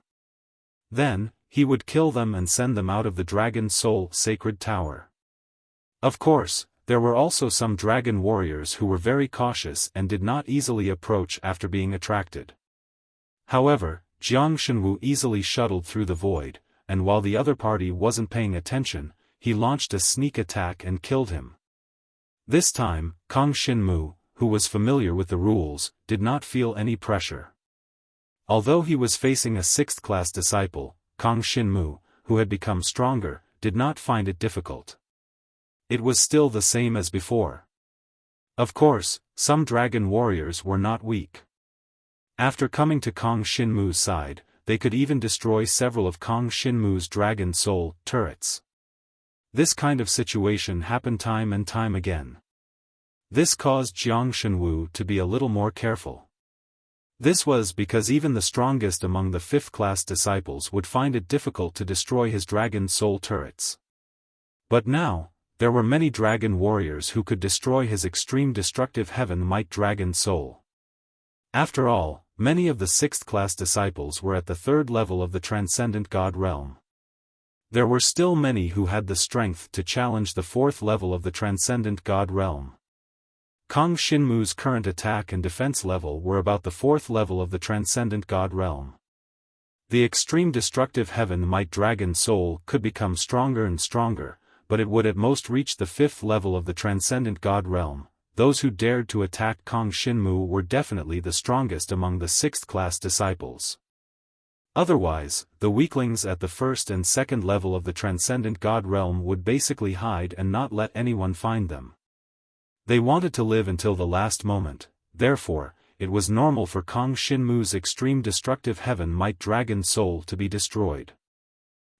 Then, he would kill them and send them out of the Dragon Soul Sacred Tower. Of course, there were also some Dragon Warriors who were very cautious and did not easily approach after being attracted. However, Jiang Shenwu easily shuttled through the void, and while the other party wasn't paying attention, he launched a sneak attack and killed him. This time, Kong Xinmu, who was familiar with the rules, did not feel any pressure. Although he was facing a 6th-class disciple, Kong Xinmu, who had become stronger, did not find it difficult. It was still the same as before. Of course, some Dragon Warriors were not weak. After coming to Kong Xinmu's side, they could even destroy several of Kong Xinmu's Dragon Soul turrets. This kind of situation happened time and time again. This caused Jiang Shenwu to be a little more careful. This was because even the strongest among the 5th-class disciples would find it difficult to destroy his Dragon Soul turrets. But now, there were many Dragon Warriors who could destroy his Extreme Destructive Heaven Might Dragon Soul. After all, many of the sixth-class disciples were at the third level of the transcendent God realm. There were still many who had the strength to challenge the fourth level of the transcendent God realm. Kang Shinmu's current attack and defense level were about the fourth level of the transcendent God realm. The extreme destructive heaven might dragon soul could become stronger and stronger, but it would at most reach the fifth level of the transcendent God realm. Those who dared to attack Kang Shinmu were definitely the strongest among the sixth-class disciples. Otherwise, the weaklings at the first and second level of the transcendent God realm would basically hide and not let anyone find them. They wanted to live until the last moment, therefore, it was normal for Kang Shinmu's extreme destructive heaven might dragon soul to be destroyed.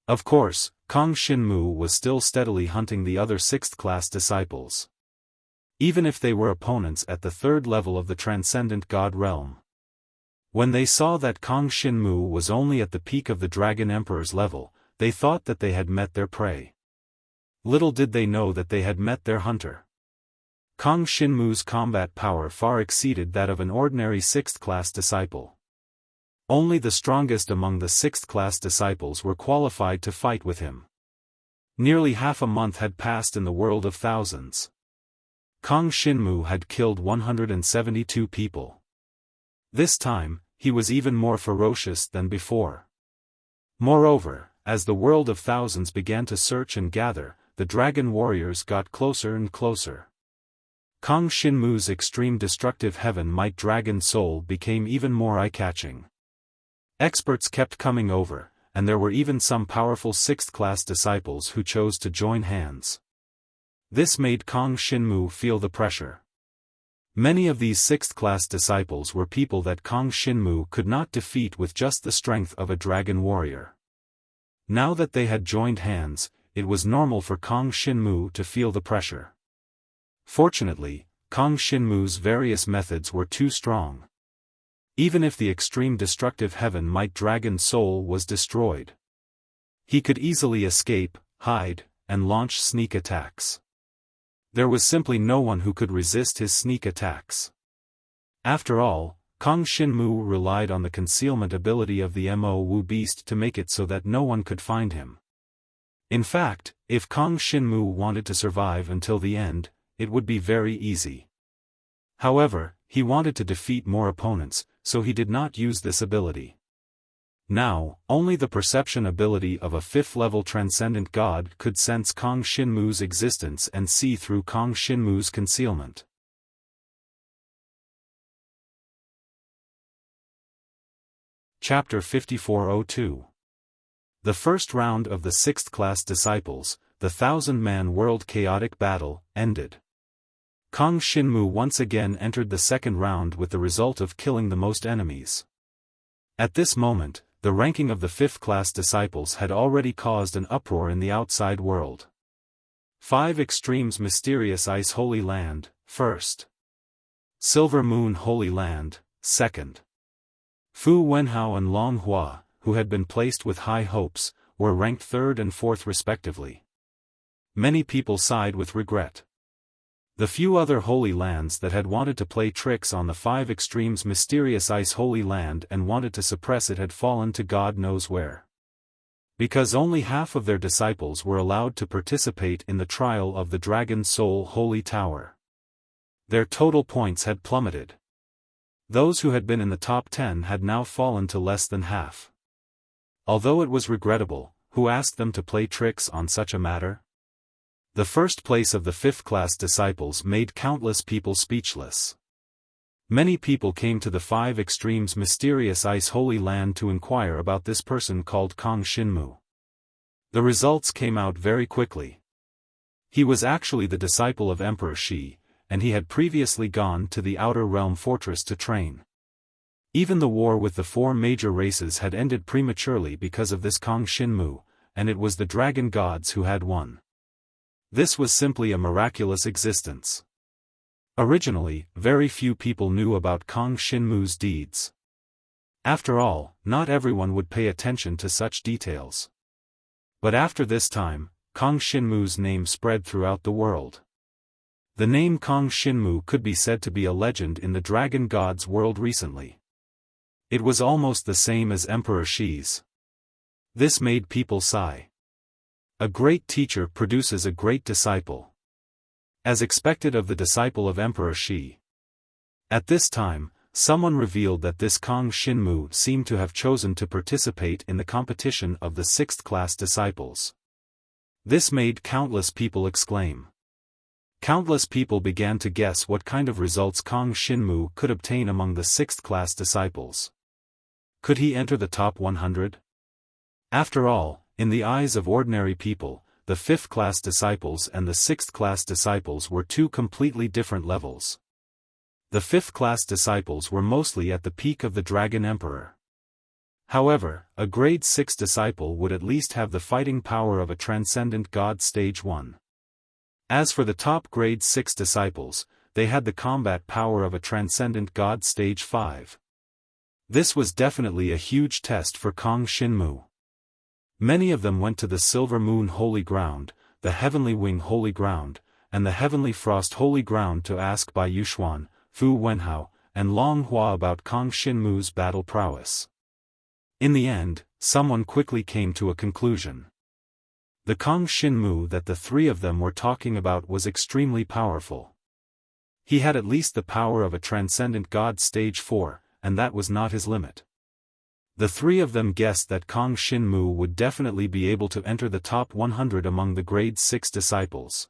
Of course, Kang Shinmu was still steadily hunting the other sixth-class disciples. Even if they were opponents at the third level of the transcendent God realm. When they saw that Kang Shinmu was only at the peak of the Dragon Emperor's level, they thought that they had met their prey. Little did they know that they had met their hunter. Kang Shinmu's combat power far exceeded that of an ordinary sixth-class disciple. Only the strongest among the sixth-class disciples were qualified to fight with him. Nearly half a month had passed in the world of thousands. Kang Shinmu had killed 172 people. This time, he was even more ferocious than before. Moreover, as the world of thousands began to search and gather, the dragon warriors got closer and closer. Kang Shinmu's extreme destructive heaven might dragon soul became even more eye-catching. Experts kept coming over, and there were even some powerful sixth-class disciples who chose to join hands. This made Kang Shinmu feel the pressure. Many of these sixth-class disciples were people that Kang Shinmu could not defeat with just the strength of a dragon warrior. Now that they had joined hands, it was normal for Kang Shinmu to feel the pressure. Fortunately, Kang Shinmu's various methods were too strong. Even if the extreme destructive heaven might dragon soul was destroyed, he could easily escape, hide, and launch sneak attacks. There was simply no one who could resist his sneak attacks. After all, Kang Shinmu relied on the concealment ability of the Mo Wu beast to make it so that no one could find him. In fact, if Kang Shinmu wanted to survive until the end, it would be very easy. However, he wanted to defeat more opponents, so he did not use this ability. Now, only the perception ability of a fifth-level transcendent god could sense Kang Shinmu's existence and see through Kang Shinmu's concealment. Chapter 5402. The first round of the sixth-class disciples, the 1,000-man world chaotic battle, ended. Kang Shinmu once again entered the second round with the result of killing the most enemies. At this moment, the ranking of the fifth-class disciples had already caused an uproar in the outside world. 5 Extremes Mysterious Ice Holy Land, first. Silver Moon Holy Land, second. Fu Wenhao and Long Hua, who had been placed with high hopes, were ranked third and fourth respectively. Many people sighed with regret. The few other holy lands that had wanted to play tricks on the 5 Extremes Mysterious Ice Holy Land and wanted to suppress it had fallen to God knows where. Because only half of their disciples were allowed to participate in the trial of the Dragon Soul Holy Tower. Their total points had plummeted. Those who had been in the top 10 had now fallen to less than half. Although it was regrettable, who asked them to play tricks on such a matter? The first place of the fifth-class disciples made countless people speechless. Many people came to the 5 Extremes Mysterious Ice Holy Land to inquire about this person called Kang Shinmu. The results came out very quickly. He was actually the disciple of Emperor Shi, and he had previously gone to the Outer Realm Fortress to train. Even the war with the 4 major races had ended prematurely because of this Kang Shinmu, and it was the dragon gods who had won. This was simply a miraculous existence. Originally, very few people knew about Kang Shinmu's deeds. After all, not everyone would pay attention to such details. But after this time, Kang Shinmu's name spread throughout the world. The name Kang Shinmu could be said to be a legend in the dragon god's world recently. It was almost the same as Emperor Xi's. This made people sigh. A great teacher produces a great disciple. As expected of the disciple of Emperor Xi. At this time, someone revealed that this Kang Xinmu seemed to have chosen to participate in the competition of the 6th class disciples. This made countless people exclaim. Countless people began to guess what kind of results Kang Xinmu could obtain among the 6th class disciples. Could he enter the top 100? After all, in the eyes of ordinary people, the 5th class disciples and the 6th class disciples were two completely different levels. The 5th class disciples were mostly at the peak of the Dragon Emperor. However, a grade 6 disciple would at least have the fighting power of a transcendent god stage 1. As for the top grade 6 disciples, they had the combat power of a transcendent god stage 5. This was definitely a huge test for Kang Xinmu. Many of them went to the Silver Moon Holy Ground, the Heavenly Wing Holy Ground, and the Heavenly Frost Holy Ground to ask Bai Yuxuan, Fu Wenhao, and Long Hua about Kang Xinmu's battle prowess. In the end, someone quickly came to a conclusion. The Kang Xinmu that the three of them were talking about was extremely powerful. He had at least the power of a transcendent god stage 4, and that was not his limit. The three of them guessed that Kang Xinmu would definitely be able to enter the top 100 among the grade 6 disciples.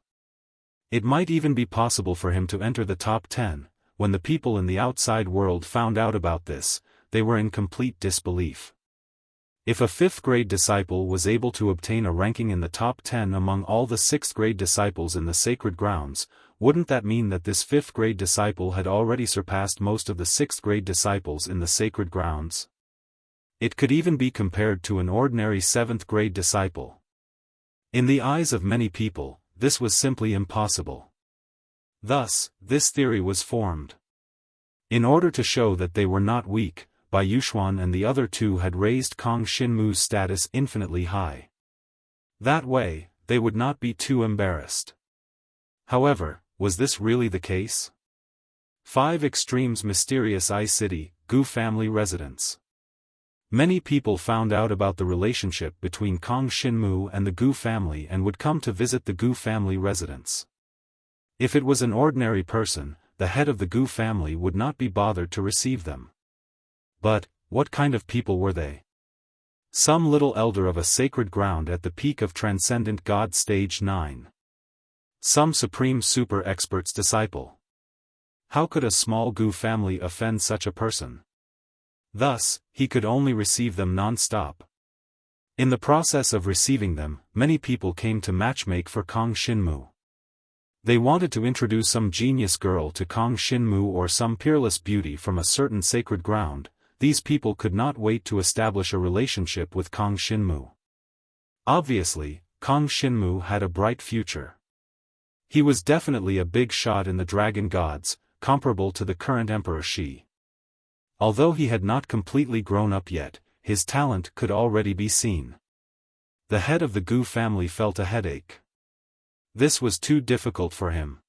It might even be possible for him to enter the top 10. When the people in the outside world found out about this, they were in complete disbelief. If a 5th grade disciple was able to obtain a ranking in the top 10 among all the 6th grade disciples in the sacred grounds, wouldn't that mean that this 5th grade disciple had already surpassed most of the 6th grade disciples in the sacred grounds? It could even be compared to an ordinary 7th grade disciple. In the eyes of many people, this was simply impossible. Thus, this theory was formed. In order to show that they were not weak, Bai Yuxuan and the other two had raised Kang Xinmu's status infinitely high. That way, they would not be too embarrassed. However, was this really the case? 5 Extremes Mysterious Eye City, Gu Family Residence. Many people found out about the relationship between Kang Xinmu and the Gu family and would come to visit the Gu family residence. If it was an ordinary person, the head of the Gu family would not be bothered to receive them. But, what kind of people were they? Some little elder of a sacred ground at the peak of Transcendent God Stage 9. Some supreme super expert's disciple. How could a small Gu family offend such a person? Thus, he could only receive them non-stop. In the process of receiving them, many people came to matchmake for Kang Xinmu. They wanted to introduce some genius girl to Kang Xinmu or some peerless beauty from a certain sacred ground. These people could not wait to establish a relationship with Kang Xinmu. Obviously, Kang Xinmu had a bright future. He was definitely a big shot in the Dragon Gods, comparable to the current Emperor Xi. Although he had not completely grown up yet, his talent could already be seen. The head of the Gu family felt a headache. This was too difficult for him.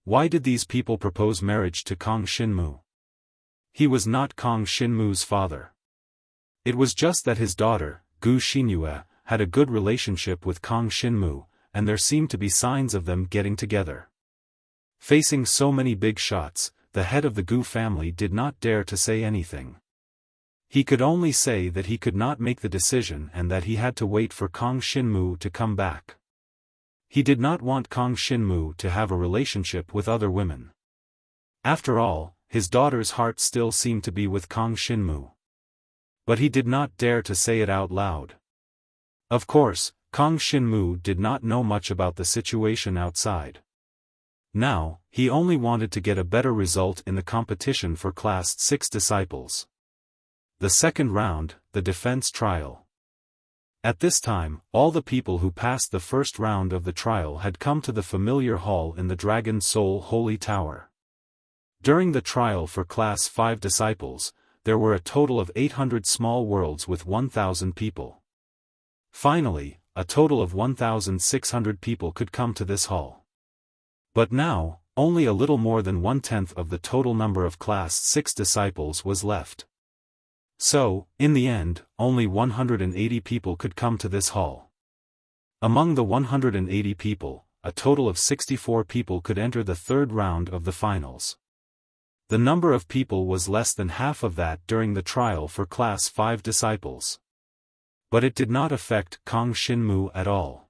Why did these people propose marriage to Kang Xinmu? He was not Kang Xinmu's father. It was just that his daughter, Gu Xinyue, had a good relationship with Kang Xinmu, and there seemed to be signs of them getting together. Facing so many big shots, the head of the Gu family did not dare to say anything. He could only say that he could not make the decision and that he had to wait for Kang Xinmu to come back. He did not want Kang Xinmu to have a relationship with other women. After all, his daughter's heart still seemed to be with Kang Xinmu. But he did not dare to say it out loud. Of course, Kang Xinmu did not know much about the situation outside. Now, he only wanted to get a better result in the competition for Class 6 disciples. The second round, the defense trial. At this time, all the people who passed the first round of the trial had come to the familiar hall in the Dragon Soul Holy Tower. During the trial for Class 5 disciples, there were a total of 800 small worlds with 1,000 people. Finally, a total of 1,600 people could come to this hall. But now, only a little more than 1/10 of the total number of Class 6 disciples was left. So, in the end, only 180 people could come to this hall. Among the 180 people, a total of 64 people could enter the third round of the finals. The number of people was less than half of that during the trial for Class 5 disciples. But it did not affect Kang Xinmu at all.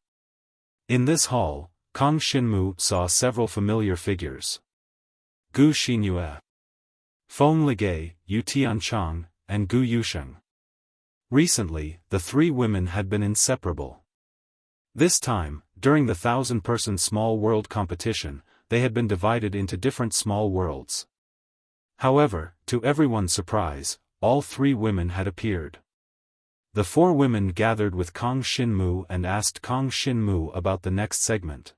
In this hall, Kang Xinmu saw several familiar figures. Gu Xinyue, Feng Ligei, Yu Tianchang, and Gu Yusheng. Recently, the three women had been inseparable. This time, during the 1,000-person small world competition, they had been divided into different small worlds. However, to everyone's surprise, all three women had appeared. The four women gathered with Kang Xinmu and asked Kang Xinmu about the next segment.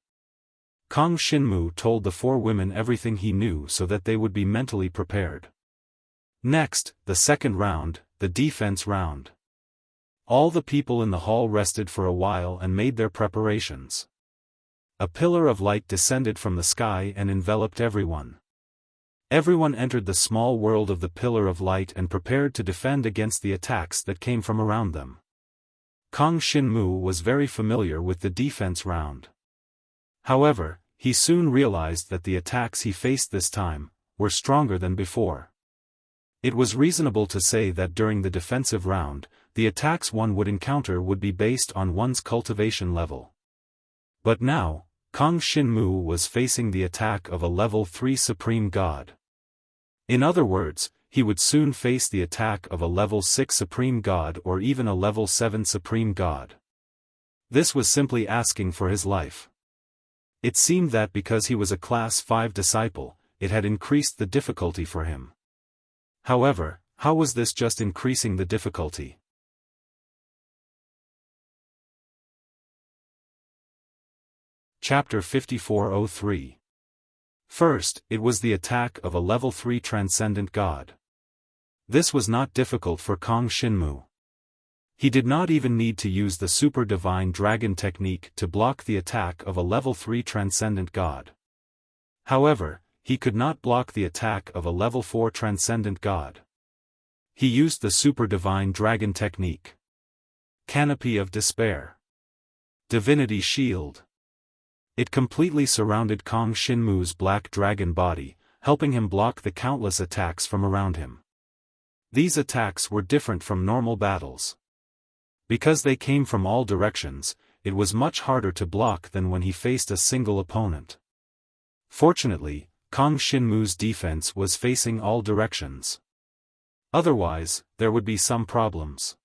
Kang Xinmu told the four women everything he knew so that they would be mentally prepared. Next, the second round, the defense round. All the people in the hall rested for a while and made their preparations. A pillar of light descended from the sky and enveloped everyone. Everyone entered the small world of the pillar of light and prepared to defend against the attacks that came from around them. Kang Xinmu was very familiar with the defense round. However, he soon realized that the attacks he faced this time were stronger than before. It was reasonable to say that during the defensive round, the attacks one would encounter would be based on one's cultivation level. But now, Kang Xinmu was facing the attack of a level 3 Supreme God. In other words, he would soon face the attack of a level 6 Supreme God or even a level 7 Supreme God. This was simply asking for his life. It seemed that because he was a Class 5 disciple, it had increased the difficulty for him. However, how was this just increasing the difficulty? Chapter 5403. First, it was the attack of a level 3 transcendent god. This was not difficult for Kang Xinmu. He did not even need to use the super divine dragon technique to block the attack of a level 3 transcendent god. However, he could not block the attack of a level 4 transcendent god. He used the super divine dragon technique. Canopy of Despair. Divinity Shield. It completely surrounded Kang Xinmu's black dragon body, helping him block the countless attacks from around him. These attacks were different from normal battles. Because they came from all directions, it was much harder to block than when he faced a single opponent. Fortunately, Kang Xinmu's defense was facing all directions. Otherwise, there would be some problems.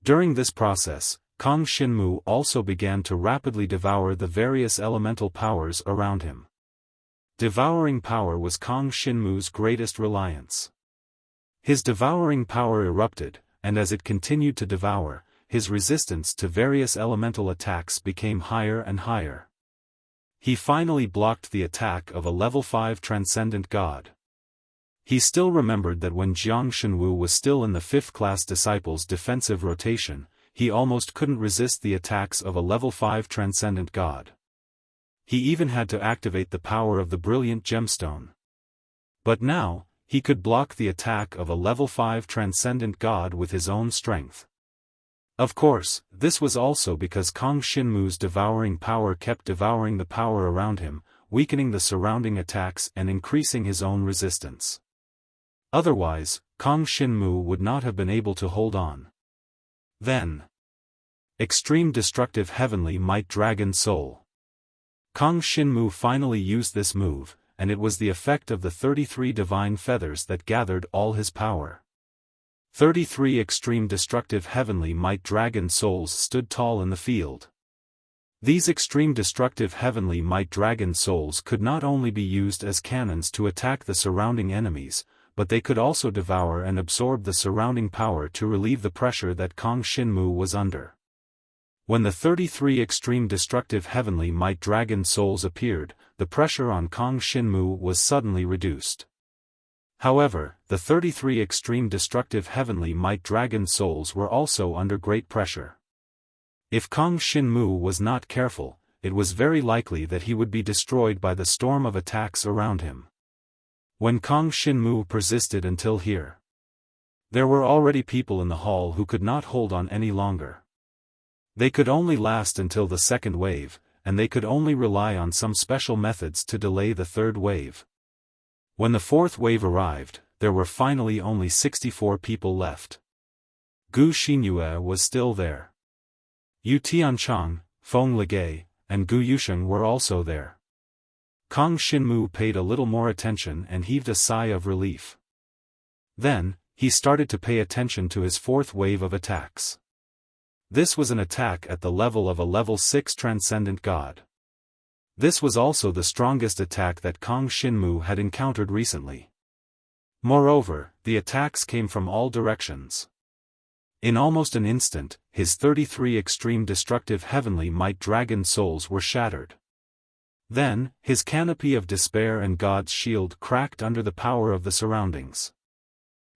During this process, Kang Xinmu also began to rapidly devour the various elemental powers around him. Devouring power was Kang Xinmu's greatest reliance. His devouring power erupted, and as it continued to devour, his resistance to various elemental attacks became higher and higher. He finally blocked the attack of a level 5 transcendent god. He still remembered that when Jiang Shenwu was still in the 5th class disciples' defensive rotation, he almost couldn't resist the attacks of a level 5 transcendent god. He even had to activate the power of the brilliant gemstone. But now, he could block the attack of a level 5 transcendent god with his own strength. Of course, this was also because Kang Xinmu's devouring power kept devouring the power around him, weakening the surrounding attacks and increasing his own resistance. Otherwise, Kang Xinmu would not have been able to hold on. Then, Extreme Destructive Heavenly Might Dragon Soul. Kang Xinmu finally used this move, and it was the effect of the 33 divine feathers that gathered all his power. 33 Extreme Destructive Heavenly Might Dragon Souls stood tall in the field. These Extreme Destructive Heavenly Might Dragon Souls could not only be used as cannons to attack the surrounding enemies, but they could also devour and absorb the surrounding power to relieve the pressure that Kang Xinmu was under. When the 33 Extreme Destructive Heavenly Might Dragon Souls appeared, the pressure on Kang Xinmu was suddenly reduced. However, the 33 Extreme Destructive Heavenly Might Dragon Souls were also under great pressure. If Kang Xinmu was not careful, it was very likely that he would be destroyed by the storm of attacks around him. When Kang Xinmu persisted until here, There were already people in the hall who could not hold on any longer. They could only last until the second wave, and they could only rely on some special methods to delay the third wave. When the fourth wave arrived, there were finally only 64 people left. Gu Xinyue was still there. Yu Tianchang, Feng Ligei, and Gu Yusheng were also there. Kang Xinmu paid a little more attention and heaved a sigh of relief. Then, he started to pay attention to his fourth wave of attacks. This was an attack at the level of a level 6 transcendent god. This was also the strongest attack that Kang Xinmu had encountered recently. Moreover, the attacks came from all directions. In almost an instant, his 33 extreme destructive heavenly might dragon souls were shattered. Then, his canopy of despair and God's shield cracked under the power of the surroundings.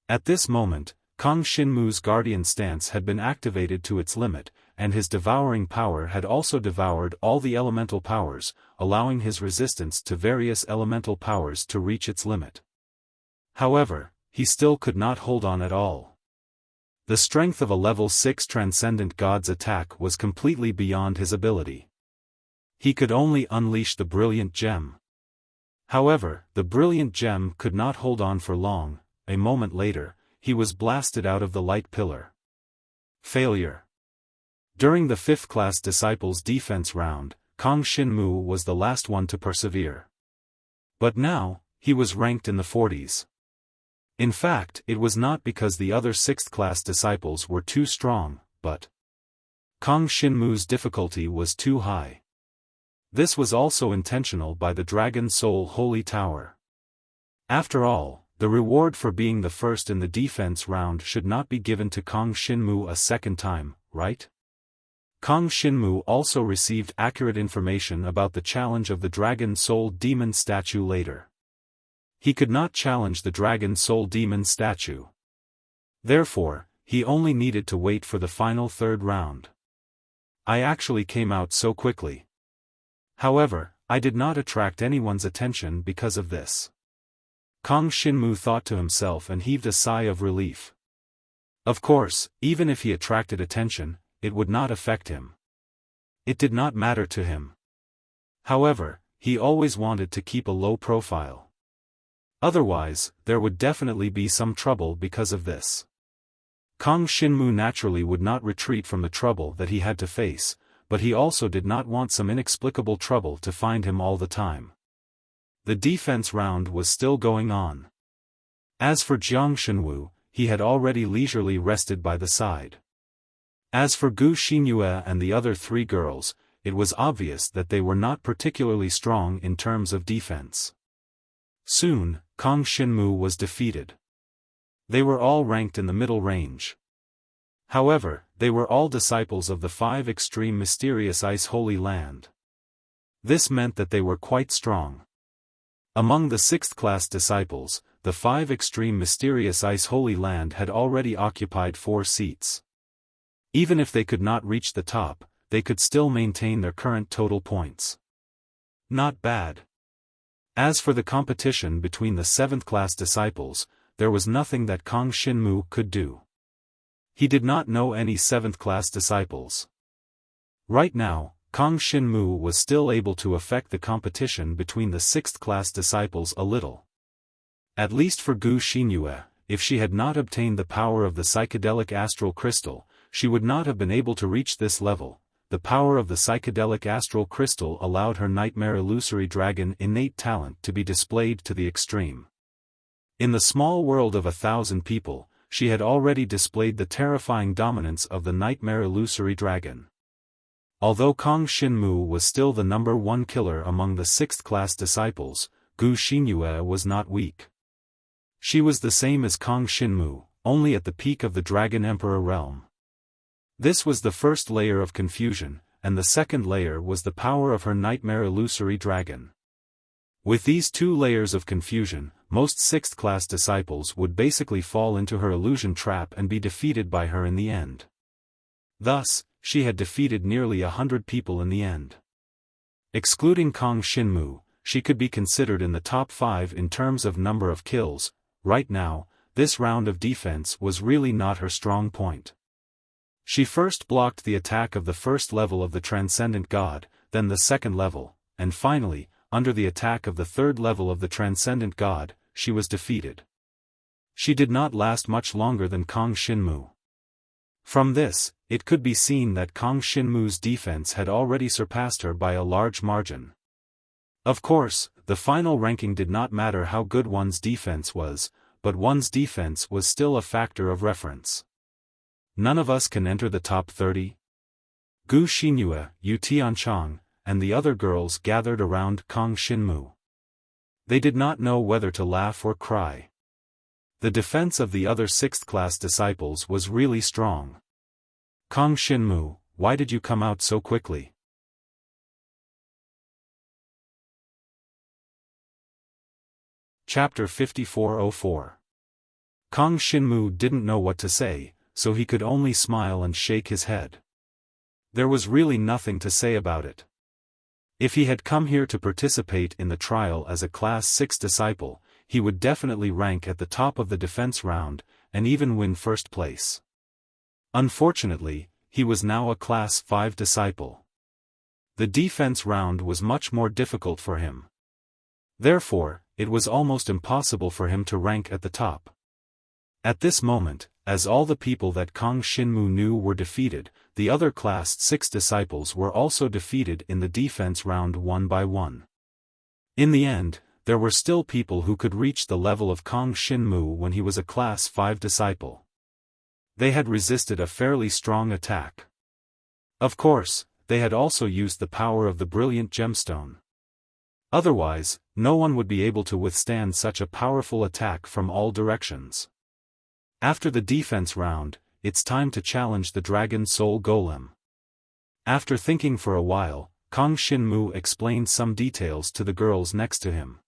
At this moment, Kang Xinmu's guardian stance had been activated to its limit, and his devouring power had also devoured all the elemental powers, allowing his resistance to various elemental powers to reach its limit. However, he still could not hold on at all. The strength of a level 6 transcendent god's attack was completely beyond his ability. He could only unleash the brilliant gem. However, the brilliant gem could not hold on for long. A moment later, he was blasted out of the light pillar. Failure. During the 5th class disciples' defense round, Kang Xinmu was the last one to persevere. But now, he was ranked in the 40s. In fact, it was not because the other 6th class disciples were too strong, but Kang Xinmu's difficulty was too high. This was also intentional by the Dragon Soul Holy Tower. After all, the reward for being the first in the defense round should not be given to Kang Xinmu a second time, right? Kang Xinmu also received accurate information about the challenge of the Dragon Soul Demon statue later. He could not challenge the Dragon Soul Demon statue. Therefore, he only needed to wait for the final third round. I actually came out so quickly. However, I did not attract anyone's attention because of this. Kang Xinmu thought to himself and heaved a sigh of relief. Of course, even if he attracted attention, it would not affect him. It did not matter to him. However, he always wanted to keep a low profile. Otherwise, there would definitely be some trouble because of this. Kang Xinmu naturally would not retreat from the trouble that he had to face, but he also did not want some inexplicable trouble to find him all the time. The defense round was still going on. As for Jiang Shenwu, he had already leisurely rested by the side. As for Gu Xinyue and the other 3 girls, it was obvious that they were not particularly strong in terms of defense. Soon, Kang Xinmu was defeated. They were all ranked in the middle range. However, they were all disciples of the 5 extreme mysterious Ice Holy Land. This meant that they were quite strong. Among the 6th class disciples, the 5 extreme mysterious Ice Holy Land had already occupied 4 seats. Even if they could not reach the top, they could still maintain their current total points. Not bad. As for the competition between the 7th class disciples, there was nothing that Kang Xinmu could do. He did not know any 7th class disciples. Right now, Kang Xinmu was still able to affect the competition between the 6th class disciples a little. At least for Gu Xinyue, if she had not obtained the power of the psychedelic astral crystal, she would not have been able to reach this level. The power of the psychedelic astral crystal allowed her nightmare illusory dragon innate talent to be displayed to the extreme. In the small world of 1,000 people, she had already displayed the terrifying dominance of the nightmare illusory dragon. Although Kang Xinmu was still the number 1 killer among the 6th class disciples, Gu Xinyue was not weak. She was the same as Kang Xinmu, only at the peak of the Dragon Emperor realm. This was the first layer of confusion, and the second layer was the power of her nightmare illusory dragon. With these 2 layers of confusion, most 6th class disciples would basically fall into her illusion trap and be defeated by her in the end. Thus, she had defeated nearly 100 people in the end. Excluding Kang Xinmu, she could be considered in the top 5 in terms of number of kills. Right now, this round of defense was really not her strong point. She first blocked the attack of the first level of the Transcendent God, then the second level, and finally, under the attack of the third level of the Transcendent God, she was defeated. She did not last much longer than Kang Xinmu. From this, it could be seen that Kang Xinmu's defense had already surpassed her by a large margin. Of course, the final ranking did not matter how good one's defense was, but one's defense was still a factor of reference. None of us can enter the top 30. Gu Xinyue, Yu Tianchang, and the other girls gathered around Kang Xinmu. They did not know whether to laugh or cry. The defense of the other 6th-class disciples was really strong. Kang Xinmu, why did you come out so quickly? Chapter 5404. Kang Xinmu didn't know what to say, so he could only smile and shake his head. There was really nothing to say about it. If he had come here to participate in the trial as a Class 6 disciple, he would definitely rank at the top of the defense round, and even win first place. Unfortunately, he was now a Class 5 disciple. The defense round was much more difficult for him. Therefore, it was almost impossible for him to rank at the top. At this moment, as all the people that Kang Xinmu knew were defeated, the other Class 6 disciples were also defeated in the defense round one by one. In the end, there were still people who could reach the level of Kang Xinmu when he was a Class 5 disciple. They had resisted a fairly strong attack. Of course, they had also used the power of the brilliant gemstone. Otherwise, no one would be able to withstand such a powerful attack from all directions. After the defense round, it's time to challenge the Dragon Soul Golem. After thinking for a while, Kang Xinmu explained some details to the girls next to him.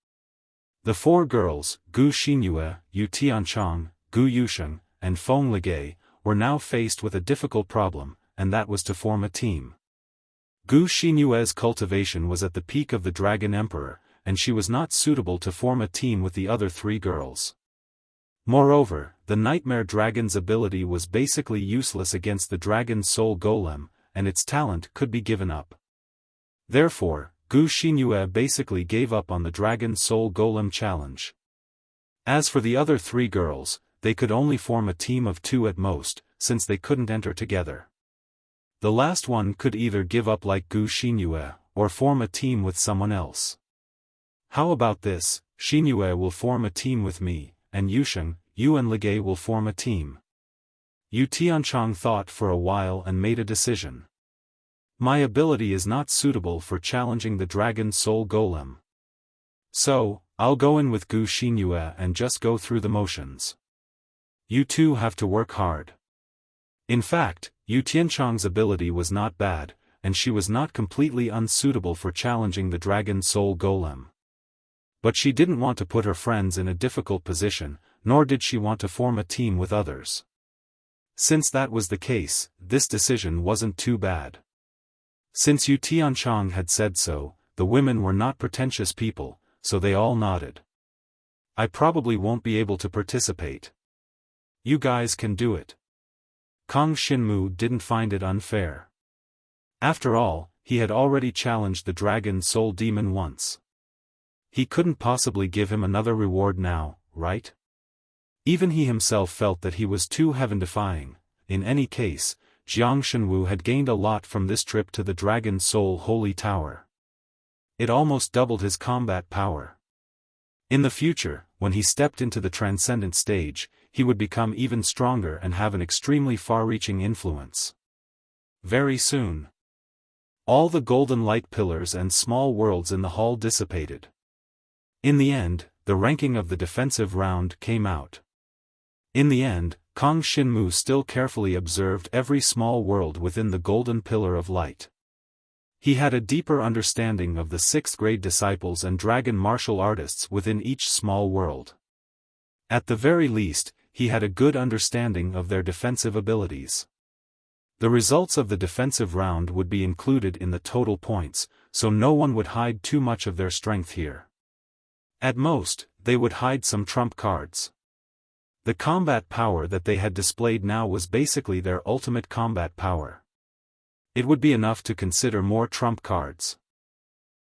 The 4 girls, Gu Xinyue, Yu Tianchang, Gu Yusheng, and Feng Ligei, were now faced with a difficult problem, and that was to form a team. Gu Xinyue's cultivation was at the peak of the Dragon Emperor, and she was not suitable to form a team with the other 3 girls. Moreover, the Nightmare Dragon's ability was basically useless against the Dragon Soul Golem, and its talent could be given up. Therefore, Gu Xinyue basically gave up on the Dragon Soul Golem challenge. As for the other 3 girls, they could only form a team of 2 at most, since they couldn't enter together. The last one could either give up like Gu Xinyue, or form a team with someone else. How about this? Xinyue will form a team with me, and Yusheng, Yu and Ligei will form a team. Yu Tianchang thought for a while and made a decision. My ability is not suitable for challenging the Dragon Soul Golem. So, I'll go in with Gu Xinyue and just go through the motions. You two have to work hard. In fact, Yu Tianchang's ability was not bad, and she was not completely unsuitable for challenging the Dragon Soul Golem. But she didn't want to put her friends in a difficult position, nor did she want to form a team with others. Since that was the case, this decision wasn't too bad. Since Yu Tianchang had said so, the women were not pretentious people, so they all nodded. I probably won't be able to participate. You guys can do it. Kang Xinmu didn't find it unfair. After all, he had already challenged the Dragon Soul Demon once. He couldn't possibly give him another reward now, right? Even he himself felt that he was too heaven-defying. In any case, Jiang Shenwu had gained a lot from this trip to the Dragon Soul Holy Tower. It almost doubled his combat power. In the future, when he stepped into the Transcendent stage, he would become even stronger and have an extremely far-reaching influence. Very soon, all the golden light pillars and small worlds in the hall dissipated. In the end, the ranking of the defensive round came out. In the end, Kang Xinmu still carefully observed every small world within the golden pillar of light. He had a deeper understanding of the 6th-grade disciples and dragon martial artists within each small world. At the very least, he had a good understanding of their defensive abilities. The results of the defensive round would be included in the total points, so no one would hide too much of their strength here. At most, they would hide some trump cards. The combat power that they had displayed now was basically their ultimate combat power. It would be enough to consider more trump cards.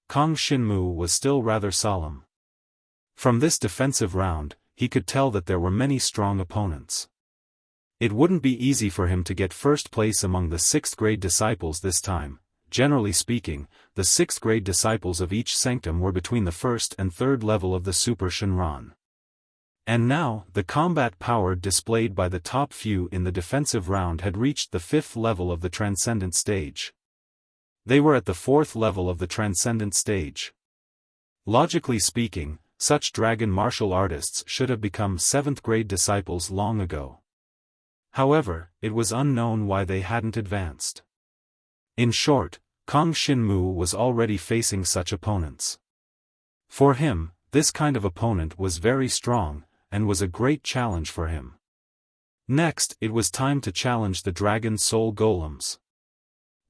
Kang Xinmu was still rather solemn. From this defensive round, he could tell that there were many strong opponents. It wouldn't be easy for him to get first place among the 6th grade disciples this time. Generally speaking, the 6th grade disciples of each sanctum were between the 1st and 3rd level of the Super Shinran. And now, the combat power displayed by the top few in the defensive round had reached the 5th level of the Transcendent stage. They were at the 4th level of the Transcendent stage. Logically speaking, such dragon martial artists should have become 7th grade disciples long ago. However, it was unknown why they hadn't advanced. In short, Kang Xinmu was already facing such opponents. For him, this kind of opponent was very strong, and was a great challenge for him. Next, it was time to challenge the Dragon Soul Golems.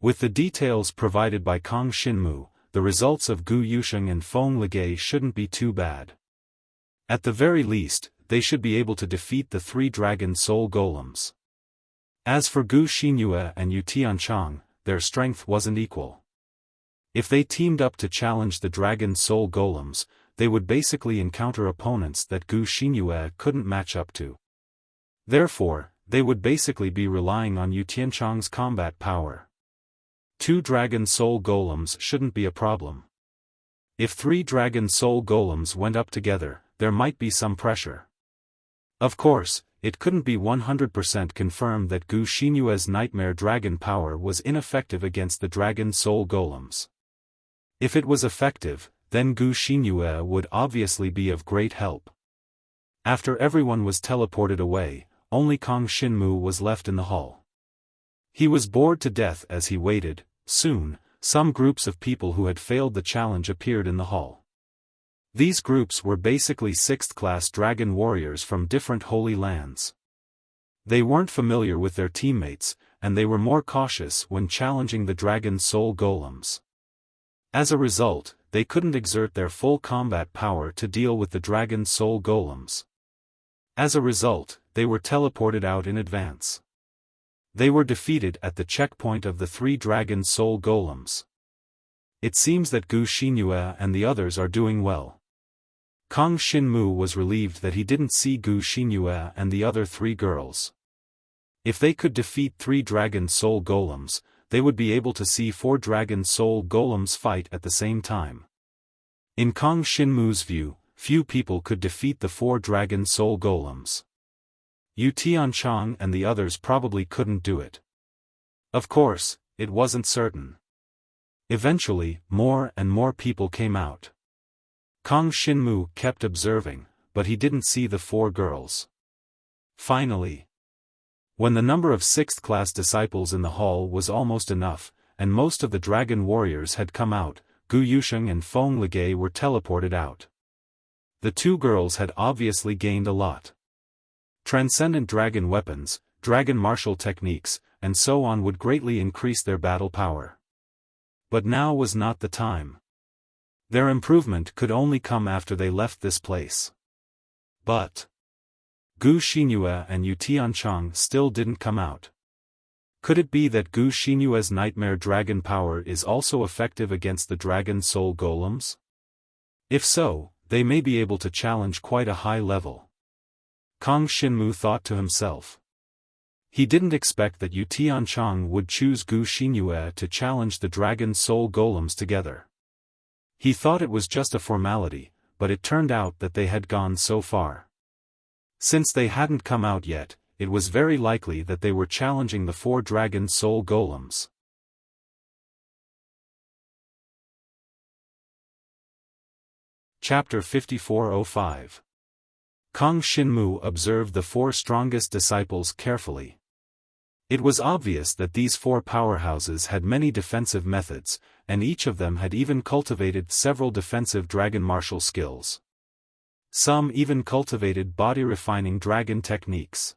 With the details provided by Kang Xinmu, the results of Gu Yusheng and Feng Ligay shouldn't be too bad. At the very least, they should be able to defeat the 3 Dragon Soul Golems. As for Gu Xinyue and Yu Tianchang, their strength wasn't equal. If they teamed up to challenge the Dragon Soul Golems, they would basically encounter opponents that Gu Xinyue couldn't match up to. Therefore, they would basically be relying on Yu Tianchang's combat power. 2 Dragon Soul Golems shouldn't be a problem. If 3 Dragon Soul Golems went up together, there might be some pressure. Of course, it couldn't be 100% confirmed that Gu Xinyue's Nightmare Dragon power was ineffective against the Dragon Soul Golems. If it was effective, then Gu Xinyue would obviously be of great help. After everyone was teleported away, only Kang Xinmu was left in the hall. He was bored to death as he waited. Soon, some groups of people who had failed the challenge appeared in the hall. These groups were basically 6th-class dragon warriors from different holy lands. They weren't familiar with their teammates, and they were more cautious when challenging the Dragon Soul Golems. As a result, they couldn't exert their full combat power to deal with the Dragon Soul Golems. As a result, they were teleported out in advance. They were defeated at the checkpoint of the 3 Dragon Soul Golems. It seems that Gu Xinyue and the others are doing well. Kang Xinmu was relieved that he didn't see Gu Xinyue and the other 3 girls. If they could defeat 3 Dragon Soul Golems, they would be able to see 4 Dragon Soul Golems fight at the same time. In Kang Xinmu's view, few people could defeat the 4 Dragon Soul Golems. Yu Tianchang and the others probably couldn't do it. Of course, it wasn't certain. Eventually, more and more people came out. Kang Xinmu kept observing, but he didn't see the 4 girls. Finally, when the number of 6th-class disciples in the hall was almost enough, and most of the dragon warriors had come out, Gu Yusheng and Feng Ligay were teleported out. The 2 girls had obviously gained a lot. Transcendent dragon weapons, dragon martial techniques, and so on would greatly increase their battle power. But now was not the time. Their improvement could only come after they left this place. But Gu Xinyue and Yu Tianchang still didn't come out. Could it be that Gu Xinyue's Nightmare Dragon power is also effective against the Dragon Soul Golems? If so, they may be able to challenge quite a high level. Kang Xinmu thought to himself. He didn't expect that Yu Tianchang would choose Gu Xinyue to challenge the Dragon Soul Golems together. He thought it was just a formality, but it turned out that they had gone so far. Since they hadn't come out yet, it was very likely that they were challenging the 4 Dragon Soul Golems. Chapter 5405. Kang Xinmu observed the 4 strongest disciples carefully. It was obvious that these 4 powerhouses had many defensive methods, and each of them had even cultivated several defensive dragon martial skills. Some even cultivated body-refining dragon techniques.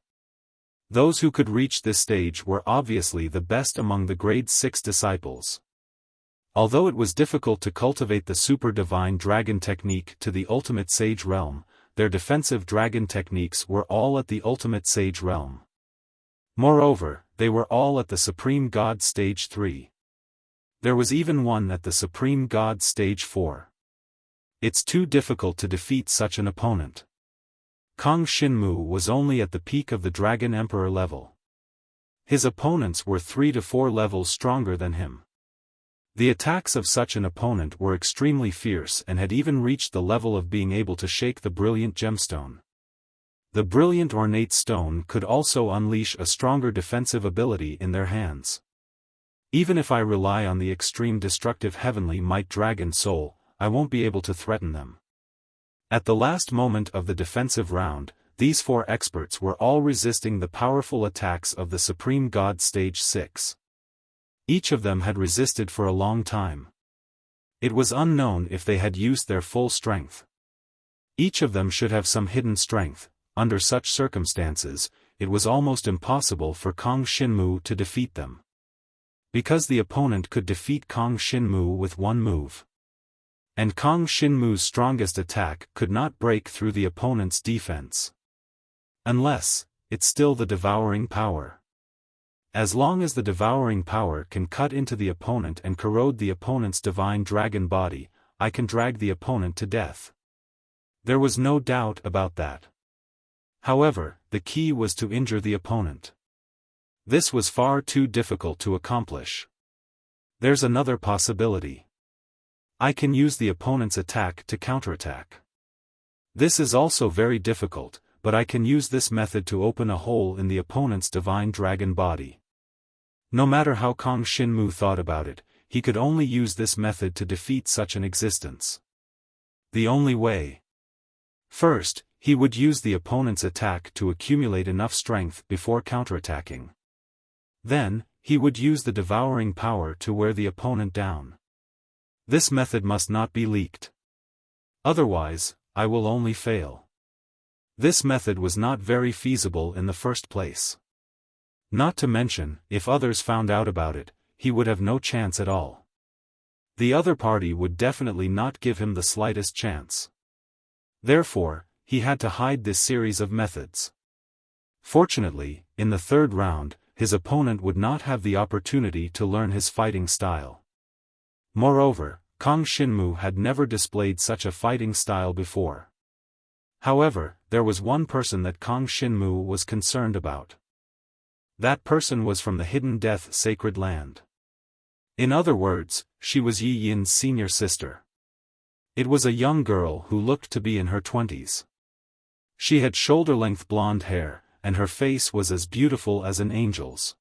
Those who could reach this stage were obviously the best among the grade 6 disciples. Although it was difficult to cultivate the super divine dragon technique to the ultimate sage realm, their defensive dragon techniques were all at the ultimate sage realm. Moreover, they were all at the Supreme God Stage 3. There was even one at the Supreme God Stage 4. It's too difficult to defeat such an opponent. Kang Xinmu was only at the peak of the Dragon Emperor level. His opponents were 3 to 4 levels stronger than him. The attacks of such an opponent were extremely fierce and had even reached the level of being able to shake the brilliant gemstone. The brilliant ornate stone could also unleash a stronger defensive ability in their hands. Even if I rely on the extreme destructive heavenly might dragon soul, I won't be able to threaten them. At the last moment of the defensive round, these 4 experts were all resisting the powerful attacks of the Supreme God Stage 6. Each of them had resisted for a long time. It was unknown if they had used their full strength. Each of them should have some hidden strength. Under such circumstances, it was almost impossible for Kang Xinmu to defeat them. Because the opponent could defeat Kang Xinmu with one move. And Kang Xinmu's strongest attack could not break through the opponent's defense. Unless, it's still the devouring power. As long as the devouring power can cut into the opponent and corrode the opponent's divine dragon body, I can drag the opponent to death. There was no doubt about that. However, the key was to injure the opponent. This was far too difficult to accomplish. There's another possibility. I can use the opponent's attack to counterattack. This is also very difficult, but I can use this method to open a hole in the opponent's divine dragon body. No matter how Kang Xinmu thought about it, he could only use this method to defeat such an existence. The only way. First, he would use the opponent's attack to accumulate enough strength before counterattacking. Then, he would use the devouring power to wear the opponent down. This method must not be leaked. Otherwise, I will only fail. This method was not very feasible in the first place. Not to mention, if others found out about it, he would have no chance at all. The other party would definitely not give him the slightest chance. Therefore, he had to hide this series of methods. Fortunately, in the 3rd round, his opponent would not have the opportunity to learn his fighting style. Moreover, Kang Xinmu had never displayed such a fighting style before. However, there was one person that Kang Xinmu was concerned about. That person was from the Hidden Death Sacred Land. In other words, she was Yi Yin's senior sister. It was a young girl who looked to be in her 20s. She had shoulder-length blonde hair, and her face was as beautiful as an angel's.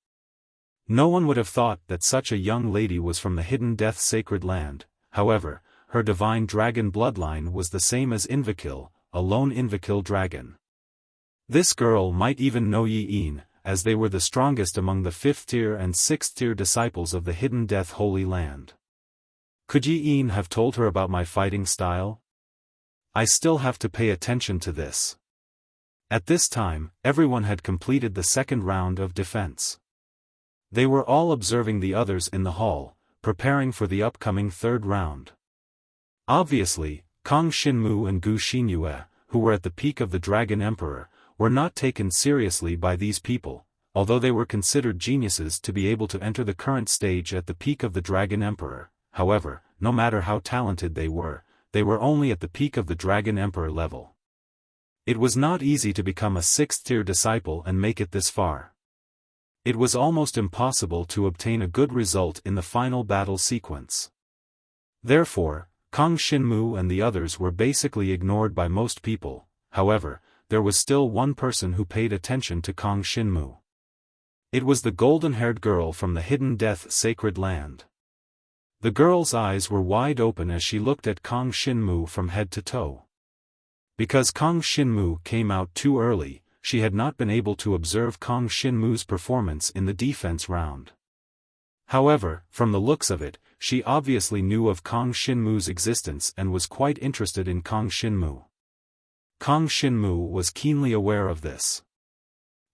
No one would have thought that such a young lady was from the Hidden Death Sacred Land. However, her divine dragon bloodline was the same as Invakil, a lone Invakil dragon. This girl might even know Yi Yin, as they were the strongest among the 5th-tier and 6th-tier disciples of the Hidden Death Holy Land. Could Yi Yin have told her about my fighting style? I still have to pay attention to this. At this time, everyone had completed the 2nd round of defense. They were all observing the others in the hall, preparing for the upcoming 3rd round. Obviously, Kang Xinmu and Gu Xinyue, who were at the peak of the Dragon Emperor, were not taken seriously by these people, although they were considered geniuses to be able to enter the current stage at the peak of the Dragon Emperor. However, no matter how talented they were only at the peak of the Dragon Emperor level. It was not easy to become a 6th-tier disciple and make it this far. It was almost impossible to obtain a good result in the final battle sequence. Therefore, Kang Xinmu and the others were basically ignored by most people. However, there was still one person who paid attention to Kang Xinmu. It was the golden-haired girl from the Hidden Death Sacred Land. The girl's eyes were wide open as she looked at Kang Xinmu from head to toe. Because Kang Xinmu came out too early, she had not been able to observe Kang Xinmu's performance in the defense round. However, from the looks of it, she obviously knew of Kang Xinmu's existence and was quite interested in Kang Xinmu. Kang Xinmu was keenly aware of this.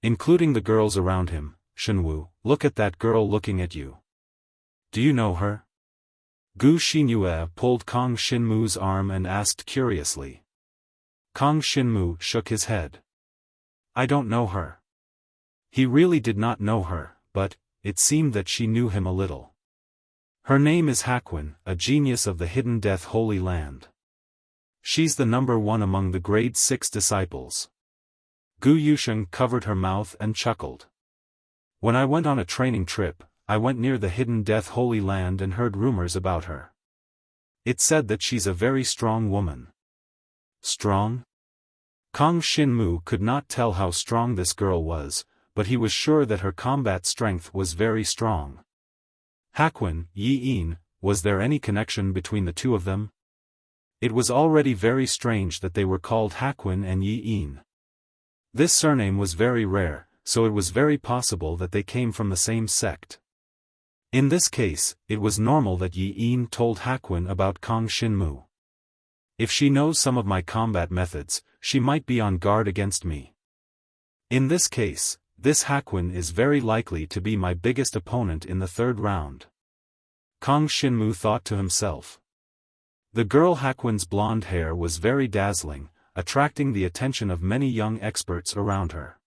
Including the girls around him. Shenwu, look at that girl looking at you. Do you know her? Gu Xinyue pulled Kang Xinmu's arm and asked curiously. Kang Xinmu shook his head. I don't know her. He really did not know her, but it seemed that she knew him a little. Her name is Hakuin, a genius of the Hidden Death Holy Land. She's the number 1 among the grade 6 disciples. Gu Yusheng covered her mouth and chuckled. When I went on a training trip, I went near the Hidden Death Holy Land and heard rumors about her. It said that she's a very strong woman. Strong? Kang Xinmu could not tell how strong this girl was, but he was sure that her combat strength was very strong. Hakuin, Yi Yin, was there any connection between the two of them? It was already very strange that they were called Hakuin and Yi Yin. This surname was very rare, so it was very possible that they came from the same sect. In this case, it was normal that Yi Yin told Hakuin about Kang Xinmu. If she knows some of my combat methods, she might be on guard against me. In this case, this Hakuin is very likely to be my biggest opponent in the 3rd round. Kang Xinmu thought to himself. The girl Hakuin's blonde hair was very dazzling, attracting the attention of many young experts around her.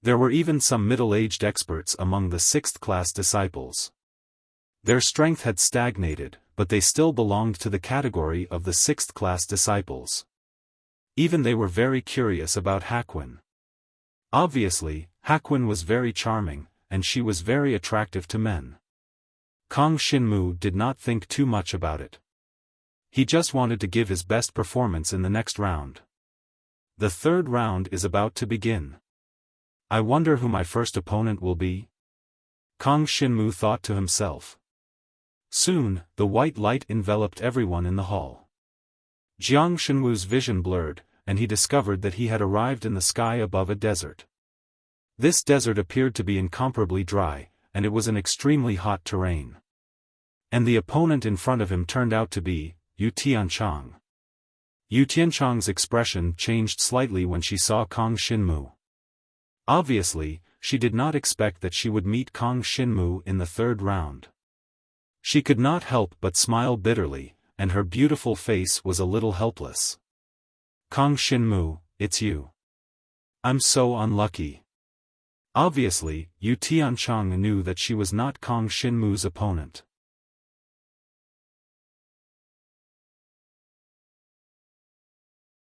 There were even some middle-aged experts among the 6th class disciples. Their strength had stagnated, but they still belonged to the category of the 6th class disciples. Even they were very curious about Hakuin. Obviously, Hakuin was very charming, and she was very attractive to men. Kang Xinmu did not think too much about it. He just wanted to give his best performance in the next round. The 3rd round is about to begin. I wonder who my first opponent will be? Kang Xinmu thought to himself. Soon, the white light enveloped everyone in the hall. Jiang Xinwu's vision blurred, and he discovered that he had arrived in the sky above a desert. This desert appeared to be incomparably dry, and it was an extremely hot terrain. And the opponent in front of him turned out to be Yu Tianchang. Yu Tianchang's expression changed slightly when she saw Kang Xinmu. Obviously, she did not expect that she would meet Kang Xinmu in the 3rd round. She could not help but smile bitterly, and her beautiful face was a little helpless. Kang Xinmu, it's you. I'm so unlucky. Obviously, Yu Tianchang knew that she was not Kang Xinmu's opponent.